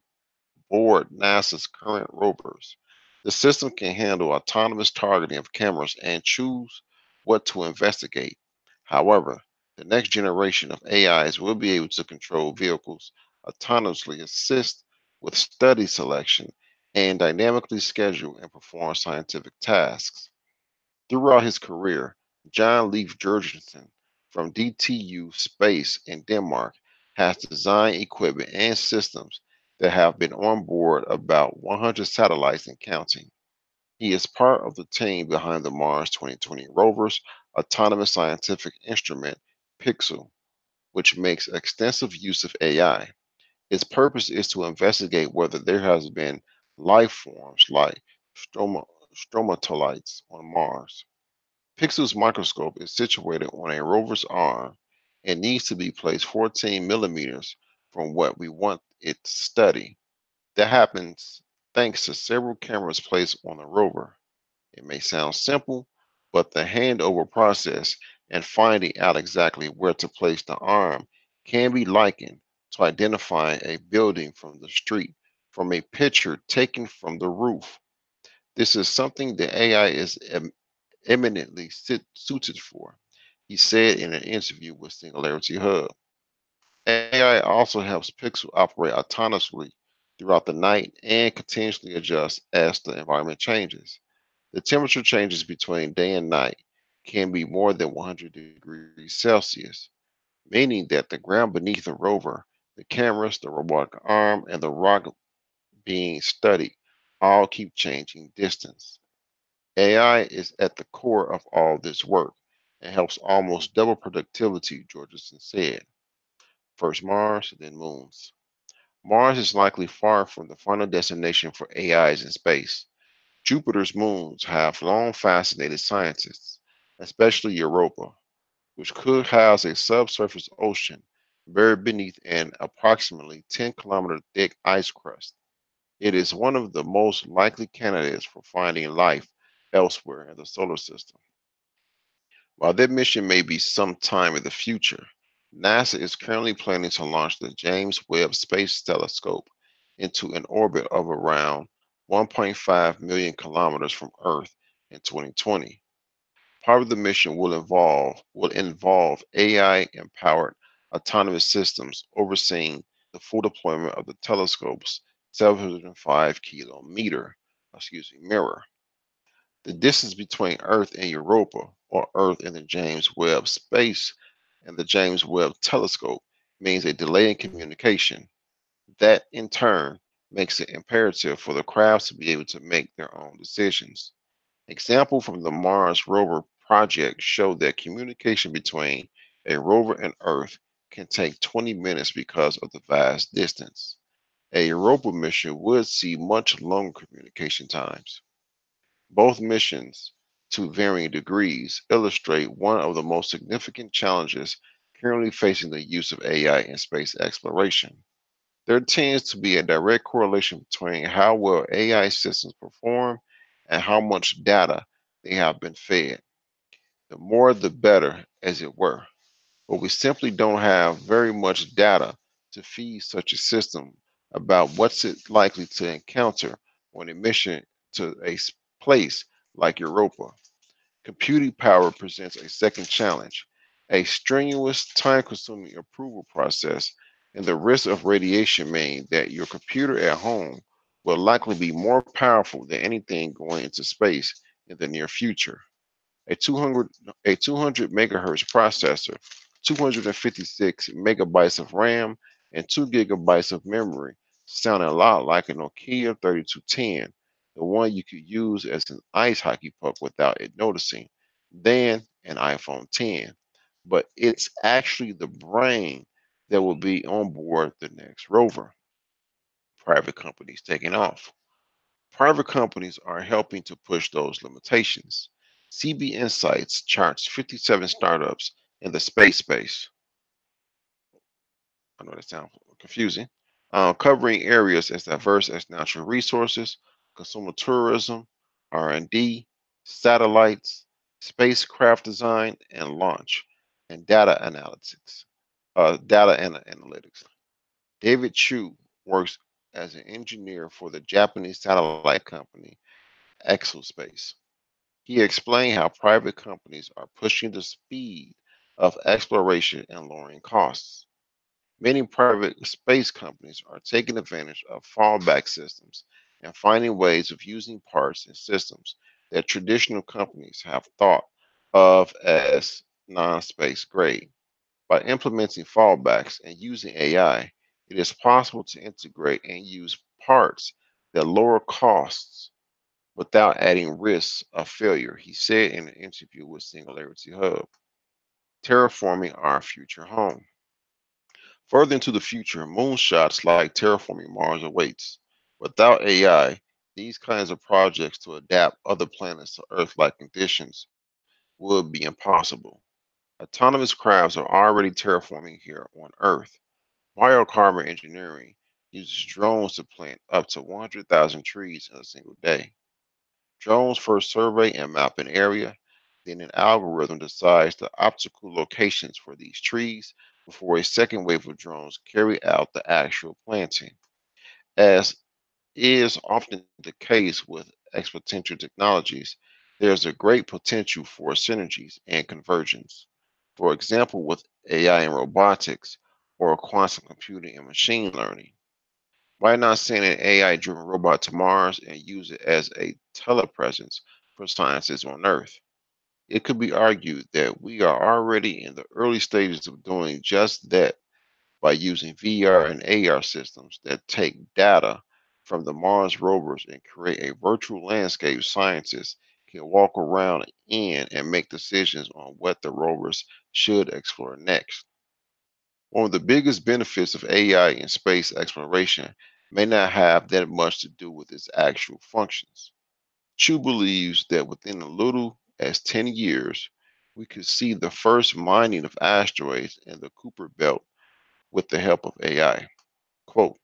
board NASA's current rovers. The system can handle autonomous targeting of cameras and choose what to investigate. However, the next generation of AIs will be able to control vehicles, autonomously assist with study selection, and dynamically schedule and perform scientific tasks. Throughout his career, John Leif Jurgensen from DTU Space in Denmark has designed equipment and systems that have been on board about 100 satellites and counting. He is part of the team behind the Mars 2020 rover's autonomous scientific instrument, Pixel, which makes extensive use of AI. Its purpose is to investigate whether there has been life forms like stromatolites on Mars. Pixel's microscope is situated on a rover's arm and needs to be placed 14 millimeters from what we want it to study. That happens thanks to several cameras placed on the rover. It may sound simple, but the handover process and finding out exactly where to place the arm can be likened to identifying a building from the street from a picture taken from the roof. This is something the AI is eminently suited for, he said in an interview with Singularity Hub. AI also helps Pixel operate autonomously throughout the night and continuously adjust as the environment changes. The temperature changes between day and night can be more than 100 degrees Celsius, meaning that the ground beneath the rover, the cameras, the robotic arm, and the rock being studied all keep changing distance. AI is at the core of all this work and helps almost double productivity, Georgeson said. First Mars, then moons. Mars is likely far from the final destination for AIs in space. Jupiter's moons have long fascinated scientists, especially Europa, which could house a subsurface ocean buried beneath an approximately 10-kilometer thick ice crust. It is one of the most likely candidates for finding life elsewhere in the solar system. While that mission may be some time in the future, NASA is currently planning to launch the James Webb Space Telescope into an orbit of around 1.5 million kilometers from Earth in 2020. Part of the mission will involve AI-empowered autonomous systems overseeing the full deployment of the telescope's 705 kilometer, mirror. The distance between Earth and Europa, or Earth and the James Webb Space and the James Webb Telescope, means a delay in communication. That, in turn, makes it imperative for the crafts to be able to make their own decisions. Example from the Mars rover project showed that communication between a rover and Earth can take 20 minutes because of the vast distance. A Europa mission would see much longer communication times. Both missions, to varying degrees, illustrate one of the most significant challenges currently facing the use of AI in space exploration. There tends to be a direct correlation between how well AI systems perform and how much data they have been fed. The more the better, as it were. But we simply don't have very much data to feed such a system about what's it likely to encounter on a mission to a place like Europa. Computing power presents a second challenge, a strenuous, time consuming approval process, and the risk of radiation mean that your computer at home will likely be more powerful than anything going into space in the near future. A 200, a 200 megahertz processor, 256 megabytes of RAM, and 2 gigabytes of memory sound a lot like a Nokia 3210, the one you could use as an ice hockey puck without it noticing, than an iPhone 10. But it's actually the brain that will be on board the next rover. Private companies taking off. Private companies are helping to push those limitations. CB Insights charts 57 startups in the space. I know that sounds confusing. Covering areas as diverse as natural resources, consumer tourism, R&D, satellites, spacecraft design and launch, and data analytics. David Chu works as an engineer for the Japanese satellite company Exospace. He explained how private companies are pushing the speed of exploration and lowering costs. Many private space companies are taking advantage of fallback systems and finding ways of using parts and systems that traditional companies have thought of as non space grade. By implementing fallbacks and using AI, it is possible to integrate and use parts that lower costs without adding risks of failure, he said in an interview with Singularity Hub. Terraforming our future home. Further into the future, moonshots like terraforming Mars awaits. Without AI, these kinds of projects to adapt other planets to Earth-like conditions would be impossible. Autonomous crafts are already terraforming here on Earth. Biocarbon engineering uses drones to plant up to 100,000 trees in a single day. Drones first survey and map an area, then an algorithm decides the optical locations for these trees before a second wave of drones carry out the actual planting. As is often the case with exponential technologies, there's a great potential for synergies and convergence. For example, with AI and robotics or quantum computing and machine learning. Why not send an AI driven robot to Mars and use it as a telepresence for scientists on Earth? It could be argued that we are already in the early stages of doing just that by using VR and AR systems that take data from the Mars rovers and create a virtual landscape scientists can walk around in and make decisions on what the rovers should explore next. One of the biggest benefits of AI in space exploration may not have that much to do with its actual functions. Chu believes that within as little as 10 years, we could see the first mining of asteroids in the Kuiper Belt with the help of AI. Quote,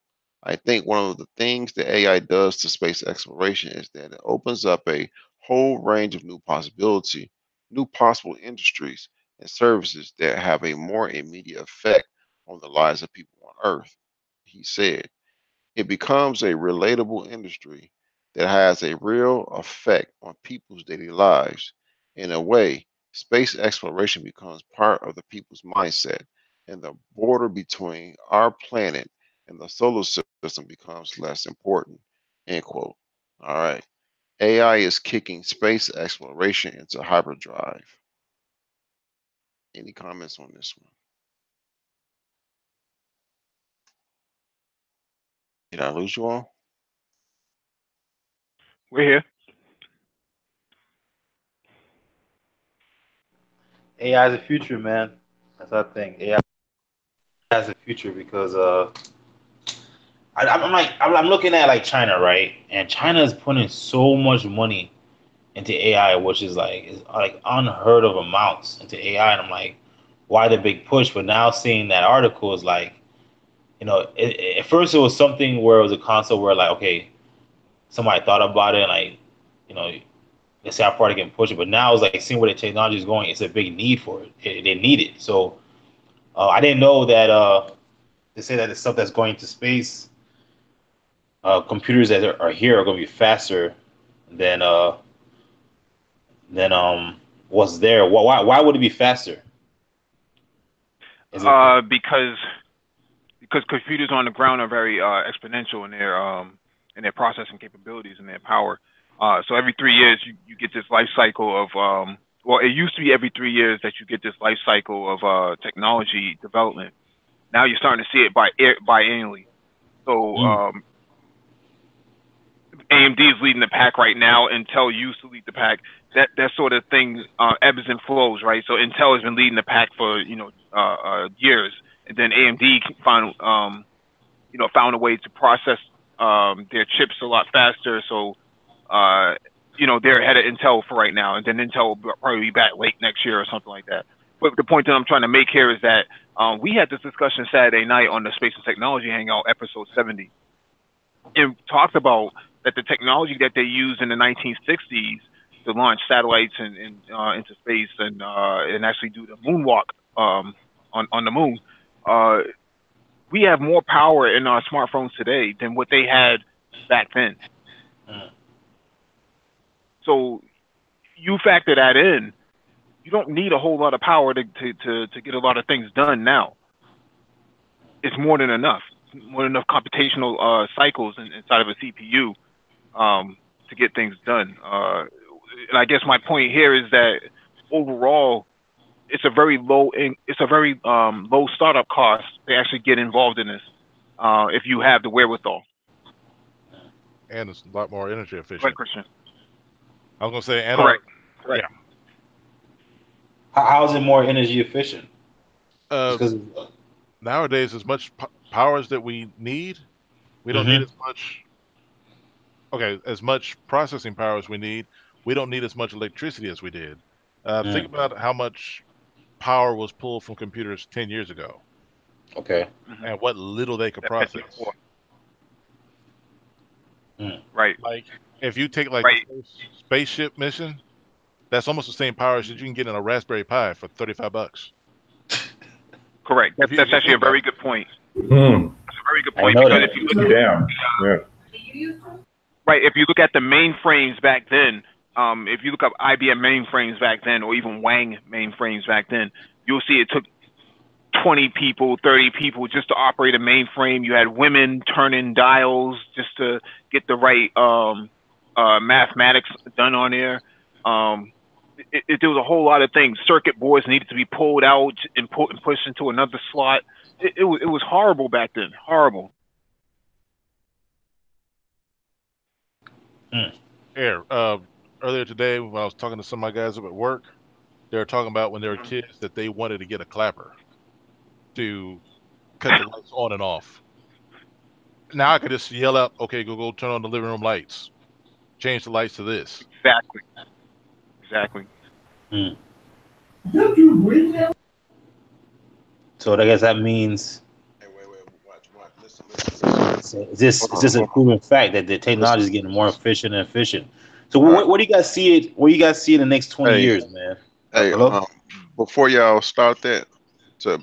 I think one of the things that AI does to space exploration is that it opens up a whole range of new possible industries and services that have a more immediate effect on the lives of people on Earth. He said, it becomes a relatable industry that has a real effect on people's daily lives. In a way, space exploration becomes part of the people's mindset, and the border between our planet and the solar system becomes less important. End quote. All right. AI is kicking space exploration into hyperdrive. Any comments on this one? Did I lose you all? We're here. AI is the future, man. That's what I think. AI has the future because I'm looking at like China, right? And China is putting so much money into AI, which is like unheard of amounts into AI, and I'm like, why the big push? But now seeing that article is like, at first it was something where it was a concept where like, okay, somebody thought about it, and like, you know, let's say how far they can push it. But now it's like seeing where the technology is going, it's a big need for it. They need it. So I didn't know that they say that the stuff that's going to space, computers that are here are going to be faster than what's there. Why would it be faster? Is it Because computers on the ground are very exponential in their processing capabilities and their power. So every 3 years you get this life cycle of well, it used to be every 3 years that you get this life cycle of technology development. Now you're starting to see it biannually. So AMD is leading the pack right now. Intel used to lead the pack. That sort of thing ebbs and flows, right? So Intel has been leading the pack for years, and then AMD found a way to process their chips a lot faster. So they're ahead of Intel for right now, and then Intel will probably be back late next year or something like that. But the point that I'm trying to make here is that we had this discussion Saturday night on the Space and Technology Hangout, episode 70, and talked about that the technology that they used in the 1960s to launch satellites into space and actually do the moonwalk on the moon, we have more power in our smartphones today than what they had back then. So you factor that in, you don't need a whole lot of power to get a lot of things done now. It's more than enough. More than enough computational cycles inside of a CPU to get things done. And I guess my point here is that overall, it's a very low startup cost to actually get involved in this if you have the wherewithal. And it's a lot more energy efficient. Right, Christian. I was going to say, and correct. Yeah. How is it more energy efficient? Because nowadays, as much powers that we need, we don't need as much. Okay, as much processing power as we need, we don't need as much electricity as we did. Think about how much power was pulled from computers 10 years ago. Okay. And what little they could process. Right. Like, if you take like the first spaceship mission, that's almost the same power as you can get in a Raspberry Pi for $35. Correct. That's actually a very good point. That's a very good point because if you look if you look at the mainframes back then, if you look up IBM mainframes back then, or even Wang mainframes back then, you'll see it took 20 people, 30 people just to operate a mainframe. You had women turning dials just to get the right mathematics done on there. There was a whole lot of things. Circuit boards needed to be pulled out and pushed into another slot. It was horrible back then. Horrible. Here, earlier today, when I was talking to some of my guys up at work, they were talking about when they were kids that they wanted to get a clapper to cut the lights on and off. Now I could just yell out, "Okay, Google, turn on the living room lights. Change the lights to this." Exactly. So I guess that means. Hey, wait, watch. Listen. Is this a proven fact that the technology is getting more efficient and efficient? So what do you guys see it? Where you guys see in the next 20 years, man? Hey, before y'all start that, to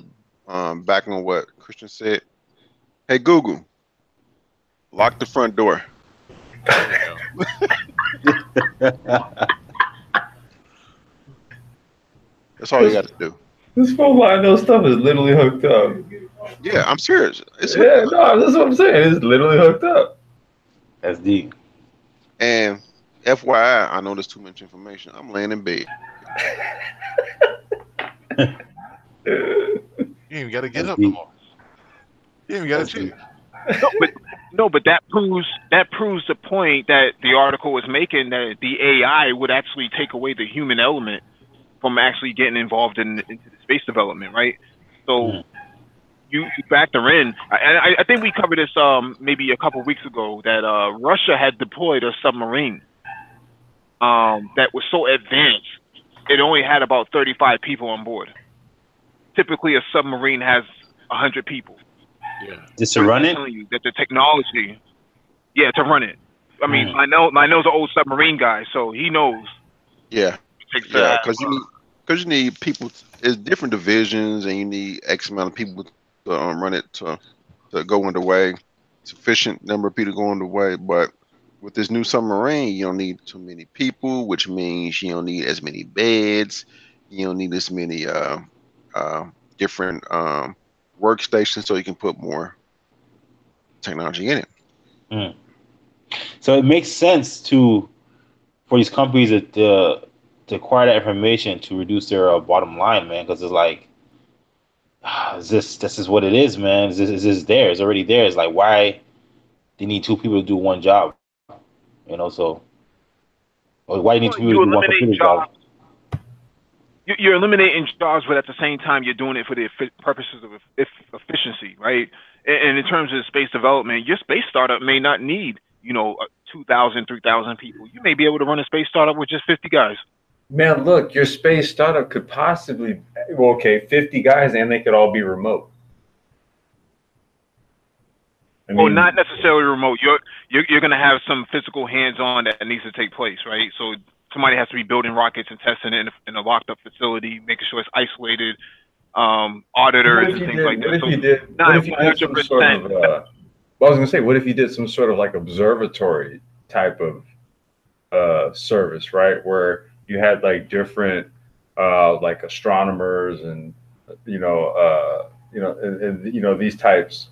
back on what Christian said. Hey Google, lock the front door. That's all you got to do. This phone line, those stuff is literally hooked up. Yeah, I'm serious. It's Yeah, no, that's what I'm saying. It's literally hooked up. That's deep. And FYI, I know there's too much information. I'm laying in bed. You ain't even got to get That's up no deep. more. You ain't even got That's to deep. check. But that proves the point that the article was making, that the AI would actually take away the human element from actually getting involved into the space development, right? So you factor in, I think we covered this maybe a couple of weeks ago, that Russia had deployed a submarine that was so advanced it only had about 35 people on board. Typically, a submarine has 100 people. Yeah. Just to run it? I'm telling you that the technology, to run it. I mean, I know an old submarine guy, so he knows. Yeah, It takes yeah, because you need people. It's different divisions, and you need X amount of people to run it to go underway. Sufficient number of people go underway, but with this new submarine, you don't need too many people, which means you don't need as many beds. You don't need as many different workstations, so you can put more technology in it. So it makes sense for these companies to acquire that information to reduce their bottom line, man. Because it's like, this is what it is, man. Is this there? It's already there. It's like, why do you need two people to do one job? You know, so why do you need two people to do one computer job? You're eliminating jobs, but at the same time, you're doing it for the purposes of efficiency, right? And in terms of space development, your space startup may not need, 2,000, 3,000 people. You may be able to run a space startup with just 50 guys. Man, look, your space startup could possibly, 50 guys, and they could all be remote. Not necessarily remote. You're going to have some physical hands-on that needs to take place, right? So somebody has to be building rockets and testing it in a locked-up facility, making sure it's isolated, auditors and things like that. What if you did some sort of, I was going to say, what if you did some sort of like observatory type of service, right? Where you had like different like astronomers and these types,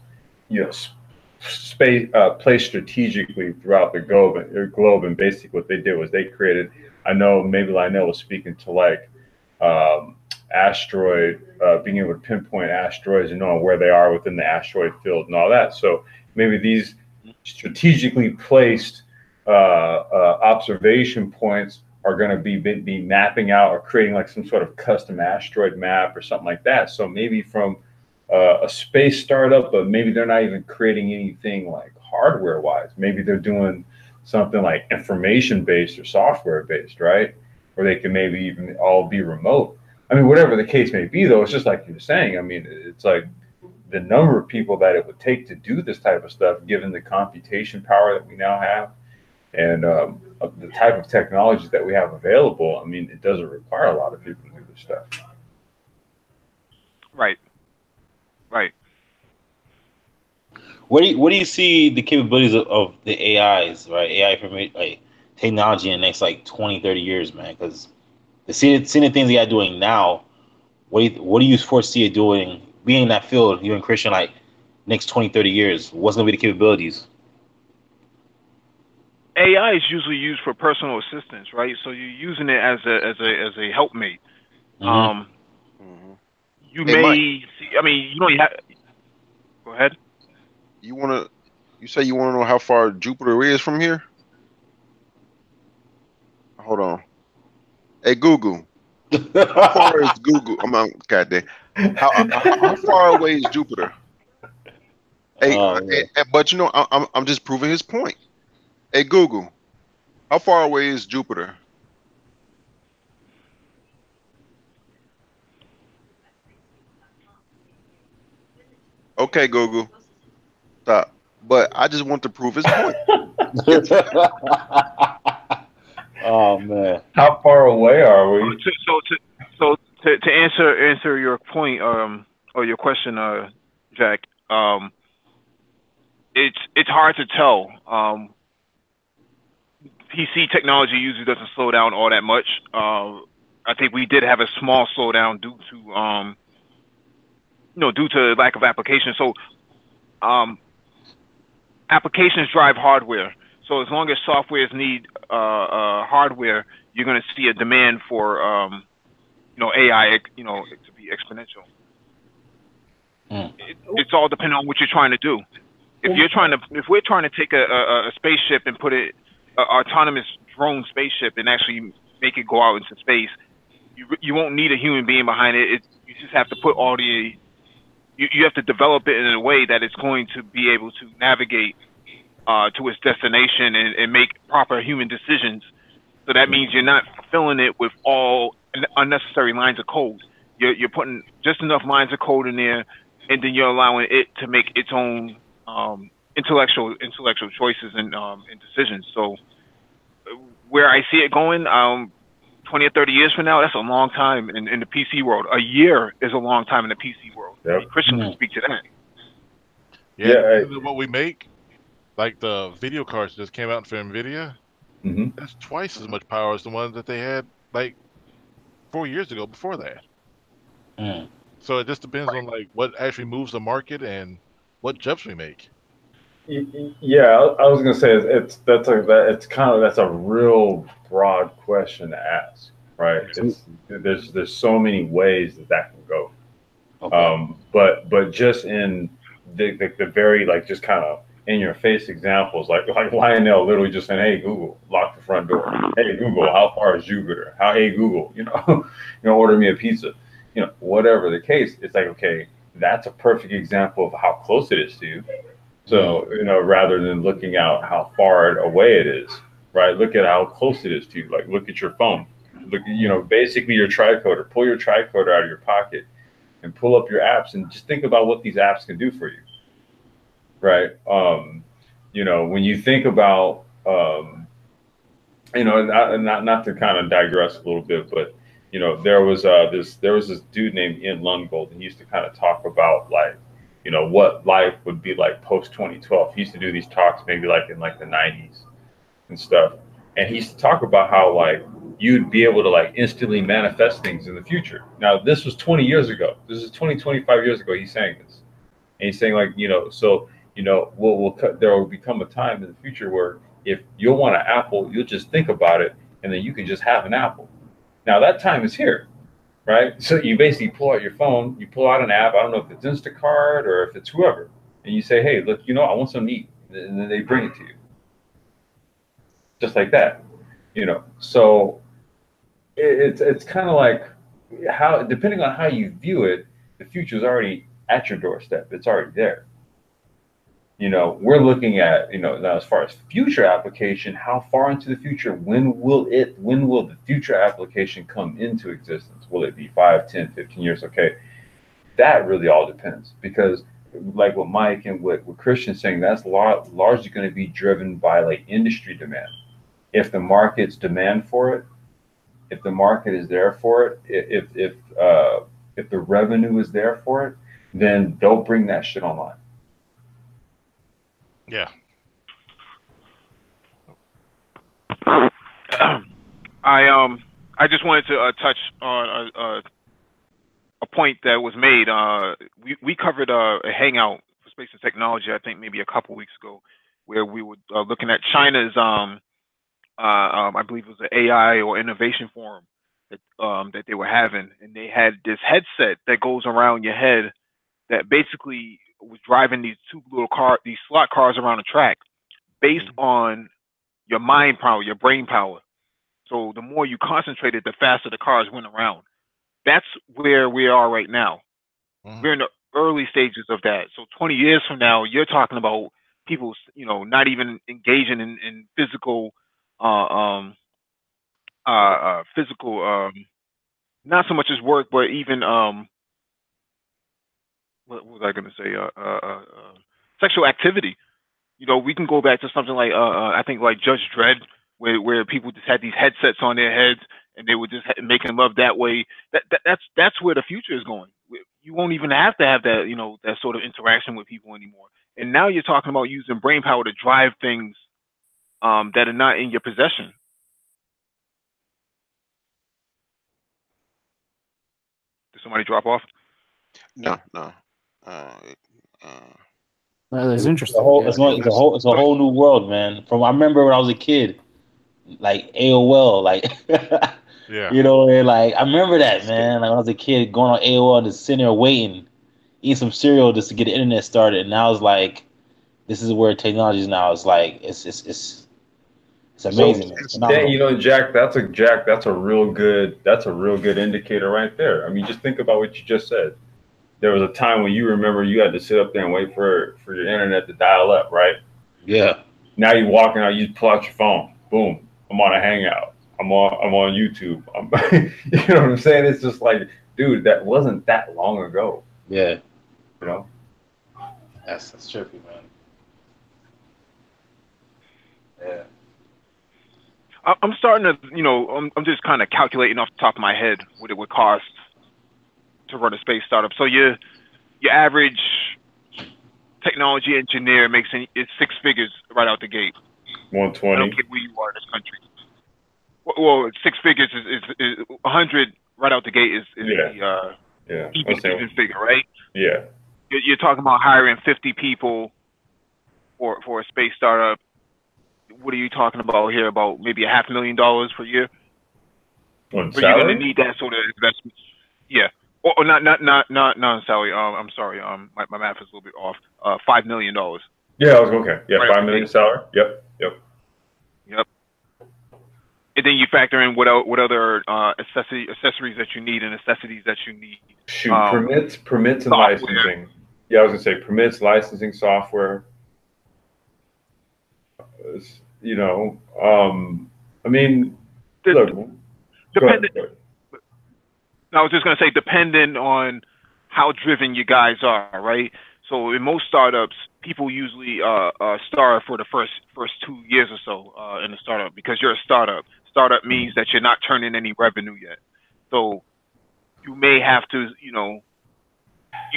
space placed strategically throughout the globe, and basically what they did was they created. I know maybe Lionel was speaking to like asteroid, being able to pinpoint asteroids and knowing where they are within the asteroid field and all that. So maybe these strategically placed observation points are going to be mapping out or creating like some sort of custom asteroid map or something like that. So maybe from a space startup, but maybe they're not even creating anything like hardware wise. Maybe they're doing something like information based or software based, right? Or they can maybe even all be remote. I mean, whatever the case may be, though, it's just like you were saying. I mean, it's like the number of people that it would take to do this type of stuff, given the computation power that we now have and the type of technologies that we have available. I mean, it doesn't require a lot of people to do this stuff. Right. Where do you see the capabilities of the AIs, right? AI for like technology in the next like 20, 30 years, man? Because seeing the things they are doing now, what do you foresee it doing, being in that field, you and Christian, like next 20, 30 years? What's going to be the capabilities? AI is usually used for personal assistance, right? So you're using it as a helpmate. You may see, I mean, you have. Go ahead. You say you want to know how far Jupiter is from here? Hold on. Hey Google, how far is Google? Goddamn. How far away is Jupiter? Hey, but I'm just proving his point. Hey Google, how far away is Jupiter? Okay, Google, stop. But I just want to prove his point. Oh man, how far away are we? So to answer your point, or your question, Jack, it's hard to tell. PC technology usually doesn't slow down all that much. I think we did have a small slowdown due to due to lack of application. So applications drive hardware. So as long as softwares need hardware, you're going to see a demand for AI, to be exponential. It's all dependent on what you're trying to do. If we're trying to take a spaceship and put it, an autonomous drone spaceship, and actually make it go out into space, you won't need a human being behind it. You just have to put all the, you have to develop it in a way that it's going to be able to navigate to its destination and make proper human decisions. So that means you're not filling it with all unnecessary lines of code. You're putting just enough lines of code in there, and then you're allowing it to make its own intellectual choices and decisions. So where I see it going, 20 or 30 years from now, that's a long time in the PC world. A year is a long time in the PC world. Yep. Christian can speak to that. Yeah, what we make, like the video cards just came out for NVIDIA, Mm-hmm. that's twice as much power as the ones that they had like 4 years ago before that. So it just depends on like what actually moves the market and what chips we make. Yeah, I was gonna say that's a real broad question to ask, right? There's so many ways that can go. Okay. But just in the very like just kind of in your face examples, like Lionel literally just saying, "Hey Google, lock the front door. Hey Google, how far is Jupiter? Hey Google, order me a pizza." Whatever the case, it's like, okay, that's a perfect example of how close it is to you. So, rather than looking out how far away it is, right? Look at how close it is to you. Like, look at your phone. Look, basically your tricoder. Pull your tricoder out of your pocket and pull up your apps and just think about what these apps can do for you, right? When you think about, not to kind of digress a little bit, but there was this dude named Ian Lungold, and he used to kind of talk about like, what life would be like post 2012. He used to do these talks maybe like in like the 90s and stuff. And he used to talk about how like you'd be able to like instantly manifest things in the future. Now, this was 20 years ago. This is 25 years ago. He's saying this. And he's saying like, there will become a time in the future where if you'll want an apple, you'll just think about it and then you can just have an apple. Now that time is here. Right? So you basically pull out your phone, you pull out an app, I don't know if it's Instacart or if it's whoever, and you say, "Hey, look, I want something to eat," and then they bring it to you. Just like that. So it's kind of like how, depending on how you view it, the future is already at your doorstep. It's already there. We're looking at, now as far as future application, how far into the future, when will the future application come into existence? Will it be 5, 10, 15 years? Okay. That really all depends, because like what Mike and what Christian's saying, that's largely going to be driven by like industry demand. If the market's demand for it, if the market is there for it, if the revenue is there for it, then they'll bring that shit online. Yeah. I just wanted to touch on a point that was made. We covered a hangout for space and technology, I think maybe a couple weeks ago, where we were looking at China's I believe it was an AI or innovation forum that they were having, and they had this headset that goes around your head that basically was driving these these slot cars around the track based on your mind power, your brain power. So the more you concentrated, the faster the cars went around. That's where we are right now. We're in the early stages of that. So 20 years from now, you're talking about people, not even engaging in physical, not so much as work, but even what was I going to say? Sexual activity. We can go back to something like I think like Judge Dredd, where people just had these headsets on their heads and they were just making love that way. That's where the future is going. You won't even have to have that that sort of interaction with people anymore. And now you're talking about using brain power to drive things that are not in your possession. Did somebody drop off? No. That's It's a interesting. whole, Yeah. it's a whole new world, man. From I remember when I was a kid, like AOL, like Yeah. you know, and like I remember that, man. Like when I was a kid, going on AOL and just sitting there waiting, eating some cereal just to get the internet started. And now it's like, this is where technology is now. It's like it's amazing. It's phenomenal. You know, Jack, that's a real good indicator right there. I mean, just think about what you just said. There was a time when you remember you had to sit up there and wait for your internet to dial up, right? Yeah. Now you're walking out, you pull out your phone, boom, I'm on a Hangout, I'm on YouTube. You know what I'm saying? It's just like, dude, that wasn't that long ago. Yeah. You know? That's trippy, man. Yeah. I'm starting to, you know, I'm just kind of calculating off the top of my head what it would cost to run a space startup. So your average technology engineer makes it's 6 figures right out the gate. I 120. don't care where you are in this country. Well, 6 figures is 100 right out the gate is Yeah. the even figure, right? Yeah. You're talking about hiring 50 people for a space startup. What are you talking about here? About maybe $500,000 per year? On But you're going to salary? need that sort of investment. Yeah. Or not salary. I'm sorry. My math is a little bit off. $5 million. Yeah, I was okay. Yeah, Right. 5 million salary. Yep. And then you factor in what other accessories that you need and necessities that you need. Shoot, permits and software. licensing. Yeah, I was gonna say permits, licensing, software. You know, I mean, look, dependent. go ahead. I was just going to say, dependent on how driven you guys are, right? So in most startups, people usually start for the first 2 years or so in a startup because you're a startup. Startup means that you're not turning any revenue yet. So you may have to, you know,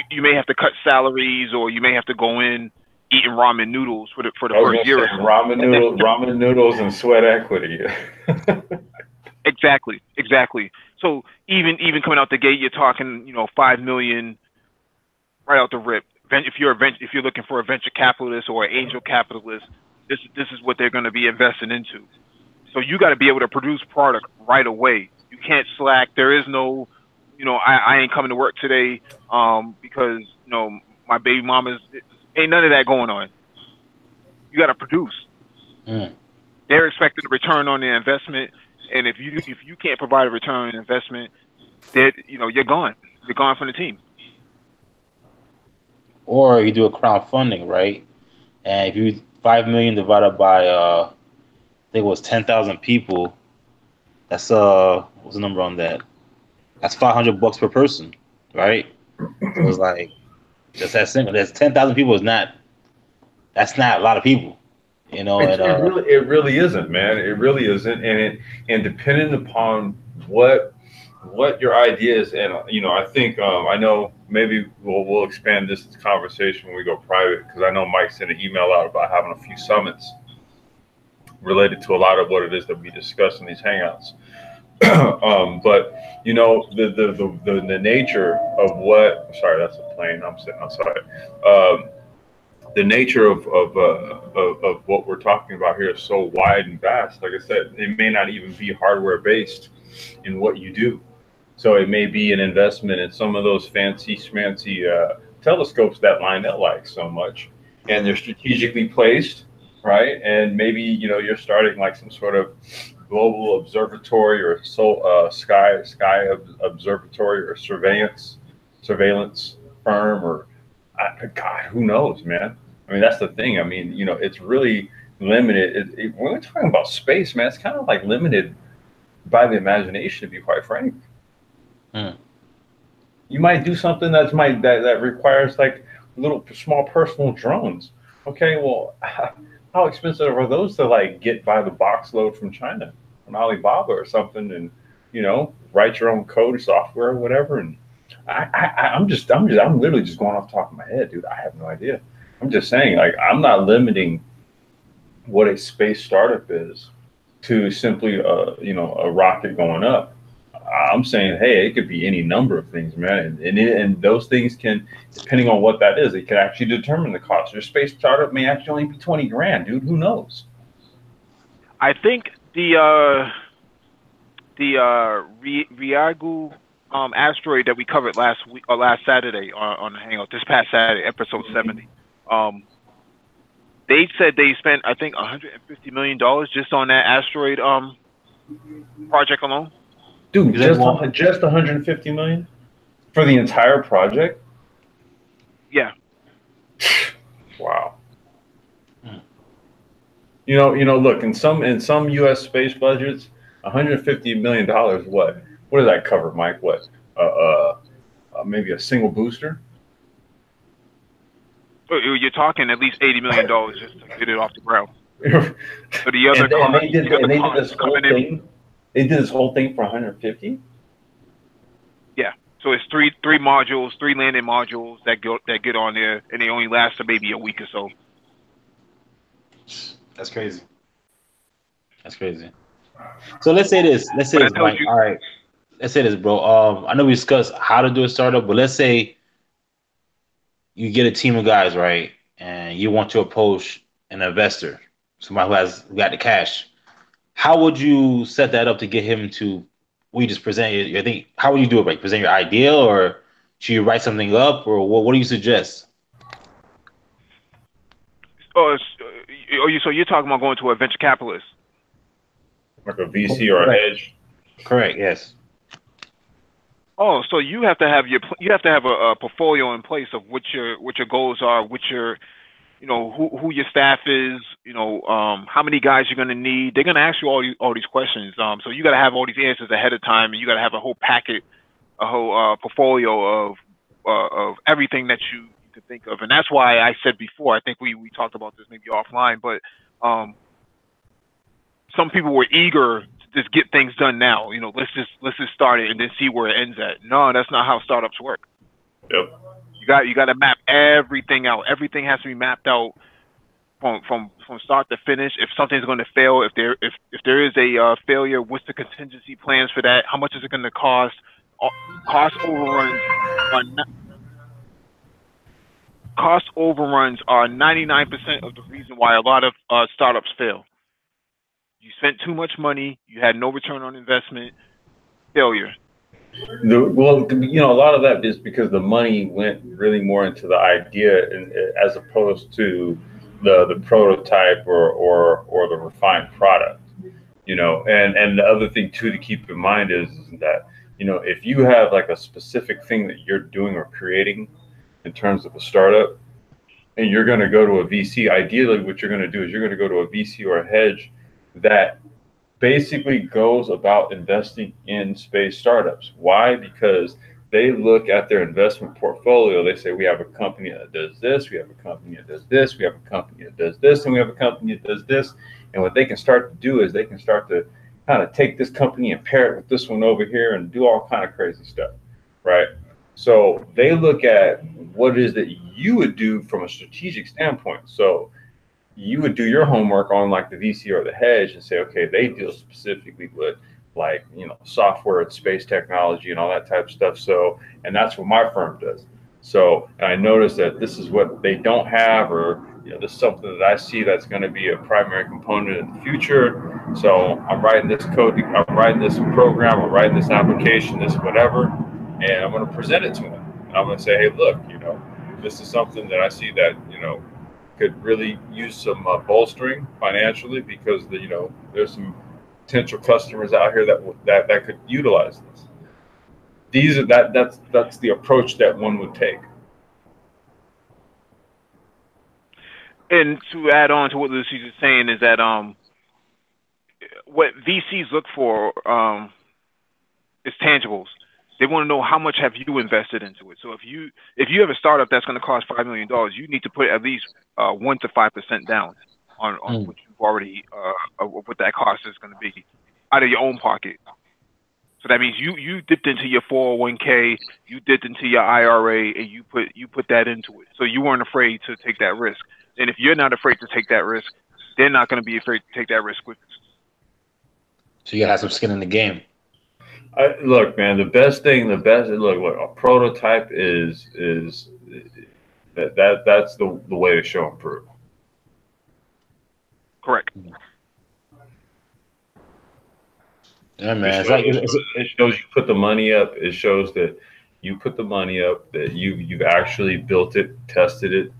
you may have to cut salaries, or you may have to go in eating ramen noodles for the first year or so. Ramen noodles and sweat equity. Exactly. So even coming out the gate, you're talking, you know, 5 million right out the rip. If you're looking for a venture capitalist or an angel capitalist, this is what they're going to be investing into. So you got to be able to produce product right away. You can't slack. There is no, you know, I ain't coming to work today because, you know, my baby mama's, ain't none of that going on. You got to produce. They're expecting a return on their investment, and if you can't provide a return on investment, that, you know, you're gone. You're gone from the team. Or you do a crowdfunding, right? And if you 5 million divided by I think it was 10,000 people, that's what's the number on that? That's $500 per person, right? So it's like just that simple. There's 10,000 people that's not a lot of people, you know. It really isn't, man. It really isn't, and depending upon what your idea is, and you know, I think I know maybe we'll expand this conversation when we go private, because I know Mike sent an email out about having a few summits related to a lot of what it is that we discuss in these hangouts. But you know, the nature of what, sorry, that's a plane, I'm sitting outside. The nature of what we're talking about here is so wide and vast. Like I said, it may not even be hardware based in what you do. So it may be an investment in some of those fancy schmancy telescopes that Lionel likes so much, and they're strategically placed, right? And maybe, you know, you're starting like some sort of global observatory or sky observatory or surveillance firm, or God, who knows, man? I mean, that's the thing. I mean, you know, it's really limited. When we're talking about space, man, it's kind of like limited by the imagination, to be quite frank. You might do something that requires like little small personal drones. Okay, well, how expensive are those to like get by the box load from China, from Alibaba or something, and, you know, write your own code or software or whatever? And I'm literally just going off the top of my head, dude. I have no idea. I'm just saying, like, I'm not limiting what a space startup is to simply, you know, a rocket going up. I'm saying, hey, it could be any number of things, man, and those things can, depending on what that is, it can actually determine the cost. Your space startup may actually only be 20 grand, dude. Who knows? I think the Ryugu asteroid that we covered last week or last Saturday on the Hangout, this past Saturday, episode 70. They said they spent, I think, $150 million just on that asteroid project alone. Dude, just 150 million for the entire project? Yeah. Wow. You know, look, in some U.S. space budgets, $150 million, what does that cover, Mike? What, maybe a single booster? You're talking at least $80 million just to get it off the ground. So the other they did this whole thing. They did this whole thing for 150. Yeah. So it's three modules, 3 landing modules that get on there, and they only last for maybe a week or so. That's crazy. That's crazy. So let's say this. Let's say this, Mike. All right. Let's say this, bro. I know we discussed how to do a startup, but let's say you get a team of guys, right, and you want to approach an investor, somebody who got the cash. How would you set that up to get him to? We just present your thing. How would you do it? Like present your idea, or should you write something up, or what do you suggest? So you're talking about going to a venture capitalist, like a VC or a hedge? Correct. Yes. Oh, so you have to have a portfolio in place of what your goals are, what your, you know, who your staff is, you know, how many guys you're going to need. They're going to ask you all these questions. So you got to have all these answers ahead of time, and you got to have a whole packet, a whole portfolio of everything that you could think of. And that's why I said before, I think we talked about this maybe offline, but some people were eager to just get things done now. You know, let's just start it and then see where it ends at. No, that's not how startups work. Yep. You got to map everything out. Everything has to be mapped out from start to finish. If something's going to fail, if there is a failure, what's the contingency plans for that? How much is it going to cost? Cost overruns are 99% of the reason why a lot of startups fail. You spent too much money. You had no return on investment. Failure. Well, you know, a lot of that is because the money went really more into the idea, as opposed to the prototype or the refined product. You know, and the other thing too to keep in mind is that, you know, if you have like a specific thing that you're doing or creating in terms of a startup, and you're going to go to a VC, ideally what you're going to do is you're going to go to a VC or a hedge that basically goes about investing in space startups. Why? Because they look at their investment portfolio. They say, we have a company that does this, we have a company that does this, we have a company that does this, and we have a company that does this. And what they can start to do is they can start to kind of take this company and pair it with this one over here and do all kind of crazy stuff, right? So they look at what it is that you would do from a strategic standpoint. So you would do your homework on like the VC or the hedge and say, okay, they deal specifically with, like, you know, software and space technology and all that type of stuff. So, and that's what my firm does. So, and I noticed that this is what they don't have, or, you know, this is something that I see that's going to be a primary component in the future. So I'm writing this code, I'm writing this program, I'm writing this application, this whatever, and I'm going to present it to them. And I'm going to say, hey, look, you know, this is something that I see that, you know, could really use some bolstering financially, because you know, there's some potential customers out here that could utilize this. That's the approach that one would take. And to add on to what Lucy's is saying is that what VCs look for is tangibles. They want to know how much have you invested into it. So if you have a startup that's going to cost $5 million, you need to put at least 1 to 5% down on what you've already what that cost is going to be out of your own pocket. So that means you dipped into your 401k, you dipped into your IRA, and you put that into it. So you weren't afraid to take that risk. And if you're not afraid to take that risk, they're not going to be afraid to take that risk with you. So you gotta have some skin in the game. Look, man, look, a prototype is that's the way to show and prove. Correct. Yeah, man. It's like It shows you put the money up. It shows that you put the money up, that you've actually built it, tested it,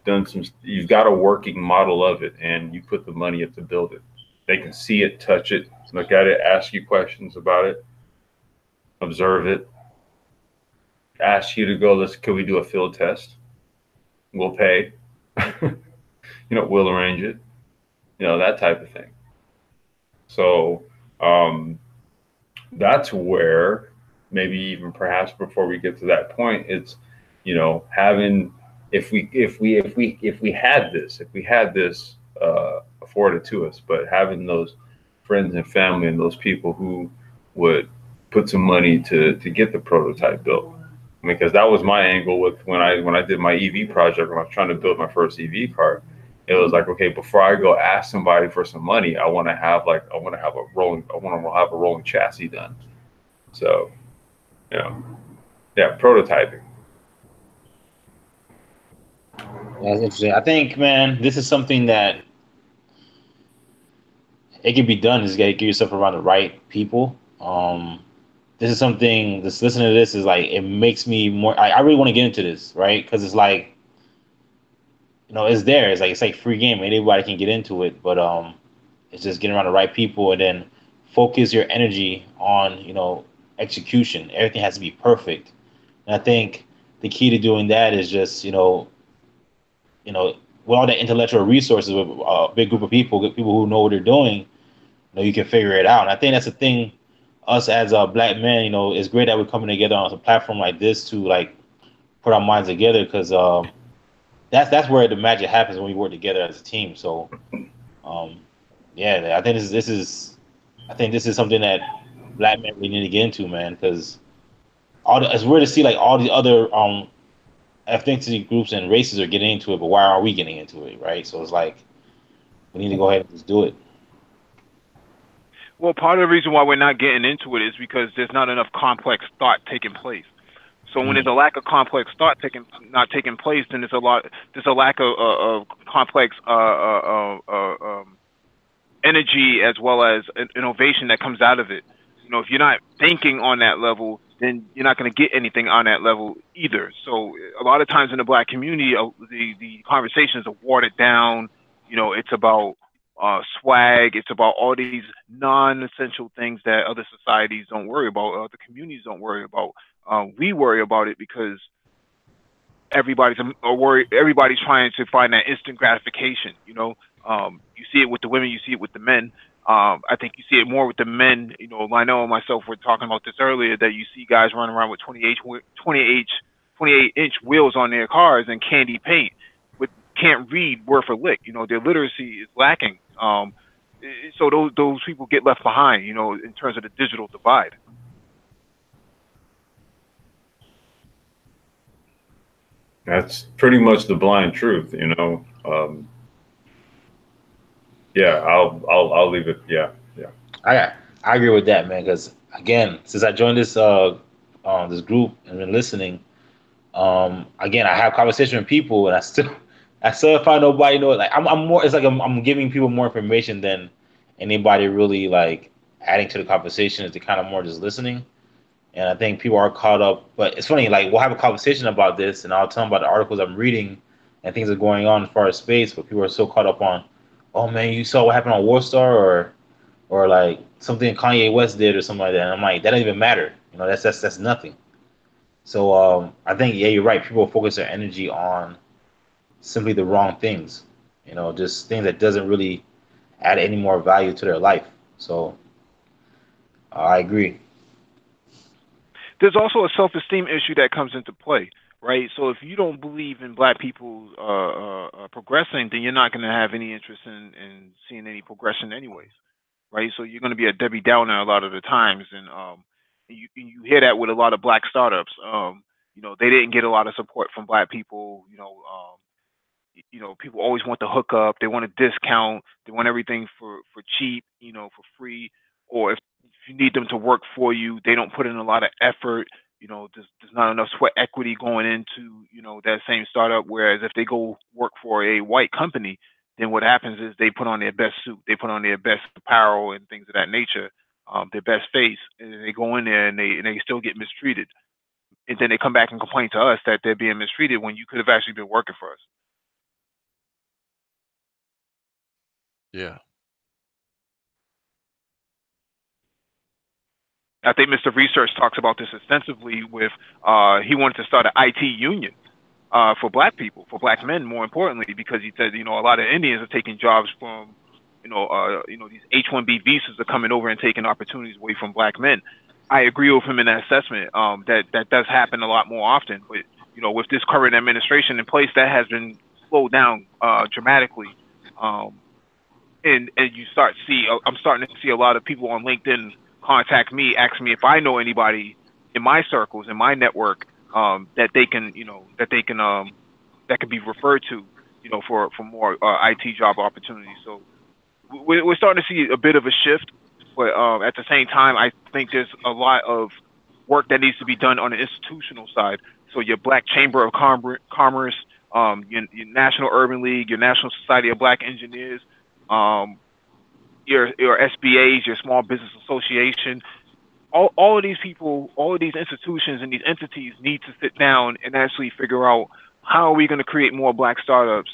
done some. You've got a working model of it, and you put the money up to build it. They can see it, touch it, look at it, ask you questions about it, observe it, ask you to go. Can we do a field test? We'll pay. We'll arrange it. That type of thing. So that's where maybe even perhaps before we get to that point, it's having if we had this afforded to us, but having those friends and family and those people who would put some money to get the prototype built. I mean, because that was my angle with when I did my EV project, when I was trying to build my first EV car. It was like, okay, before I go ask somebody for some money, I want to have a rolling chassis done. So, yeah, prototyping. That's interesting. I think, man, this is something that it can be done. Is you got to get yourself around the right people. This is something. Just listening to this is like it makes me more. I really want to get into this, right? Because it's like, it's there. It's like free game. Anybody can get into it, but it's just getting around the right people and then focus your energy on execution. Everything has to be perfect, and I think the key to doing that is just with all the intellectual resources, with a big group of people who know what they're doing, you can figure it out. And I think that's the thing. Us as black men, it's great that we're coming together on a platform like this to like put our minds together because that's where the magic happens when we work together as a team. So, yeah, I think this is something that black men really need to get into, man. Because it's weird to see like all the other ethnicity groups and races are getting into it, but why are we getting into it, right? So it's like we need to go ahead and just do it. Well, part of the reason why we're not getting into it is because there's not enough complex thought taking place. So when there's a lack of complex thought not taking place, then there's a lack of complex energy as well as innovation that comes out of it. If you're not thinking on that level, then you're not going to get anything on that level either. So a lot of times in the black community, the conversations are watered down. It's about swag. It's about all these non-essential things that other societies don't worry about, other communities don't worry about. We worry about it because everybody's worried. Everybody's trying to find that instant gratification. You see it with the women, you see it with the men. I think you see it more with the men. Lionel and myself were talking about this earlier, that you see guys running around with 28-inch wheels on their cars and candy paint, but can't read word for lick. Their literacy is lacking. So those people get left behind. In terms of the digital divide. That's pretty much the blind truth, Yeah, I'll leave it. Yeah. I agree with that, man. Because again, since I joined this group and been listening, again, I have conversation with people, and I still find nobody know it. Like I'm more. It's like I'm giving people more information than anybody really like adding to the conversation. Is kind of more just listening. And I think people are caught up. But it's funny, like we'll have a conversation about this, and I'll tell them about the articles I'm reading and things that are going on as far as space. But people are so caught up on, oh man, you saw what happened on Warstar, or like something Kanye West did or something like that. And I'm like, that doesn't even matter. That's nothing. So I think you're right. People focus their energy on simply the wrong things. Just things that doesn't really add any more value to their life. So I agree. There's also a self-esteem issue that comes into play, right? So if you don't believe in black people progressing, then you're not going to have any interest in seeing any progression anyways, right? So you're going to be a Debbie Downer a lot of the times, and you hear that with a lot of black startups. They didn't get a lot of support from black people. People always want the hookup. They want a discount. They want everything for cheap, for free. Or if you need them to work for you, they don't put in a lot of effort. You know, there's not enough sweat equity going into, you know, that same startup. Whereas if they go work for a white company, then what happens is they put on their best suit, they put on their best apparel and things of that nature, their best face, and they go in there and they still get mistreated. And then they come back and complain to us that they're being mistreated when you could have actually been working for us. Yeah. I think Mr. Research talks about this extensively with, he wanted to start an IT union for black people, for black men, more importantly, because he said, you know, a lot of Indians are taking jobs from, these H-1B visas are coming over and taking opportunities away from black men. I agree with him in that assessment. That does happen a lot more often, but you know, with this current administration in place, that has been slowed down dramatically. And you start to see, I'm starting to see a lot of people on LinkedIn contact me, ask me if I know anybody in my circles, in my network, that they can, that can be referred to, you know, for more IT job opportunities. So we're starting to see a bit of a shift, but at the same time, I think there's a lot of work that needs to be done on the institutional side. So your Black Chamber of Commerce, your National Urban League, your National Society of Black Engineers, your SBAs, your Small Business Association, all of these people, all of these institutions and these entities need to sit down and actually figure out how are we going to create more black startups,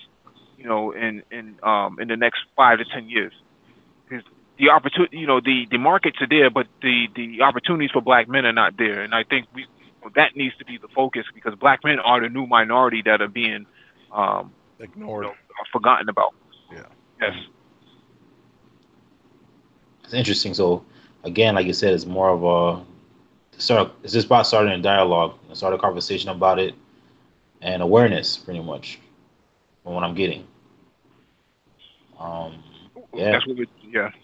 you know, in the next 5 to 10 years. Because the opportunity, you know, the markets are there, but the opportunities for black men are not there. And I think that needs to be the focus, because black men are the new minority that are being ignored, forgotten about. Yeah. Yes. It's interesting. So again, like you said, it's more of a it's just about starting a dialogue, start a conversation about it, and awareness, pretty much, from what I'm getting. Yeah.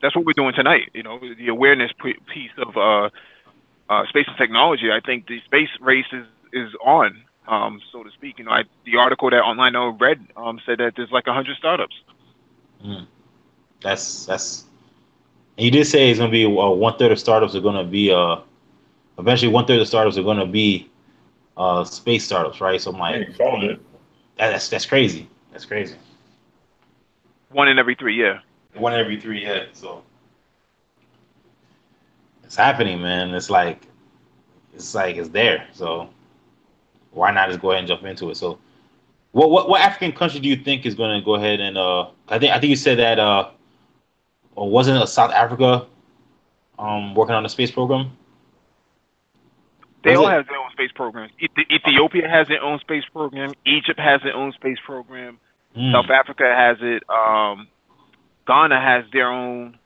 That's what we're doing tonight. You know, the awareness piece of space and technology. I think the space race is on, so to speak. You know, the article that online I read said that there's like 100 startups. That's. And you did say it's going to be 1/3 of startups are going to be eventually 1/3 of startups are going to be space startups, right? So I'm like, that's crazy. That's crazy. 1 in every 3, yeah. 1 in every 3, yeah. So it's happening, man. It's like it's there. So why not just go ahead and jump into it? So what African country do you think is going to go ahead and I think you said that or wasn't it South Africa working on the space program? They all have their own space programs. Ethiopia has their own space program. Egypt has their own space program. South Africa has it. Ghana has their own.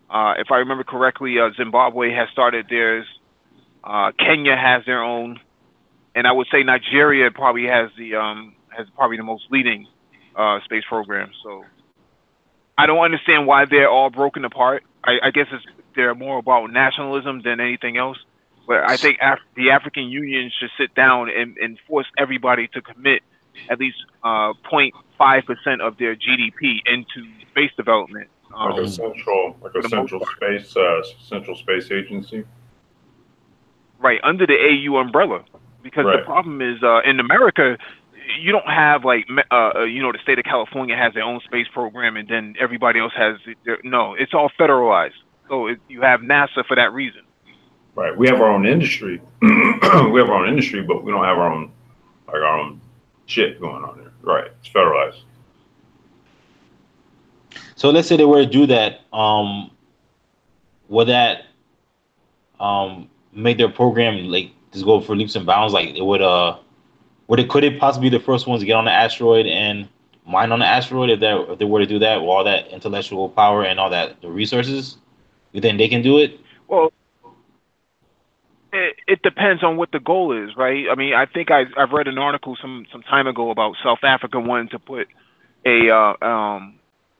If I remember correctly, Zimbabwe has started theirs. Kenya has their own, and I would say Nigeria probably has the most leading space program. So I don't understand why they're all broken apart. I guess they're more about nationalism than anything else. But I think the African Union should sit down and force everybody to commit at least 0.5% of their GDP into space development. Like a central space agency. Right, under the AU umbrella. Because the problem is in America, you don't have like the state of California has their own space program, and then everybody else has no. It's all federalized. So you have NASA for that reason. Right. We have our own industry. We have our own industry, but we don't have our own shit going on there. Right. It's federalized. So let's say they were to do that. Would that make their program like just go for leaps and bounds? Like it would could it possibly be the first ones to get on the asteroid and mine on the asteroid if they were to do that with all that intellectual power and all the resources? You think they can do it? Well, it depends on what the goal is, right? I mean, I think I've read an article some time ago about South Africa wanting to put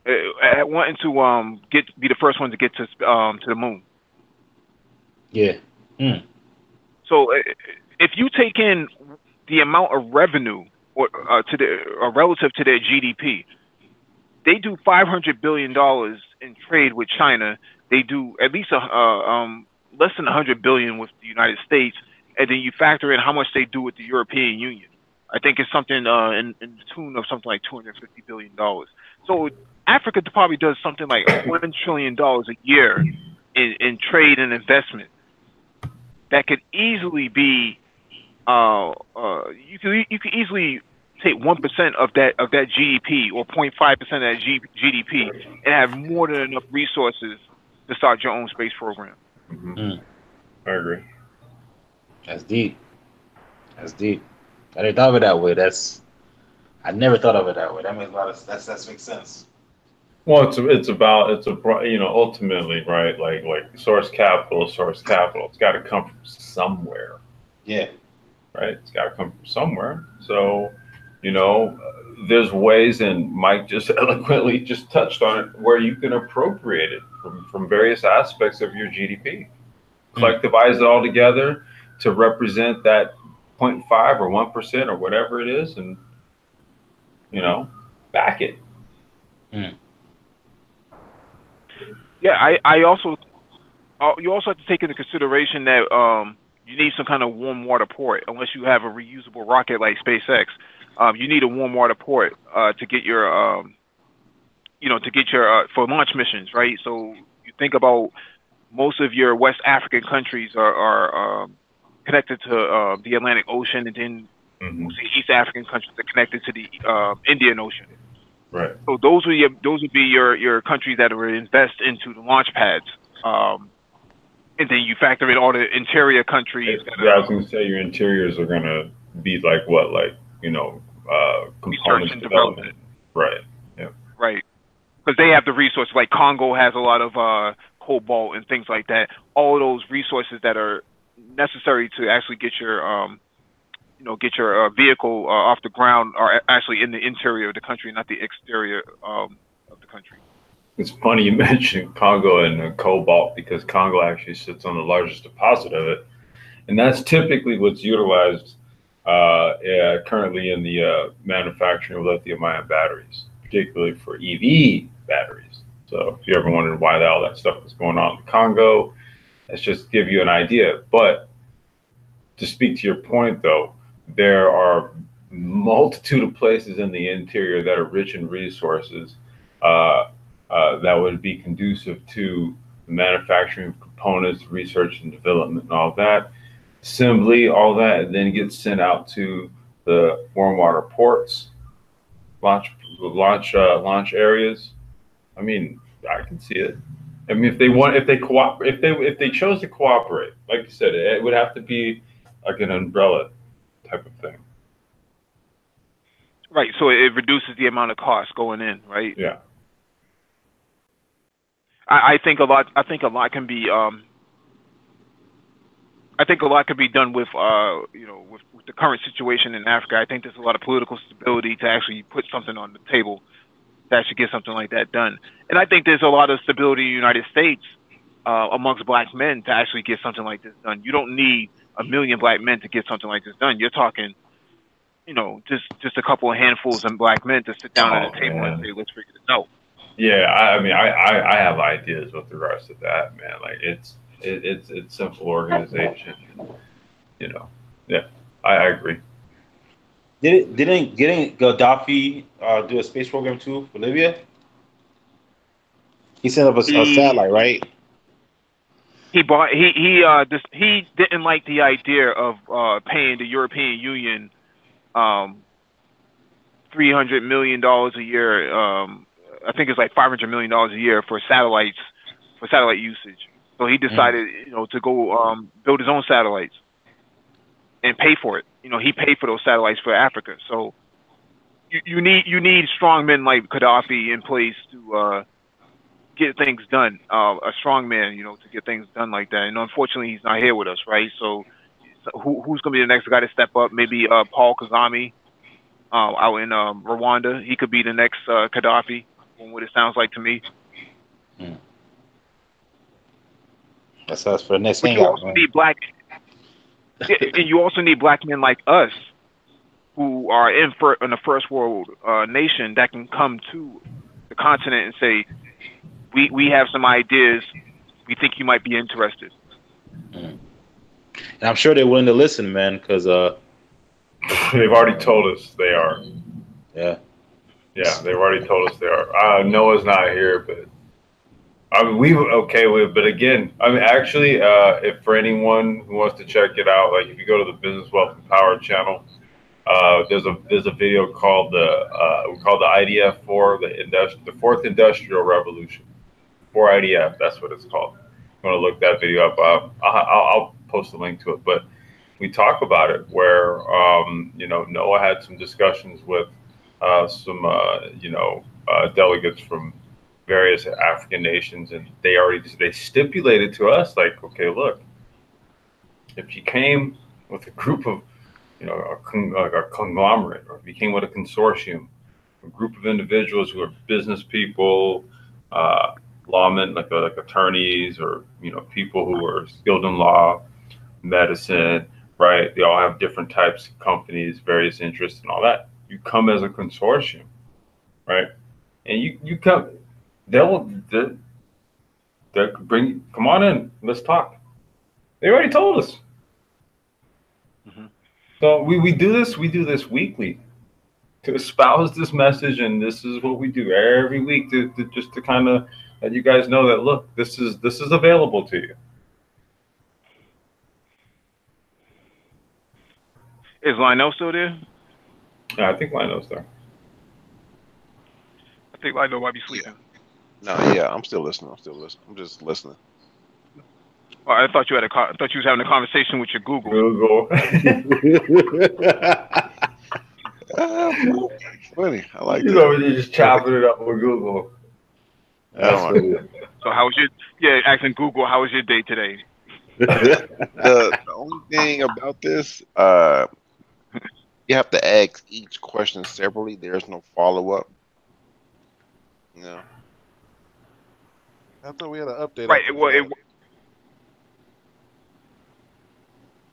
wanting to be the first one to get to the moon. Yeah. So if you take in the amount of revenue or relative to their GDP, they do $500 billion in trade with China. They do at least less than 100 billion with the United States, and then you factor in how much they do with the European Union. I think it's something in the tune of something like $250 billion. So Africa probably does something like $1 trillion a year in trade and investment. That could easily be, you could easily take 1% of that GDP or 0.5% of that GDP and have more than enough resources to start your own space program. I agree. That's deep. That's deep. I didn't thought of it that way. I never thought of it that way. That makes a lot of that makes sense. Well, ultimately, right? Like source capital. It's got to come from somewhere. Yeah. Right. It's got to come from somewhere. So, there's ways, and Mike just eloquently just touched on it, where you can appropriate it from various aspects of your GDP, collectivize it all together to represent that 0.5 or 1% or whatever it is, and back it. Yeah, I also you also have to take into consideration that you need some kind of warm water port. Unless you have a reusable rocket like SpaceX, you need a warm water port to get your for launch missions, right? So you think about most of your West African countries are connected to the Atlantic Ocean, and then most of the East African countries are connected to the Indian Ocean. Right. So those would be your countries that would invest into the launch pads, and then you factor in all the interior countries. I was going to say your interiors are going to be like what, components development. Right. Yeah. Right. Because they have the resources. Like Congo has a lot of cobalt and things like that. All those resources that are necessary to actually get your vehicle off the ground are actually in the interior of the country, not the exterior of the country. It's funny you mentioned Congo and cobalt, because Congo actually sits on the largest deposit of it, and that's typically what's utilized currently in the manufacturing of lithium-ion batteries, particularly for EV batteries. So if you ever wondered why all that stuff was going on in Congo, let's just give you an idea. But to speak to your point, though, there are multitude of places in the interior that are rich in resources that would be conducive to the manufacturing of components, research and development, and all that. Assembly, all that, and then gets sent out to the warm water ports, launch areas. I mean, I can see it. I mean, if they chose to cooperate, like you said, it would have to be like an umbrella type of thing. Right. So it reduces the amount of cost going in, right? Yeah. I think a lot can be done with with the current situation in Africa. I think there's a lot of political stability to actually put something on the table to actually get something like that done. And I think there's a lot of stability in the United States amongst black men to actually get something like this done. You don't need 1 million black men to get something like this done. You're talking, just a couple of handfuls of black men to sit down at a table and say, let's figure this out. Yeah, I have ideas with regards to that, man. Like it's simple organization. Yeah, I agree. Didn't Gaddafi do a space program too for Libya? He set up a satellite, right? He didn't like the idea of paying the European Union $300 million a year. I think it's like $500 million a year for satellite usage. So he decided, to go build his own satellites and pay for it. He paid for those satellites for Africa. So you need strong men like Gaddafi in place to get things done. A strong man, to get things done like that. And unfortunately, he's not here with us, right? So who's going to be the next guy to step up? Maybe Paul Kagame out in Rwanda. He could be the next Gaddafi, from what it sounds like to me. That's us for the next But you also need black, and you also need black men like us who are in a first world nation that can come to the continent and say, we have some ideas. We think you might be interested. And I'm sure they're willing to listen, man, because They've already told us they are. yeah. Yeah, they've already told us they are. Noah's not here, but I mean, we okay with. But again, I mean, actually, if for anyone who wants to check it out, like if you go to the Business Wealth and Power channel, there's a video called the IDF4, the Fourth Industrial Revolution, 4IDF. That's what it's called. If you want to look that video up, I'll post a link to it. But we talk about it where Noah had some discussions with some delegates from various African nations, and they stipulated to us, like, okay, look, if you came with a group of a conglomerate, or if you came with a consortium, a group of individuals who are business people, lawmen, like attorneys, or people who are skilled in law, medicine, right? They all have different types of companies, various interests, and all that. You come as a consortium, right? And you come, they'll come on in, let's talk. They already told us. Mm-hmm. So we do this weekly to espouse this message, and this is what we do every week to just to kind of let you guys know that, look, this is available to you. Is Lionel still there? Yeah, I think Lionel's there. I think Lionel might be sleeping. No, yeah, I'm still listening. I'm just listening. Oh, I thought you was having a conversation with your Google. Funny, I like He's that. over there just chopping it up with Google. That's funny. So how was asking Google, how was your day today? The only thing about this, you have to ask each question separately. There's no follow-up. No. I thought we had an update. Right.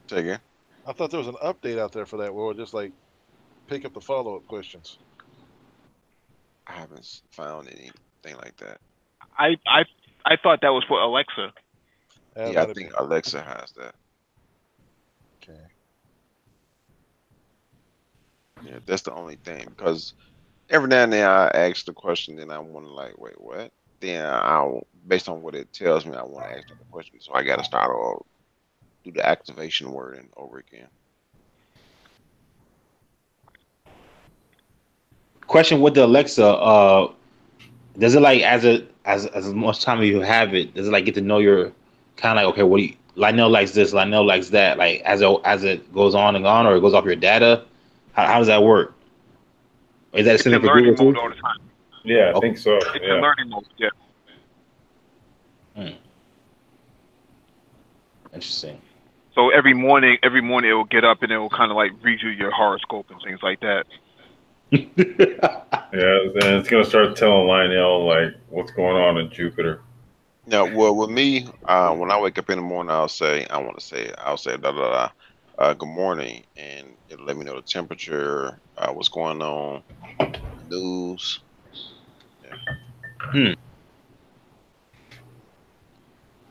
Say again. I thought there was an update out there for that where we'll just like pick up the follow-up questions. I haven't found anything like that. I thought that was for Alexa. Yeah, I think Alexa has that. Okay. Yeah, that's the only thing, because every now and then I ask the question, then I want to like, wait, what? Then based on what it tells me, I want to ask the question, so I got to start all do the activation wording over again. Question with the Alexa, does it like as much time as you have it, does it like get to know your kind of like, okay, what do you, Lionel likes this, Lionel likes that, like as it goes on and on, or it goes off your data? How does that work? Is that it's in learning mode all the time. Yeah, I think so. It's in learning mode, yeah. Interesting. So every morning it will get up and it will kind of like read you your horoscope and things like that. Yeah, then it's gonna start telling Lionel like what's going on in Jupiter. Yeah, well, with me, when I wake up in the morning, I'll say da da da, good morning, and it'll let me know the temperature, what's going on, news. Yeah.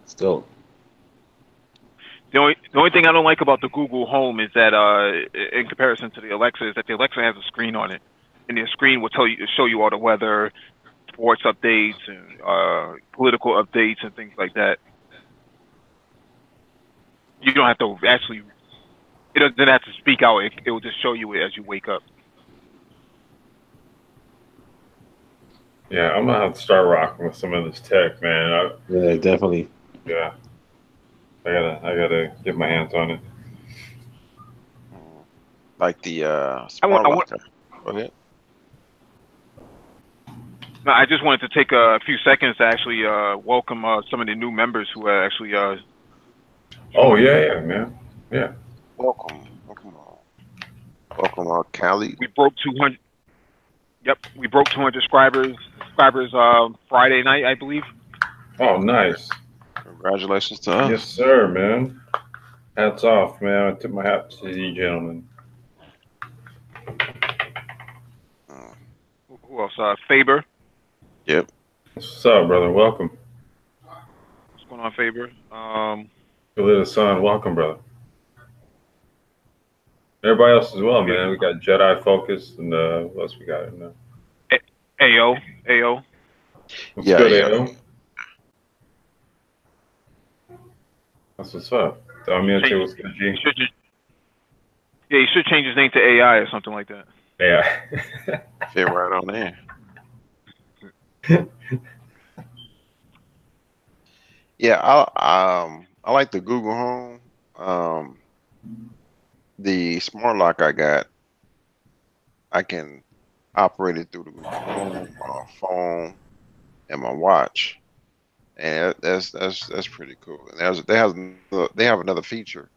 Still. The only thing I don't like about the Google Home is that in comparison to the Alexa is that the Alexa has a screen on it, and the screen will show you all the weather, sports updates, and political updates and things like that. You don't have to actually. It doesn't have to speak out. It will just show you it as you wake up. Yeah, I'm gonna have to start rocking with some of this tech, man. Yeah, definitely. Yeah, I gotta get my hands on it. Like the smart watch. Go ahead. No, I just wanted to take a few seconds to actually welcome some of the new members who are actually. Oh yeah, man. Yeah. Welcome on, Cali. We broke 200. Yep, we broke 200 subscribers Friday night, I believe. Oh, nice. Congratulations to us. Yes, sir, man. Hats off, man. I tip my hat to you, gentlemen. Who else? Faber. Yep. What's up, brother? Welcome. What's going on, Faber? Little son, welcome, brother. Everybody else as well, man. We got Jedi Focus and what else we got in there? AO. What's Yeah, good, yeah. AO? That's what's up. Damiante, what's good, G? Yeah, he should change his name to AI or something like that. Yeah. Fit right on there. Yeah, I like the Google Home. The smart lock I got, I can operate it through the Google Home, my phone, and my watch, and that's pretty cool. And they have another feature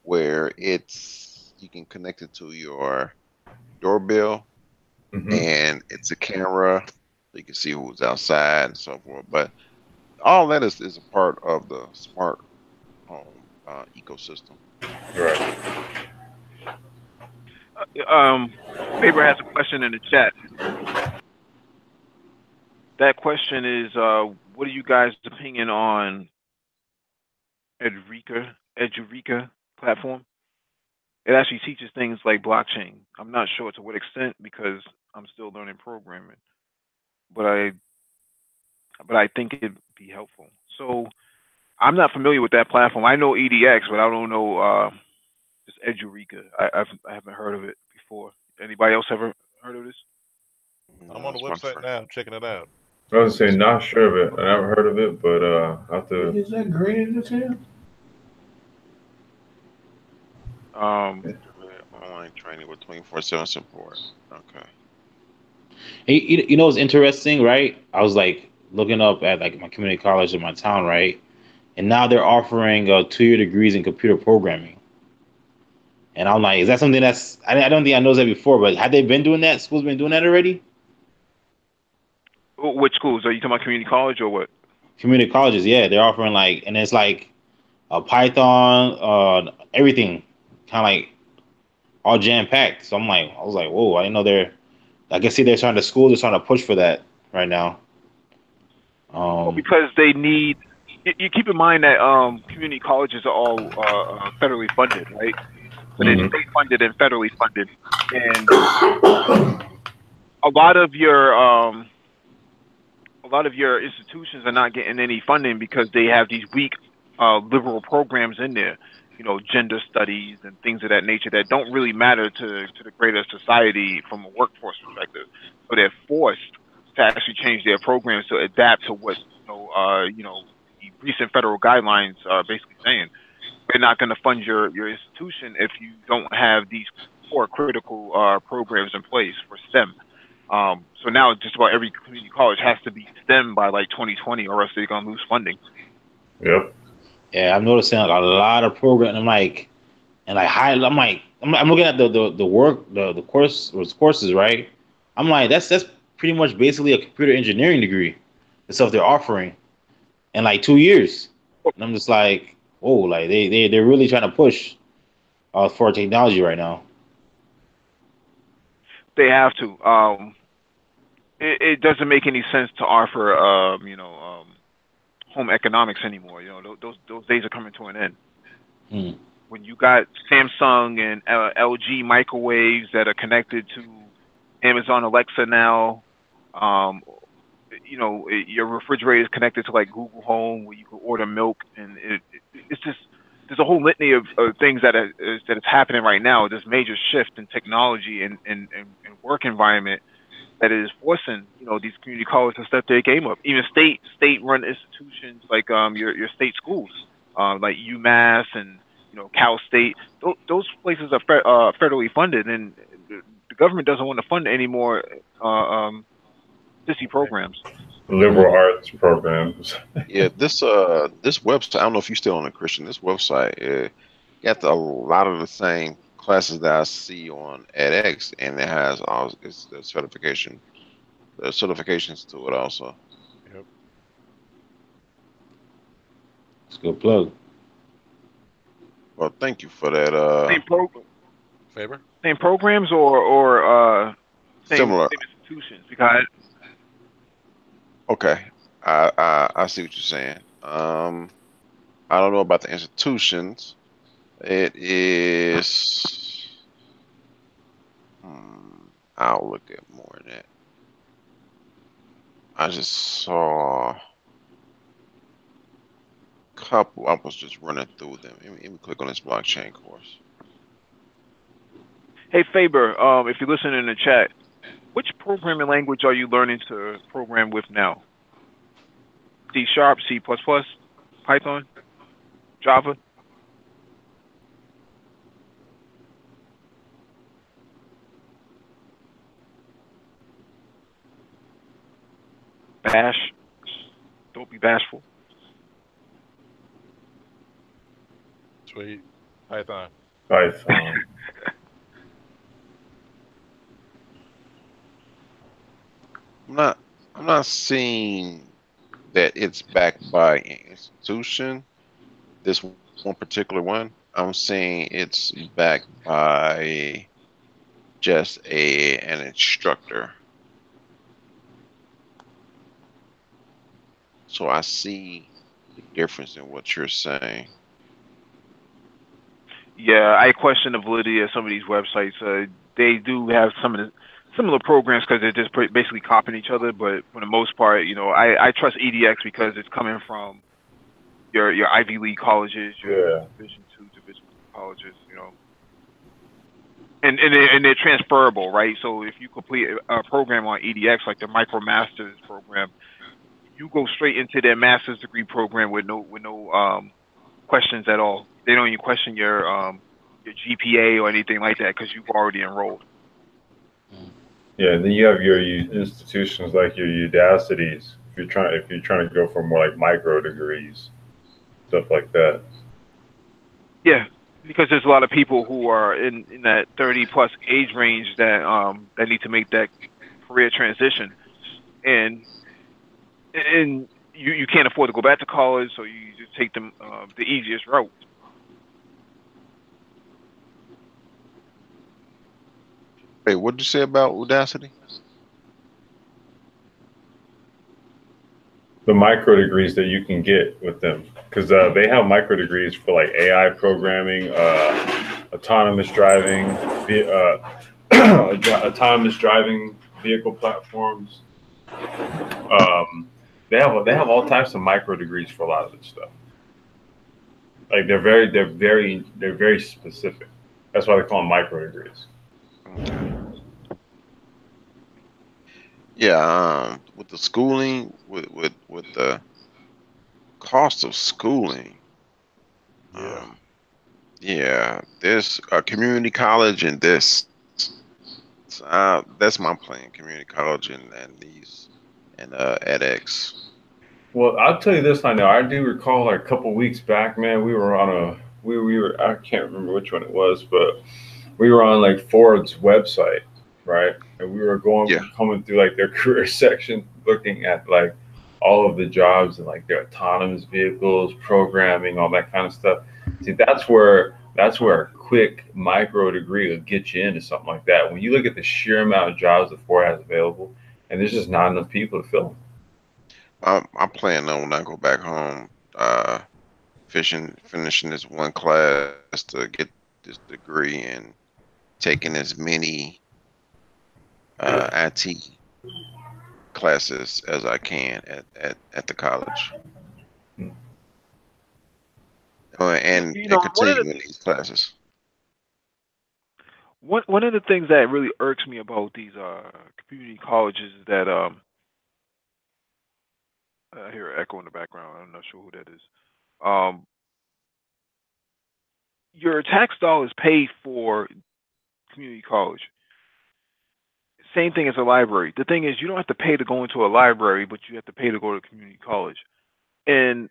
where you can connect it to your doorbell, and it's a camera, so you can see who's outside and so forth. But all that is a part of the smart home ecosystem. Right. Faber has a question in the chat. That question is, what are you guys' opinion on Edureka platform? It actually teaches things like blockchain. I'm not sure to what extent because I'm still learning programming, but I think it'd be helpful. So I'm not familiar with that platform. I know EDX, but I don't know this Edureka. I haven't heard of it before. Anybody else ever heard of this? I'm on the website now, checking it out. I was saying, not sure of it. I never heard of it, but I have to. Is that green in his hand? Online training with 24/7 support. Okay. Hey, you know what's interesting, right? I was like looking up at like my community college in my town, right? And now they're offering 2-year degrees in computer programming. And I'm like, is that something I don't think I know that before, but had they been doing that? Schools been doing that already? Which schools? Are you talking about community college or what? Community colleges, yeah, they're offering like, and it's like Python, everything, kind of like all jam packed. So I was like, whoa, I didn't know I can see they're trying to push for that right now. Well, because they need. You keep in mind that community colleges are all federally funded, right? So they're state funded and federally funded, and a lot of your institutions are not getting any funding because they have these weak liberal programs in there, gender studies and things of that nature that don't really matter to the greater society from a workforce perspective. So they're forced to actually change their programs to adapt to what the recent federal guidelines are basically saying. We're not going to fund your institution if you don't have these core critical programs in place for STEM. So now just about every community college has to be STEM by like 2020, or else they're gonna lose funding. Yep. Yeah, I'm noticing like a lot of programs. I'm looking at the courses, right? I'm like, that's pretty much basically a computer engineering degree, the stuff they're offering in like 2 years. And I'm just like, oh, like they're really trying to push for technology right now. They have to. It doesn't make any sense to offer, home economics anymore. Those days are coming to an end. When you got Samsung and LG microwaves that are connected to Amazon Alexa now, your refrigerator is connected to like Google Home, where you can order milk, and it's just there's a whole litany of things that is happening right now. This major shift in technology and work environment that is forcing these community colleges to step their game up. Even state run institutions like your state schools, like UMass and Cal State. Those places are federally funded, and the government doesn't want to fund any more sissy programs. Liberal arts programs. Yeah, this website. I don't know if you're still on it, Christian. This website got a lot of the same classes that I see on edX, and it has it's the certifications to it also. Yep. It's a good plug. Well, thank you for that. Faber? Same programs or same Similar. institutions? Because Okay, I see what you're saying. I don't know about the institutions. It is. I'll look at more of that. I just saw a couple. I was just running through them. Let me click on this blockchain course. Hey Faber, if you're listening in the chat, which programming language are you learning to program with now? C Sharp, C++, Python, Java? Bash? Don't be bashful. Sweet. Python. Python. I'm not seeing that it's backed by an institution. This one particular one, I'm saying it's backed by just an instructor. So I see the difference in what you're saying. Yeah, I question the validity of some of these websites. They do have some of the similar programs because they're just basically copying each other. But for the most part, I trust EDX because it's coming from your Ivy League colleges, your Division II, Division III colleges, and they're transferable, right? So if you complete a program on EDX, like the MicroMasters program, you go straight into their master's degree program with no questions at all. They don't even question your GPA or anything like that because you've already enrolled. Yeah, and then you have your institutions like your Udacities. If you're trying to go for more like micro degrees, stuff like that. Yeah, because there's a lot of people who are in that 30+ age range that need to make that career transition, and you can't afford to go back to college, so you just take them the easiest route. Hey, what did you say about Udacity? The micro degrees that you can get with them, because they have micro degrees for like AI programming, autonomous driving, autonomous driving vehicle platforms. They have all types of micro degrees for a lot of this stuff. Like they're very specific. That's why they call them micro degrees. Okay. Yeah, with the schooling, with the cost of schooling, yeah, there's a community college and this. That's my plan, community college and edX. Well, I'll tell you this, I know. I do recall like a couple weeks back, man, we were on we were I can't remember which one it was, but we were on like Ford's website, right? And we were coming through like their career section, looking at like all of the jobs and like their autonomous vehicles, programming, all that kind of stuff. See, that's where a quick micro degree will get you into something like that. When you look at the sheer amount of jobs that Ford has available, and there's just not enough people to fill them. I'm planning on when I go back home, finishing this one class to get this degree and taking as many IT classes as I can at the college. And continue in these classes. One of the things that really irks me about these community colleges is that I hear an echo in the background. I'm not sure who that is. Your tax dollars pay for community college. Same thing as a library. The thing is, you don't have to pay to go into a library, but you have to pay to go to community college. And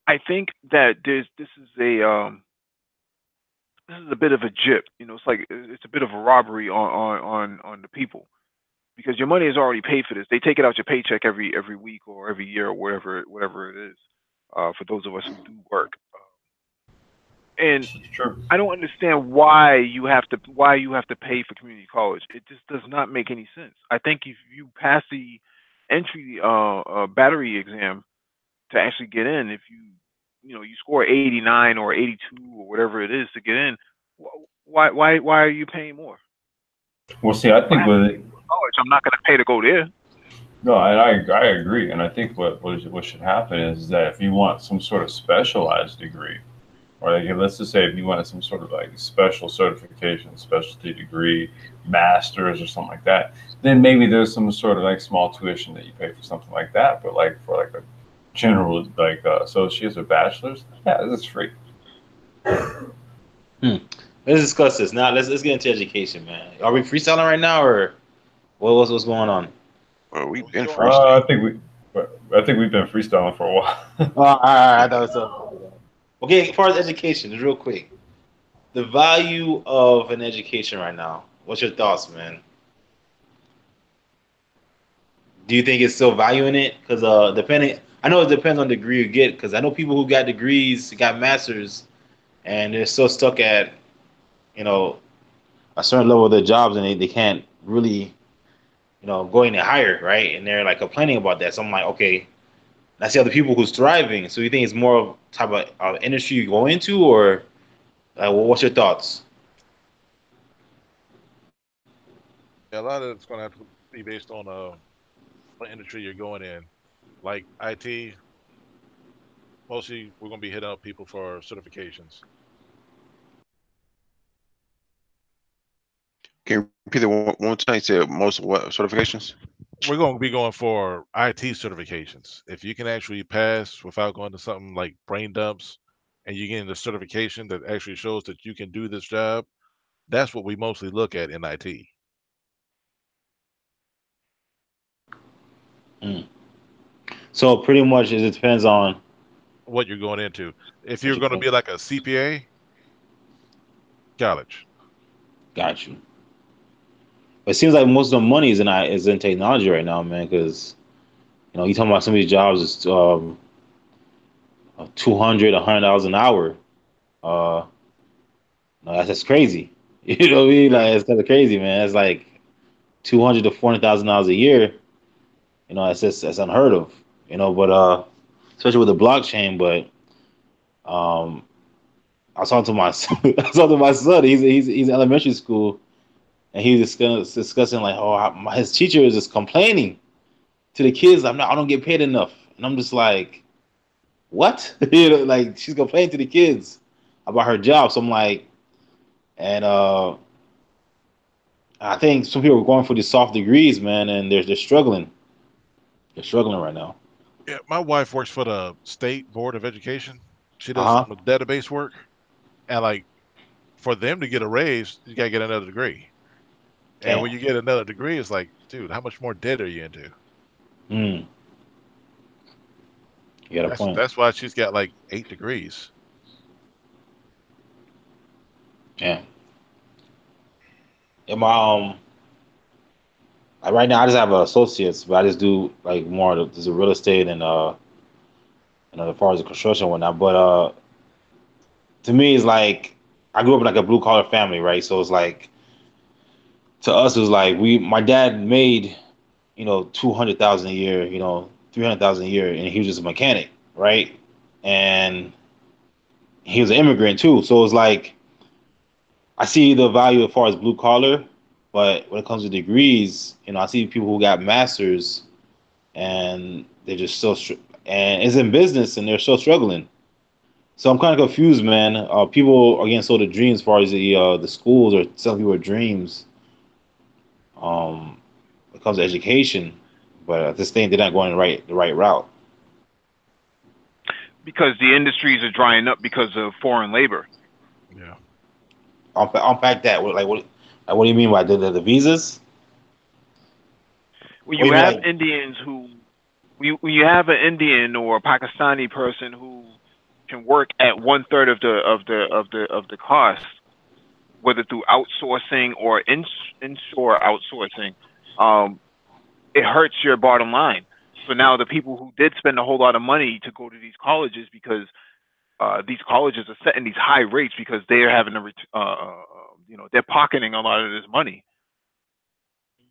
I think that this is a bit of a jip. It's like it's a bit of a robbery on the people because your money is already paid for this. They take it out your paycheck every week or every year or whatever it is. For those of us who do work, and I don't understand why you have to pay for community college. It just does not make any sense. I think if you pass the entry battery exam to actually get in, if you you score 89 or 82 or whatever it is to get in. Why are you paying more? Well, see, I think with it, College, I'm not going to pay to go there. no, and I agree, and I think what should happen is that if you want some sort of specialized degree, or like, let's just say if you want some sort of like special certification, specialty degree, masters or something like that, then maybe there's some sort of like small tuition that you pay for something like that. But like for like a general like associates or bachelors, yeah, this is free. Let's discuss this now. Let's get into education, man. Are we freestyling right now, or what's going on? Well, we've been I freestyling. think we've been freestyling for a while. All right, I thought so. Okay, as far as education, just real quick, the value of an education right now. What's your thoughts, man? Do you think it's still value in it? Because depending, I know it depends on the degree you get. Because I know people who got degrees, got masters, and they're still stuck at you know a certain level of their jobs, and they can't really go any higher, right? And they're like complaining about that. So I'm like, okay, I see other people who's thriving. So you think it's more of type of industry you go into, or what's your thoughts? Yeah, a lot of it's going to have to be based on what industry you're going in. Like IT, mostly we're going to be hitting up people for certifications. Can you repeat it one time? You said most what certifications? We're going to be going for IT certifications. If you can actually pass without going to something like brain dumps and you getting the certification that actually shows that you can do this job, that's what we mostly look at in IT. Mm. So pretty much it depends on What you're going into. If what you're you going to think. be like a CPA, college. Got you. But it seems like most of the money is in technology right now, man. Because you talking about some of these jobs is 200, $100 an hour. Uh, no, that's crazy. You know what I mean? Yeah. Like it's kind of crazy, man. It's like 200 to $400,000 a year. That's unheard of. But especially with the blockchain. But um, I was talking to my son. I was talking to my son. He's in elementary school, and he was discussing like, his teacher is just complaining to the kids. I don't get paid enough, and I'm just like, what? Like she's complaining to the kids about her job. So I'm like, and I think some people are going for these soft degrees, man, and they're struggling. They're struggling right now. Yeah, my wife works for the State Board of Education. She Uh does huh. some of the database work. And like for them to get a raise, you gotta get another degree. And when Damn. you get another degree, it's like, dude, how much more debt are you into? Mm. You got a That's point. that's why she's got like 8 degrees. Yeah. And like right now I just have associates, but I just do like more of the real estate and as far as the construction and whatnot. But to me, it's like I grew up in like a blue collar family, right? So it's like to us, it was like my dad made 200,000 a year, 300,000 a year, and he was just a mechanic, right? And he was an immigrant too, so it's like I see the value as far as blue collar, but when it comes to degrees, I see people who got masters and they're just and it's in business and they're still struggling. So I'm kind of confused, man. People are getting sold a dreams as far as the schools are selling people dreams. When it comes to education, but at this thing they're not going the right route. Because the industries are drying up because of foreign labor. Yeah. Unpack that. What do you mean by the visas? When What do you you mean have like? Indians who, when you have an Indian or a Pakistani person who can work at one third of the cost, whether through outsourcing or inshore outsourcing, um, it hurts your bottom line. So now the people who did spend a whole lot of money to go to these colleges, because these colleges are setting these high rates because they're having to, they're pocketing a lot of this money.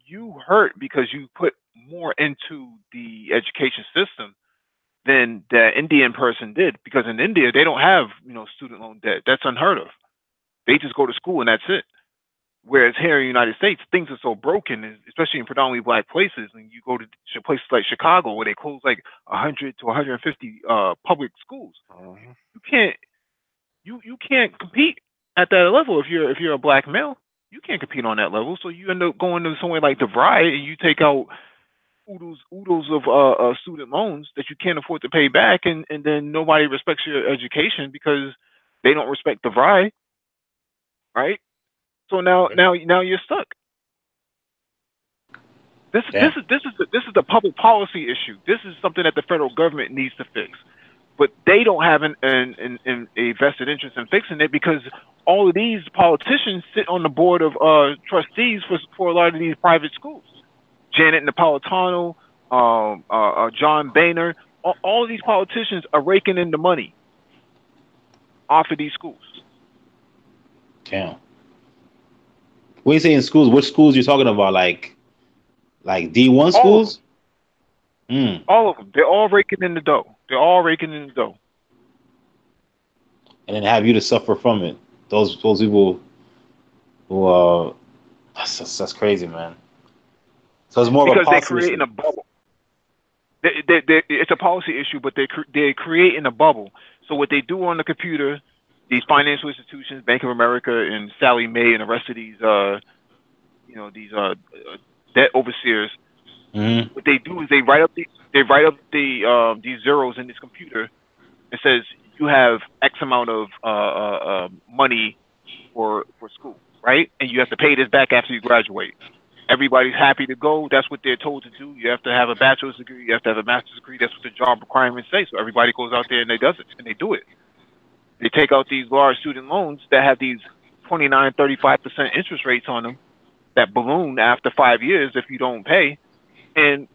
You hurt because you put more into the education system than the Indian person did, because in India they don't have student loan debt. That's unheard of. They just go to school and that's it. Whereas here in the United States, things are so broken, especially in predominantly black places. And you go to places like Chicago, where they close like 100 to 150 public schools. You can't compete at that level if you're a black male. You can't compete on that level. So you end up going to somewhere like DeVry, and you take out oodles of student loans that you can't afford to pay back, and then nobody respects your education because they don't respect DeVry, right? So now you're stuck. This is the public policy issue. This is something that the federal government needs to fix, but they don't have a vested interest in fixing it, because all of these politicians sit on the board of trustees for a lot of these private schools. Janet Napolitano, John Boehner, all of these politicians are raking in the money off of these schools. Damn. When you say in schools, which schools you talking about? Like D1 schools? All of them. They're all raking in the dough. And then have you to suffer from it. Those people who that's crazy, man. So it's more because of a policy they're creating issue. a bubble. It's a policy issue, but they're creating a bubble. So what they do on the computer, these financial institutions, Bank of America and Sally Mae and the rest of these, these debt overseers, what they do is they write up these zeros in this computer. It says you have X amount of money for school, right? And you have to pay this back after you graduate. Everybody's happy to go. That's what they're told to do. You have to have a bachelor's degree. You have to have a master's degree. That's what the job requirements say. So everybody goes out there and they do it. They take out these large student loans that have these 29, 35% interest rates on them that balloon after 5 years if you don't pay. And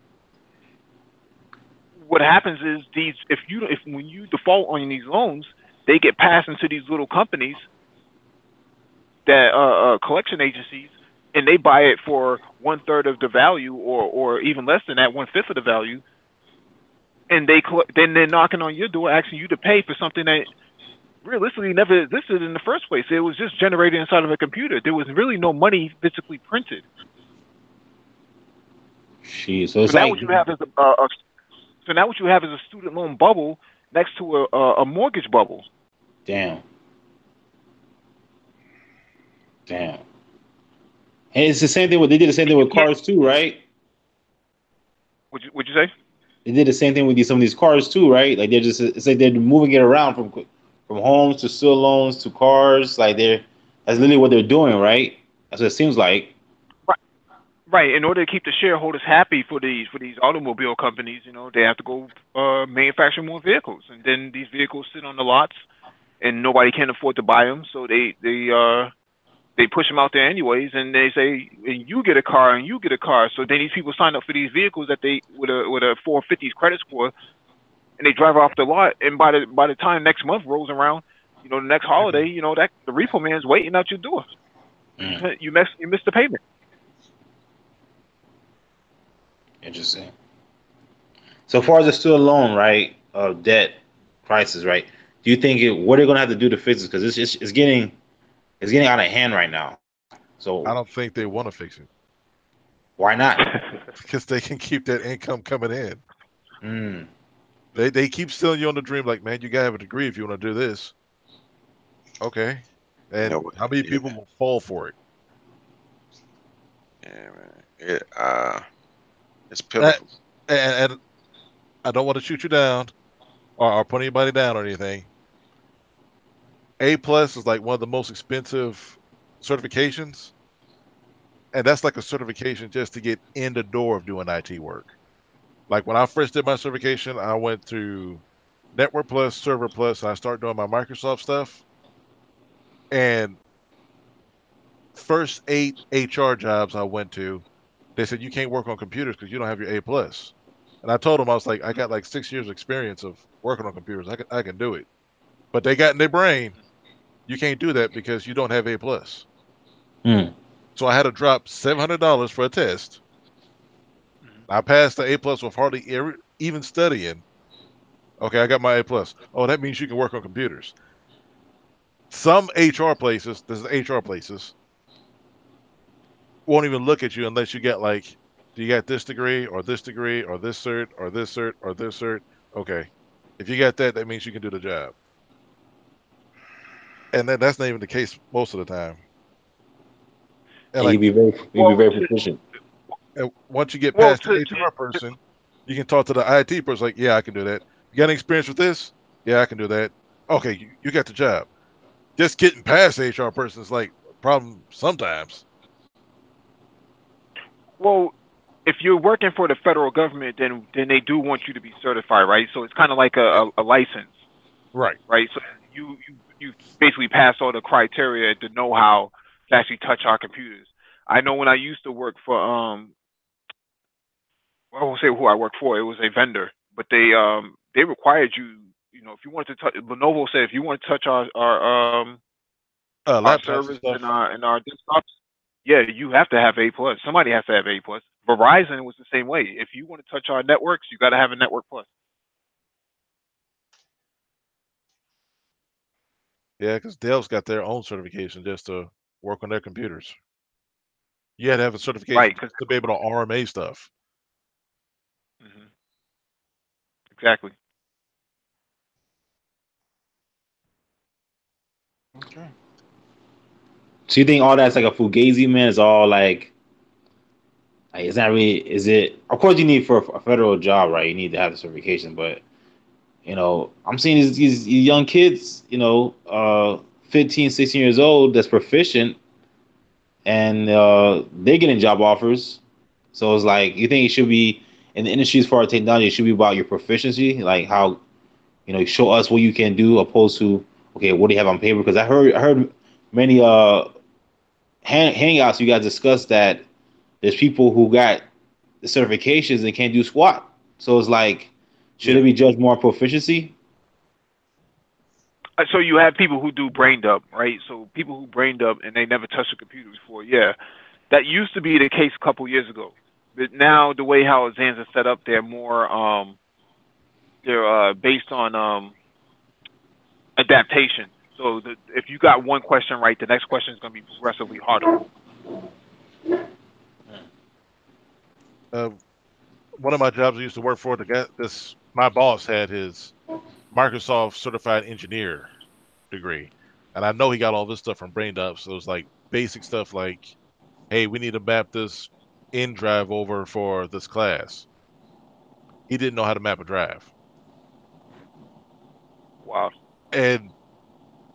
what happens is when you default on these loans, they get passed into these little companies that collection agencies, and they buy it for 1/3 of the value, or even less than that, 1/5 of the value. And then they're knocking on your door, asking you to pay for something that realistically never existed in the first place. It was just generated inside of a computer. There was really no money physically printed. Jeez, so it's now like what you have is a student loan bubble next to a mortgage bubble. Damn. And it's the same thing. They did the same thing with cars too, right? What'd you say? They did the same thing with some of these cars too, right? Like it's like they're moving it around from homes to student loans to cars. Like that's literally what they're doing, right? That's what it seems like. Right. In order to keep the shareholders happy for these automobile companies, they have to go manufacture more vehicles, and then these vehicles sit on the lots, and nobody can afford to buy them. So they push them out there anyways, and they say, and you get a car, and you get a car. So then these people sign up for these vehicles that they with a 450 credit score, and they drive off the lot. And by the time next month rolls around, the next holiday, that the repo man's waiting out your door. You missed the payment. Interesting. So far as the student loan, right, debt prices, right? Do you think what they're gonna have to do to fix it? Because it's getting out of hand right now. So I don't think they want to fix it. Why not? Because they can keep that income coming in. They keep selling you on the dream, like, man, you gotta have a degree if you want to do this. Okay, and how many people will fall for it? Yeah, man. It's pitiful. And I don't want to shoot you down or put anybody down or anything. A+ is like one of the most expensive certifications, and that's like a certification just to get in the door of doing IT work. Like when I first did my certification, I went to Network Plus, Server Plus, and I started doing my Microsoft stuff. And first 8 HR jobs I went to, they said you can't work on computers because you don't have your A+. And I told them, I was like, I got like 6 years experience of working on computers. I can do it. But they got in their brain, you can't do that because you don't have A+. So I had to drop $700 for a test. I passed the A+ with hardly even studying. Okay, I got my A+. Oh, that means you can work on computers. Some HR places, this is HR places, won't even look at you unless you get like, do you got this degree or this degree or this cert or this cert or this cert? Okay. If you got that, that means you can do the job. And that's not even the case most of the time. And And like, you be very proficient. and once you get well, past the HR person, you can talk to the IT person. Like, yeah, I can do that. You got any experience with this? Yeah, I can do that. Okay, you got the job. Just getting past the HR person is like a problem sometimes. well, if you're working for the federal government, then they do want you to be certified, right? So it's kind of like a license, Right. right? So you basically pass all the criteria to know how to actually touch our computers. I know when I used to work for I won't say who I worked for. It was a vendor, but they required you. You know, if you wanted to touch, Lenovo said if you want to touch our Laptops and servers stuff. and our desktops, yeah, you have to have A+. Somebody has to have A+. Verizon was the same way. If you want to touch our networks, you got to have a Network Plus. Yeah, because Dell's got their own certification just to work on their computers. You had to have a certification Right, because to be able to RMA stuff. exactly. Okay. So you think all that's like a fugazi, man? It's all like it's not really. Is it? Of course, you need for a federal job, right? You need to have the certification, but I'm seeing these young kids, 15, 16 years old, that's proficient, and they're getting job offers. So it's like, you think it should be in the industry as far as technology, it should be about your proficiency, like how show us what you can do, opposed to, okay, what do you have on paper? Because I heard many hangouts you guys discussed that there's people who got the certifications and can't do squat. So it's like, should Yeah. it be judged more on proficiency? So you have people who do brain dump, right? So people who brain dump and they never touched a computer before. Yeah, that used to be the case a couple years ago, but now the way how exams are set up, they're based on adaptation. So if you got one question right, the next question is going to be progressively harder. Uh, one of my jobs I used to work for, my boss had his Microsoft certified engineer degree. And I know he got all this stuff from Brain Dump. So it was like basic stuff like, hey, we need to map this in drive over for this class. He didn't know how to map a drive. Wow. And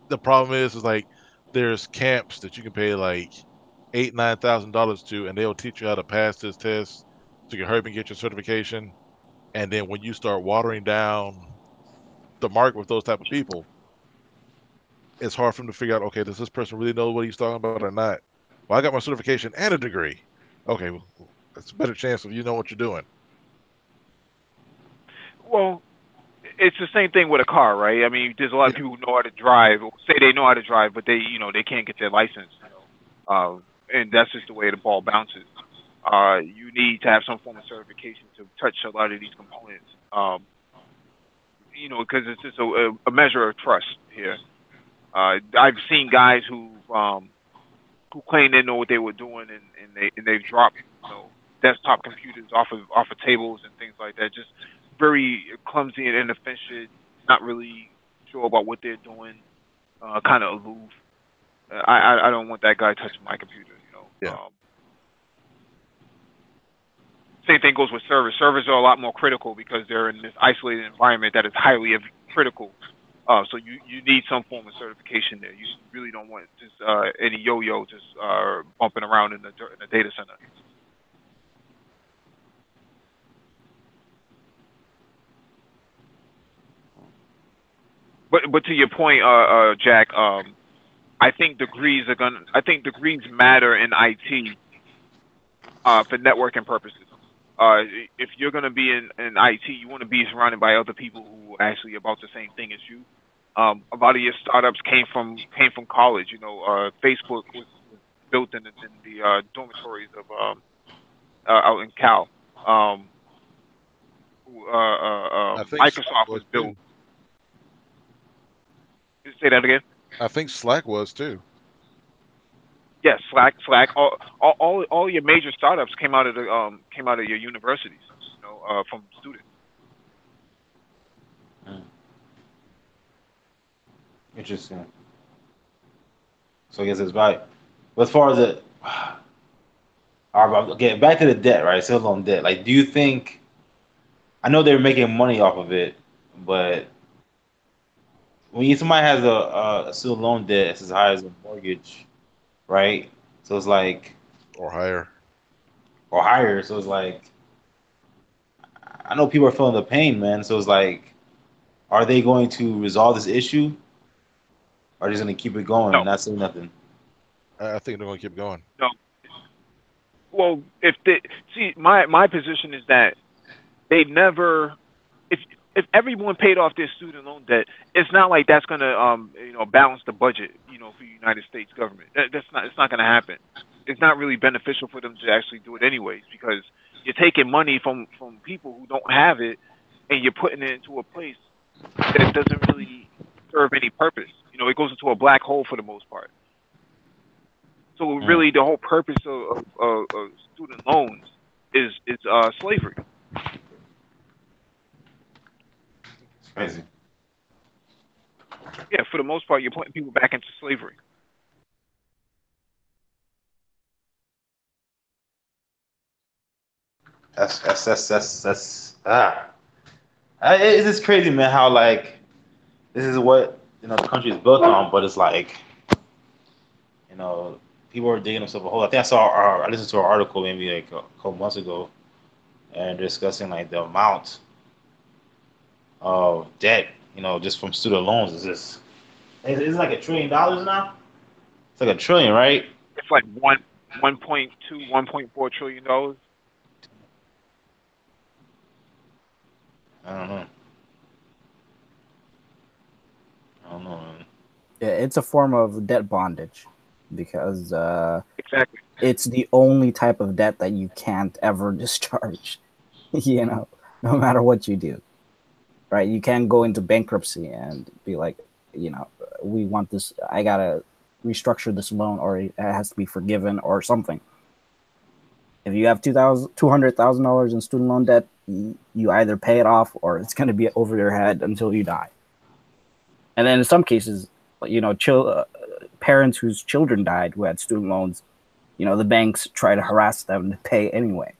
the problem is like there's camps that you can pay like $8,000-9,000 to, and they'll teach you how to pass this test so you can hurry up and get your certification. And then when you start watering down the market with those type of people, it's hard for them to figure out, okay, does this person really know what he's talking about or not? Well, I got my certification and a degree. Okay, well, that's a better chance of you know what you're doing. Well, it's the same thing with a car, right? I mean, there's a lot of Yeah. people who know how to drive, or say they know how to drive, but they can't get their license, and that's just the way the ball bounces. You need to have some form of certification to touch a lot of these components, because it's just a measure of trust here. I've seen guys who claim they know what they were doing, and they've dropped, desktop computers off of tables and things like that. Just very clumsy and inefficient, not really sure about what they're doing, kind of aloof. I don't want that guy touching my computer. Yeah. Same thing goes with servers. Servers are a lot more critical because they're in this isolated environment that is highly critical. So you need some form of certification there. You really don't want just any yo-yo just bumping around in the data center. But to your point, Jack, I think degrees matter in IT for networking purposes. If you're gonna be in IT, you want to be surrounded by other people who are actually about the same thing as you. A lot of your startups came from college. Facebook was built in the dormitories of out in Cal. I think Slack Microsoft was was built. too. Say that again. I think Slack was too. Yes, Slack. All your major startups came out of your universities. From students. Interesting. So I guess it's right. But as far as it, all right, okay, back to the debt, right? Still on debt. Like, do you think? I know they're making money off of it, but when somebody has a student loan debt that's as high as a mortgage, right? So it's like, Or higher. or higher. So it's like, I know people are feeling the pain, man. So it's like, are they going to resolve this issue? Or are they just going to keep it going and No, not say nothing? I think they're going to keep going. no. Well, if they see my position is that they never if everyone paid off their student loan debt, it's not like that's gonna balance the budget for the United States government. It's not gonna happen. It's not really beneficial for them to actually do it anyways because you're taking money from people who don't have it and you're putting it into a place that doesn't really serve any purpose. It goes into a black hole for the most part. So really, the whole purpose of student loans is slavery. It's crazy. Yeah, for the most part, you're putting people back into slavery. That's it's just crazy, man. How like this is what the country is built on, but it's like you know people are digging themselves a hole. I think I listened to an article maybe like a couple months ago and discussing like the amount of debt just from student loans is just it's like $1 trillion now. It's like a trillion, right? It's like 1.2, $1.4 trillion. I don't know. I don't know, man. Yeah, it's a form of debt bondage because Exactly. it's the only type of debt that you can't ever discharge. No matter what you do, right? You can't go into bankruptcy and be like, we want this. I gotta restructure this loan, or it has to be forgiven, or something. If you have $200,000 in student loan debt, you either pay it off, or it's going to be over your head until you die. And then in some cases, parents whose children died who had student loans, the banks try to harass them to pay anyway,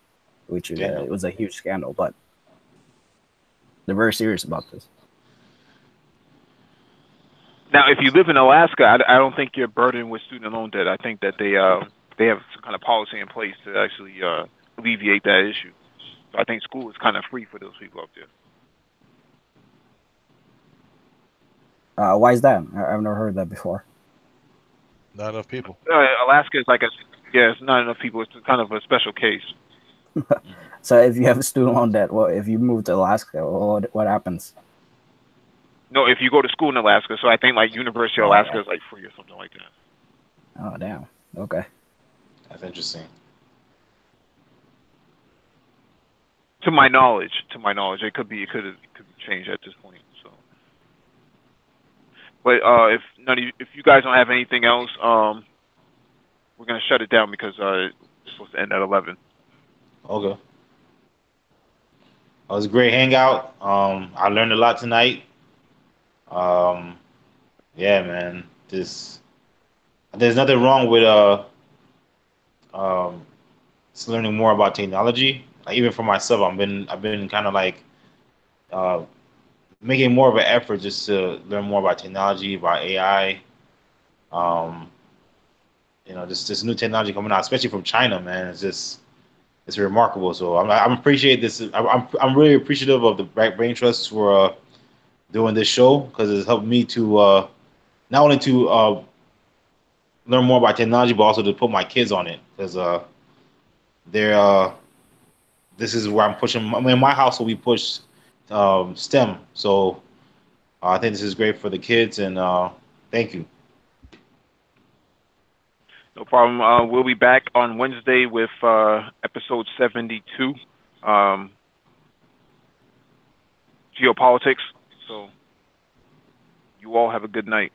which it was a huge scandal. But they're very serious about this. Now, if you live in Alaska, I don't think you're burdened with student loan debt. I think that they have some kind of policy in place to actually alleviate that issue. So I think school is kind of free for those people up there. Why is that? I've never heard that before. Not enough people. Alaska is it's not enough people. It's kind of a special case. So if you have a student loan debt, well, if you move to Alaska, what happens? No, if you go to school in Alaska, so I think like University of Alaska is like free or something like that. Oh, damn. Okay. That's interesting. To my knowledge, it could change at this point. So, but if you guys don't have anything else, we're gonna shut it down because it's supposed to end at 11. Okay. It was a great hangout. I learned a lot tonight. Yeah, man. There's nothing wrong with just learning more about technology. Like even for myself, I've been kind of like uh, making more of an effort just to learn more about technology, about AI. Um, this new technology coming out, especially from China, man. It's remarkable. So I'm appreciate this. I'm really appreciative of the Brain Trust for doing this show because it's helped me to not only to learn more about technology, but also to put my kids on it because they're this is where I'm pushing. I mean, in my household, we push STEM. So I think this is great for the kids, and thank you. No problem. We'll be back on Wednesday with episode 72. geopolitics. So you all have a good night.